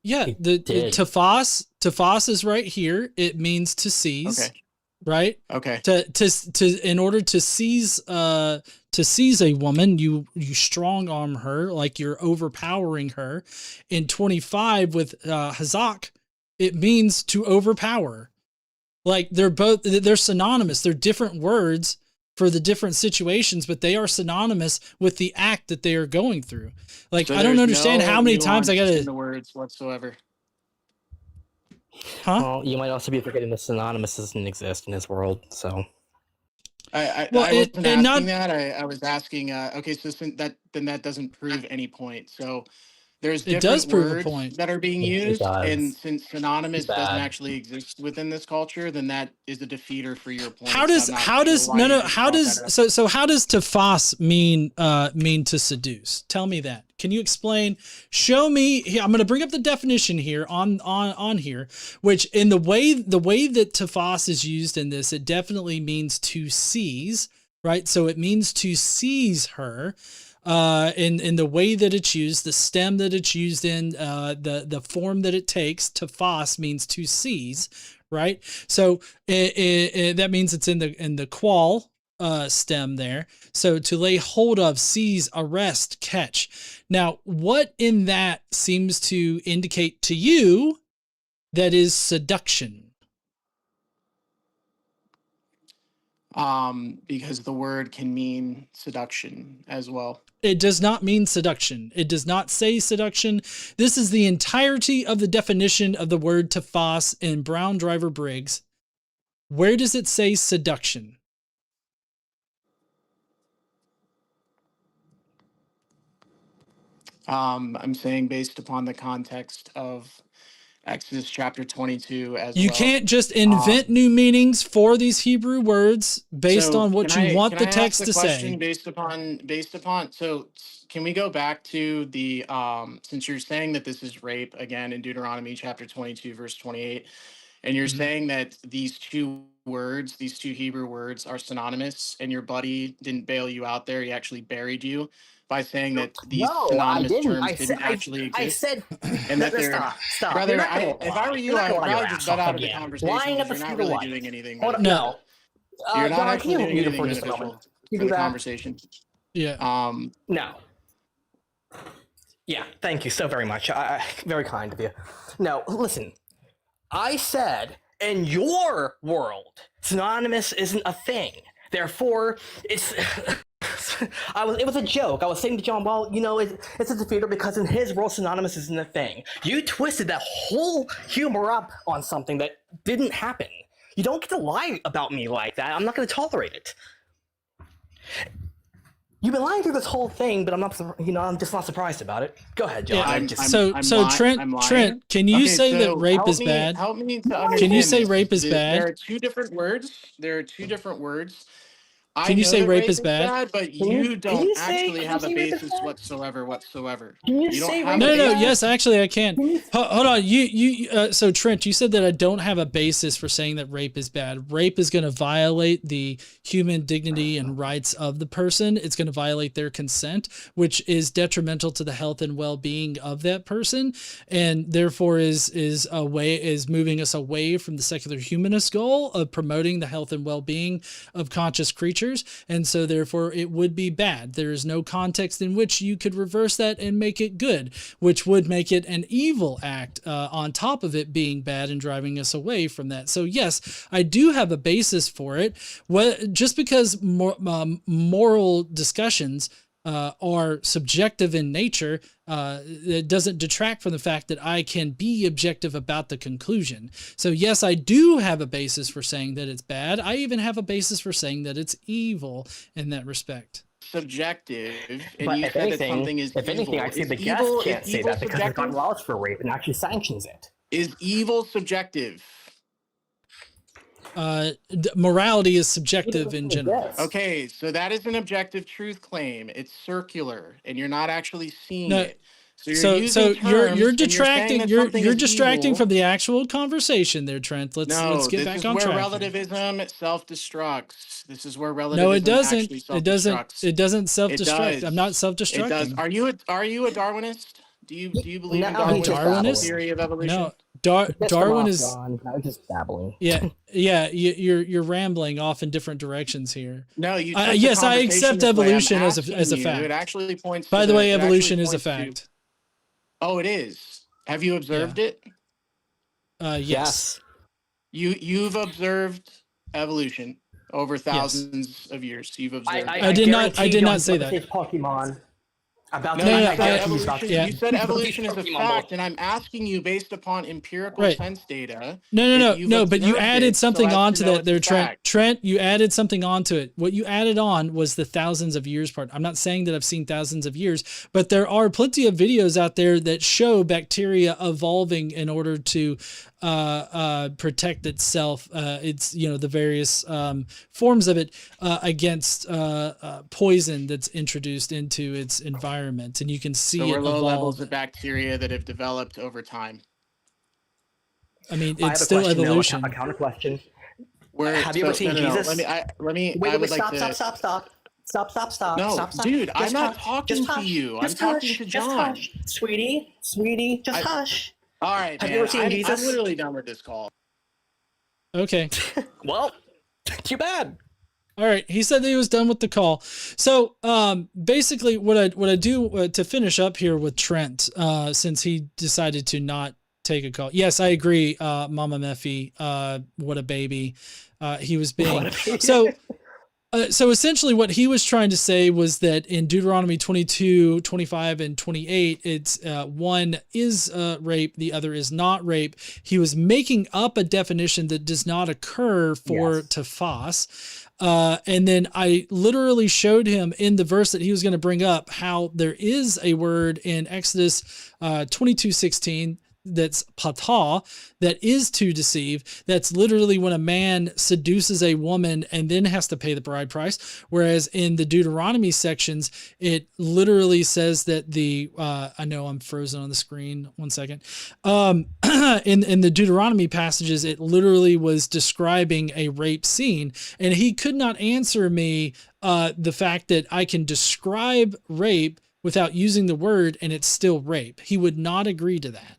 Yeah, the tafas is right here. It means to seize, okay. Right? Okay. To in order to seize a woman, you strong arm her, like you're overpowering her. In 25 with hazak, it means to overpower. Like they're synonymous. They're different words for the different situations, but they are synonymous with the act that they are going through. Like, so I don't understand how many times I gotta in the words whatsoever. Huh? Well, you might also be forgetting the synonymous doesn't exist in this world. So, I wasn't asking that. I was asking. Okay, so that doesn't prove any point. So. There's different words that are being used, and since synonymous doesn't actually exist within this culture, then that is a defeater for your point. How does tafas mean to seduce? Tell me that. Can you explain? Show me here. I'm going to bring up the definition here on here, which in the way that tafas is used in this, it definitely means to seize, right? So it means to seize her. In the way that it's used, the stem that it's used in, the form that it takes, tafas means to seize, right? So that means it's in the qual stem there. So to lay hold of, seize, arrest, catch. Now, what in that seems to indicate to you that is seduction? Because the word can mean seduction as well. It does not mean seduction. It does not say seduction. This is the entirety of the definition of the word tafas in Brown Driver Briggs. Where does it say seduction? I'm saying based upon the context of Exodus chapter 22 as you can't just invent new meanings for these Hebrew words based on what you want the text to say. Based upon, so can we go back to the, since you're saying that this is rape again in Deuteronomy chapter 22, verse 28, and you're saying that these two Hebrew words are synonymous, and your buddy didn't bail you out there, he actually buried you by saying that these synonymous terms didn't actually exist. I said, and that they're stop. Brother, if I were you, I would probably just butt out of the conversation because you're not really doing anything. No. You're not actually doing anything beneficial for the conversation. Yeah. No. Yeah, thank you so very much. Very kind of you. No, listen. I said, in your world, synonymous isn't a thing. Therefore, it's... It was a joke. I was saying to John, well, it's a theater because in his world, synonymous isn't a thing. You twisted that whole humor up on something that didn't happen. You don't get to lie about me like that. I'm not going to tolerate it. You've been lying through this whole thing, but I'm not. I'm just not surprised about it. Go ahead, John. Yeah, Trent, can you say that rape is bad? Help me to understand. Can you say rape is There bad? are two different words. Can you say rape is bad? But you don't actually have a basis whatsoever. Can you say rape is No. bad? Yes, actually, I can. Hold on. So Trent, you said that I don't have a basis for saying that rape is bad. Rape is going to violate the human dignity and rights of the person. It's going to violate their consent, which is detrimental to the health and well-being of that person, and therefore is moving us away from the secular humanist goal of promoting the health and well-being of conscious creatures. And so therefore it would be bad. There is no context in which you could reverse that and make it good, which would make it an evil act on top of it being bad and driving us away from that. So yes, I do have a basis for it. Just because moral discussions are subjective in nature, it doesn't detract from the fact that I can be objective about the conclusion. So yes, I do have a basis for saying that it's bad. I even have a basis for saying that it's evil in that respect. Subjective, and But you if said that anything, something is evil. I'd say the guest can't say that because it's not allowed for rape and actually sanctions it. Is evil subjective? Morality is subjective in general. Okay, so that is an objective truth claim. It's circular, and you're not actually seeing it. So you're detracting. You're distracting from the actual conversation there, Trent. Let's get back on track. This is where relativism self-destructs. This is where relativism No, it doesn't. actually self-destructs. It doesn't self-destruct. It does. I'm not self-destructing. It does. Are you a Darwinist? Do you believe in Darwinist theory of evolution? No. Darwin is. John. I was just babbling. Yeah. You're rambling off in different directions here. No, you. Yes, I accept evolution as a fact. It actually points. By the way, evolution is a fact. Oh, it is. Have you observed it? Yes. You've observed evolution over thousands of years. You've observed. I did not say that. Pokemon. You said evolution is a fact, and I'm asking you based upon empirical sense data. No, but you added something onto that there, Trent. Trent, you added something onto it. What you added on was the thousands of years part. I'm not saying that I've seen thousands of years, but there are plenty of videos out there that show bacteria evolving in order to protect itself. It's the various forms of it against poison that's introduced into its environment, and you can see we're low evolve. Levels of bacteria that have developed over time. I mean, it's still evolution. A counter question. Have you ever seen Jesus? Let me. Wait, stop. No, dude, I'm not talking to you. I'm talking to John. Just hush, sweetie, just hush. All right, have you ever seen Jesus? I'm literally done with this call. Okay. Well, too bad. All right. He said that he was done with the call. So basically what I do to finish up here with Trent, since he decided to not take a call. Yes, I agree. Mama Mephi, what a baby. He was being so essentially what he was trying to say was that in Deuteronomy 22, 25, and 28, it's one is rape, the other is not rape. He was making up a definition that does not occur for tafas. And then I literally showed him in the verse that he was going to bring up how there is a word in Exodus 22:16 that's patah, that is to deceive. That's literally when a man seduces a woman and then has to pay the bride price. Whereas in the Deuteronomy sections, it literally says that I know I'm frozen on the screen. 1 second. In the Deuteronomy passages, it literally was describing a rape scene, and he could not answer me the fact that I can describe rape without using the word and it's still rape. He would not agree to that.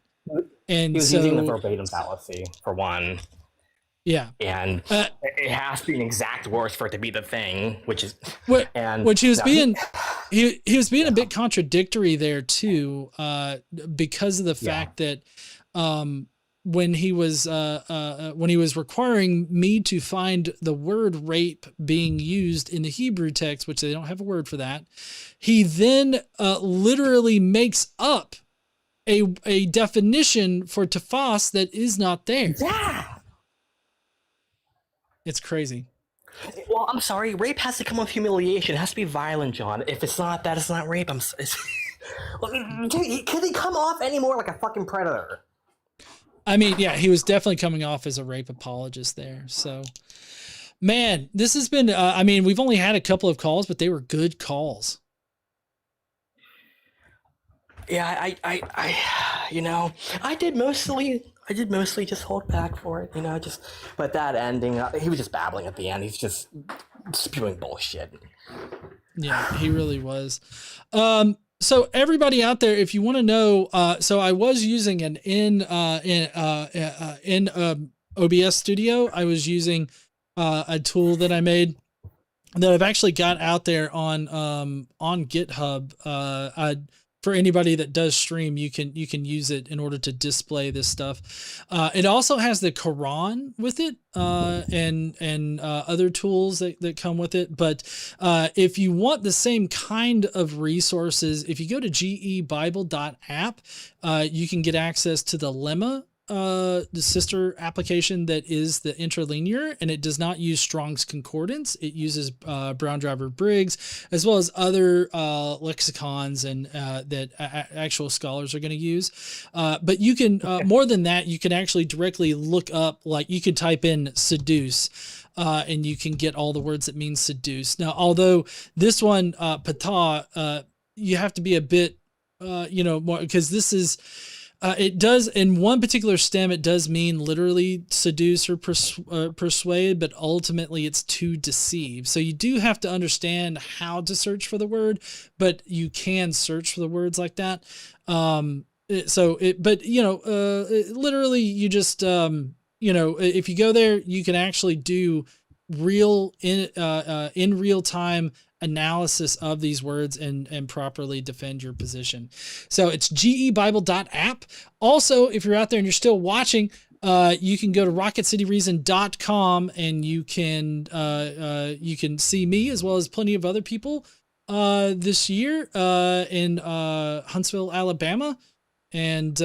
And he was using the verbatim fallacy for one. Yeah. And it has to be an exact words for it to be the thing, which is which he was being he was being a bit contradictory there too, because of the fact that when he was requiring me to find the word rape being used in the Hebrew text, which they don't have a word for that, he then literally makes up a definition for tafas that is not there. Yeah. It's crazy. Well, I'm sorry. Rape has to come with humiliation. It has to be violent, John. If it's not that, it's not rape. Can he come off any more like a fucking predator? I mean, yeah, he was definitely coming off as a rape apologist there. So, man, this has been, I mean, we've only had a couple of calls, but they were good calls. Yeah, I did mostly just hold back for it, but that ending, he was just babbling at the end. He's just spewing bullshit. Yeah, he really was. So everybody out there, if you want to know, so I was using an in OBS Studio. I was using a tool that I made that I've actually got out there on GitHub. For anybody that does stream, you can use it in order to display this stuff. It also has the Quran with it, and other tools that come with it. But if you want the same kind of resources, if you go to gebible.app, you can get access to the Lemma, the sister application that is the interlinear, and it does not use Strong's Concordance. It uses Brown Driver Briggs, as well as other lexicons and that actual scholars are going to use. But you can, more than that, you can actually directly look up, like you could type in seduce, and you can get all the words that mean seduce. Now, although this one, patah, you have to be a bit, more, because this is, it does, in one particular stem, it does mean literally seduce or persuade, but ultimately it's to deceive. So you do have to understand how to search for the word, but you can search for the words like that. Literally you just, if you go there, you can actually do in real time analysis of these words and properly defend your position. So it's gebible.app. Also, if you're out there and you're still watching, you can go to rocketcityreason.com and you can see me as well as plenty of other people this year in Huntsville, Alabama. And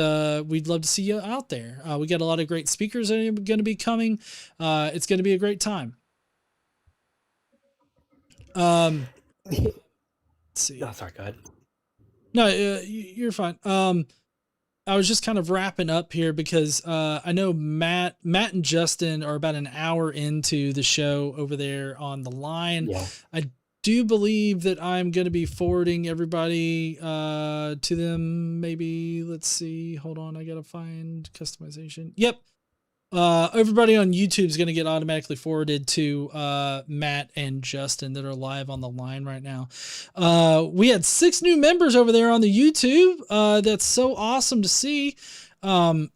we'd love to see you out there. We got a lot of great speakers that are going to be coming. It's going to be a great time. Let's see. Oh, sorry, go ahead. No, you're fine. I was just kind of wrapping up here because I know Matt and Justin are about an hour into the show over there on the line. Yeah. I do believe that I'm going to be forwarding everybody to them. Maybe, let's see. Hold on. I got to find customization. Yep. Everybody on YouTube is going to get automatically forwarded to Matt and Justin that are live on the line right now. We had 6 new members over there on the YouTube. That's so awesome to see. Oh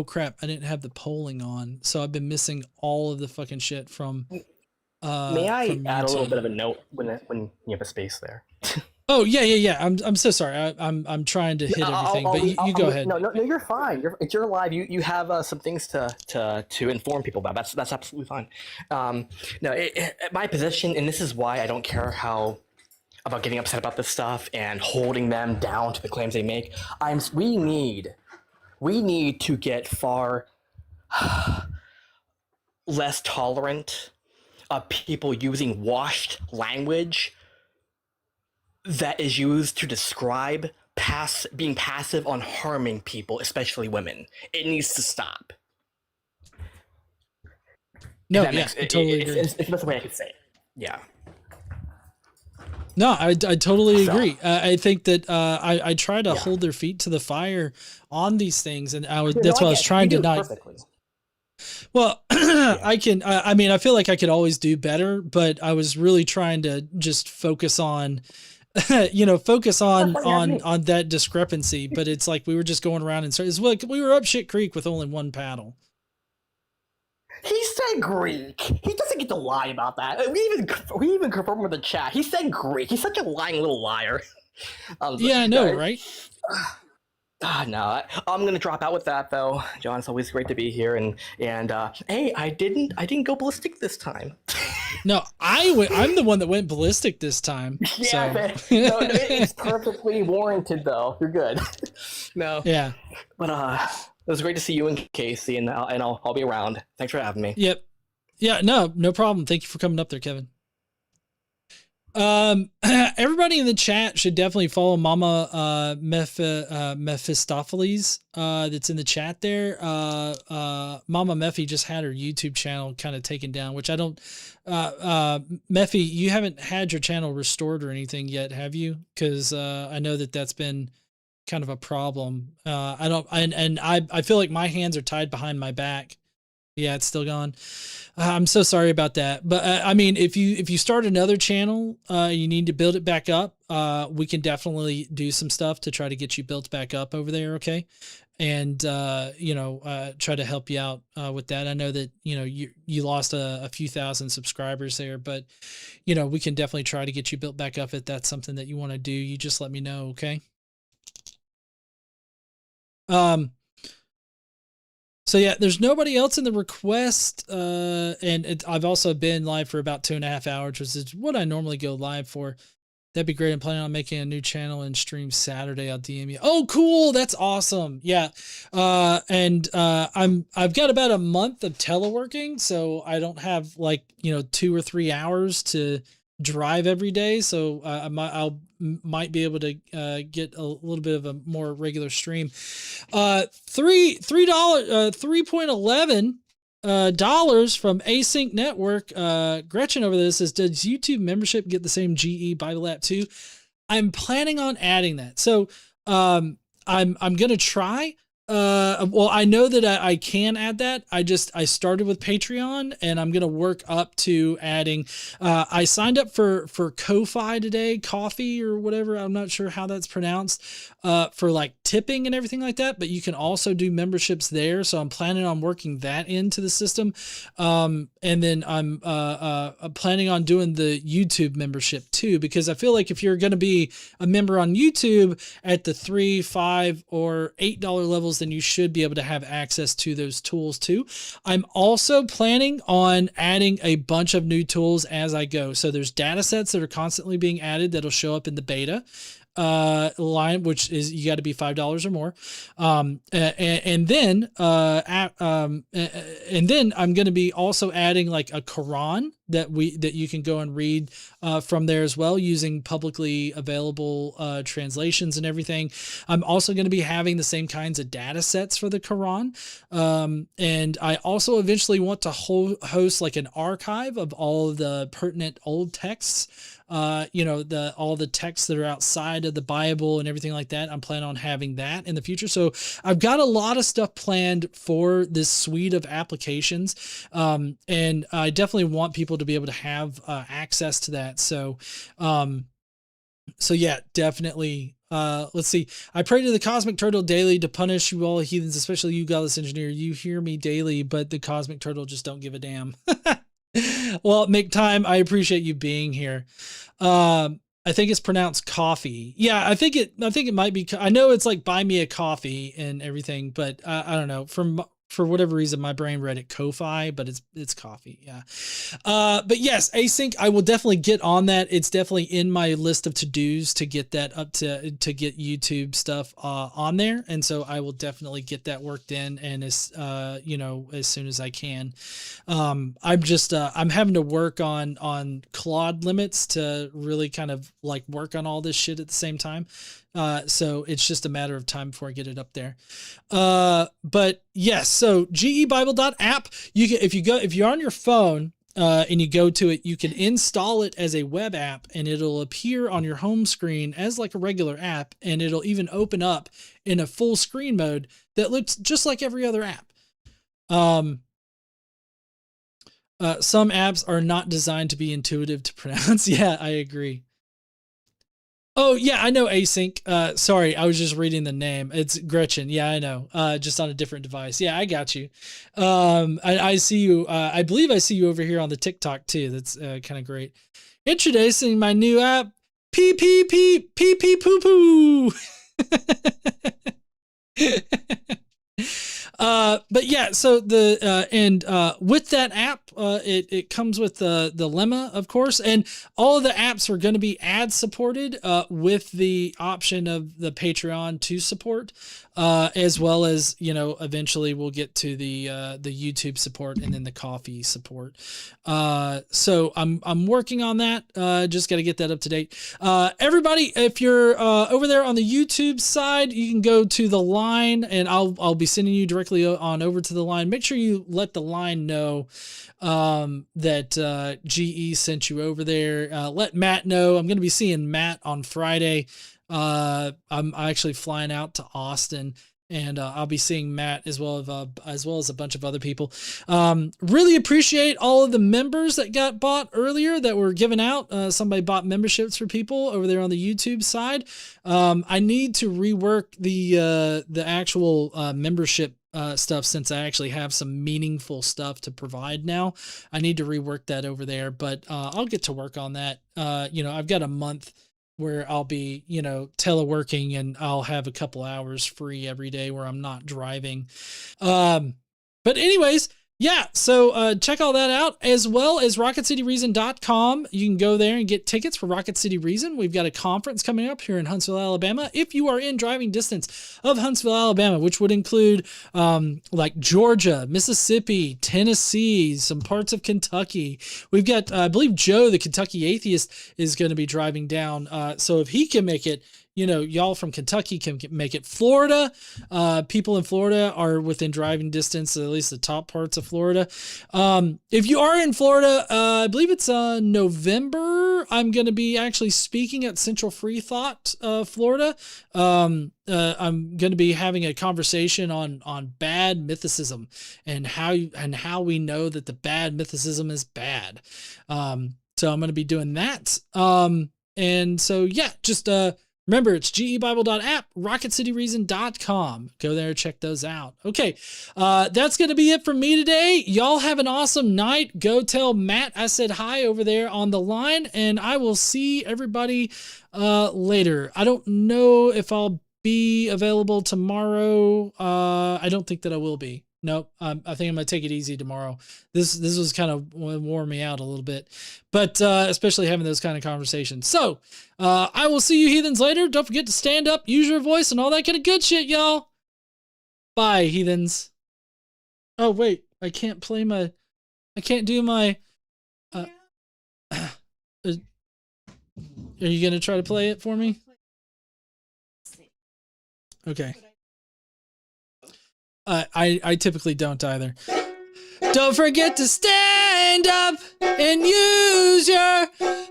crap, I didn't have the polling on, so I've been missing all of the fucking shit from May I from add a little YouTube. bit of a note when you have a space there? Oh yeah. I'm so sorry. I'm trying to hit everything, but you go ahead. No, you're fine. It's your live. You have some things to inform people about. That's absolutely fine. My position, and this is why I don't care about getting upset about this stuff and holding them down to the claims they make. We need to get far less tolerant of people using washed language that is used to describe being passive on harming people, especially women. It needs to stop. No, yeah, I totally agree. It's the best way I could say it. Yeah. No, I totally agree. I think that I try to hold their feet to the fire on these things, and that's what I was trying to not. Perfectly. Well, I can. I mean, I feel like I could always do better, but I was really trying to just focus on. Focus on that discrepancy, but it's like we were just going around and it's like we were up shit creek with only one paddle. He said Greek. He doesn't get to lie about that. We even confirmed with the chat. He said Greek. He's such a lying little liar. Yeah, I know, right? No, I'm gonna drop out with that though. John, it's always great to be here, and hey, I didn't go ballistic this time. No, I'm the one that went ballistic this time. Yeah, So. no, it's perfectly warranted though. You're good. No, Yeah. but it was great to see you and Casey, and I'll be around. Thanks for having me. Yep. Yeah. No problem. Thank you for coming up there, Kevin. Everybody in the chat should definitely follow Mama Mephistopheles that's in the chat there. Mama Mephi just had her YouTube channel kind of taken down, which I don't Mephi, you haven't had your channel restored or anything yet, have you? Because I know that's been kind of a problem. I feel like my hands are tied behind my back. Yeah, it's still gone. I'm so sorry about that. But I mean, if you start another channel, you need to build it back up. We can definitely do some stuff to try to get you built back up over there. Okay. And, try to help you out with that. I know that, you lost a few thousand subscribers there, but, we can definitely try to get you built back up if that's something that you want to do. You just let me know. Okay. So yeah, there's nobody else in the request, and I've also been live for about 2.5 hours, which is what I normally go live for. That'd be great. I'm planning on making a new channel and stream Saturday. I'll DM you. Oh, cool! That's awesome. Yeah, I've got about a month of teleworking, so I don't have 2 or 3 hours to drive every day. So I might be able to get a little bit of a more regular stream. $3.11 from Async Network. Gretchen over there says, does YouTube membership get the same GE Bible app too? I'm planning on adding that. So I'm gonna try. Well, I know that I can add that. I started with Patreon, and I'm going to work up to adding, I signed up for Ko-Fi today, coffee or whatever. I'm not sure how that's pronounced, for like tipping and everything like that, but you can also do memberships there. So I'm planning on working that into the system. And then I'm planning on doing the YouTube membership too, because I feel like if you're going to be a member on YouTube at the $3, $5, or $8 levels, then you should be able to have access to those tools too. I'm also planning on adding a bunch of new tools as I go. So there's data sets that are constantly being added that'll show up in the beta line, which is you got to be $5 or more. And then I'm going to be also adding like a Quran that you can go and read from there as well, using publicly available translations and everything. I'm also going to be having the same kinds of data sets for the Quran. And I also eventually want to host like an archive of all of the pertinent old texts, all the texts that are outside of the Bible and everything like that. I'm planning on having that in the future. So I've got a lot of stuff planned for this suite of applications. And I definitely want people to be able to have access to that. So yeah, definitely. Let's see. I pray to the cosmic turtle daily to punish you all heathens, especially you, godless engineer. You hear me daily, but the cosmic turtle just don't give a damn. Well, make time. I appreciate you being here. I think it's pronounced coffee. Yeah, I think it might be. I know it's like buy me a coffee and everything, but I don't know. For whatever reason, my brain read it Ko-Fi, but it's coffee. Yeah. But yes, async, I will definitely get on that. It's definitely in my list of to-dos to get that up to get YouTube stuff on there. And so I will definitely get that worked in. And as soon as I can, I'm having to work on Claude limits to really kind of like work on all this shit at the same time. So it's just a matter of time before I get it up there. But yes, so gebible.app, if you're on your phone, and you go to it, you can install it as a web app, and it'll appear on your home screen as like a regular app. And it'll even open up in a full screen mode that looks just like every other app. Some apps are not designed to be intuitive to pronounce. Yeah, I agree. Oh yeah, I know async. Sorry, I was just reading the name. It's Gretchen. Yeah, I know. Just on a different device. Yeah, I got you. I see you. I believe I see you over here on the TikTok too. That's kind of great. Introducing my new app. Pee pee pee pee pee poo poo. But yeah, so with that app, it comes with the lemma, of course, and all of the apps are going to be ad supported, with the option of the Patreon to support, as well as, eventually we'll get to the YouTube support and then the coffee support. So I'm working on that. Just got to get that up to date. Everybody, if you're over there on the YouTube side, you can go to the line, and I'll be sending you directly on over to the line. Make sure you let the line know that GE sent you over there. Let Matt know. I'm going to be seeing Matt on Friday. I'm actually flying out to Austin, and I'll be seeing Matt as well as a bunch of other people. Really appreciate all of the members that got bought earlier that were given out. Somebody bought memberships for people over there on the YouTube side. I need to rework the actual membership stuff, since I actually have some meaningful stuff to provide now. I need to rework that over there, but I'll get to work on that. I've got a month where I'll be, teleworking, and I'll have a couple hours free every day where I'm not driving. But anyways, yeah, so check all that out, as well as RocketCityReason.com. You can go there and get tickets for Rocket City Reason. We've got a conference coming up here in Huntsville, Alabama. If you are in driving distance of Huntsville, Alabama, which would include like Georgia, Mississippi, Tennessee, some parts of Kentucky. We've got, I believe Joe, the Kentucky atheist, is going to be driving down. So if he can make it, y'all from Kentucky can make it. Florida, people in Florida are within driving distance, at least the top parts of Florida. If you are in Florida, I believe it's November, I'm going to be actually speaking at Central Free Thought, Florida. I'm going to be having a conversation on bad mythicism and how we know that the bad mythicism is bad. So I'm going to be doing that. And so, yeah, just, remember, it's gebible.app, rocketcityreason.com. Go there, check those out. Okay, that's going to be it from me today. Y'all have an awesome night. Go tell Matt I said hi over there on the line, and I will see everybody later. I don't know if I'll be available tomorrow. I don't think that I will be. Nope. I think I'm going to take it easy tomorrow. This was kind of wore me out a little bit, but especially having those kind of conversations. So I will see you heathens later. Don't forget to stand up, use your voice, and all that kind of good shit, y'all. Bye, heathens. Oh, wait. I can't do my... are you going to try to play it for me? Okay. I typically don't either. Don't forget to stand up and use your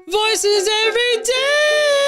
voices every day.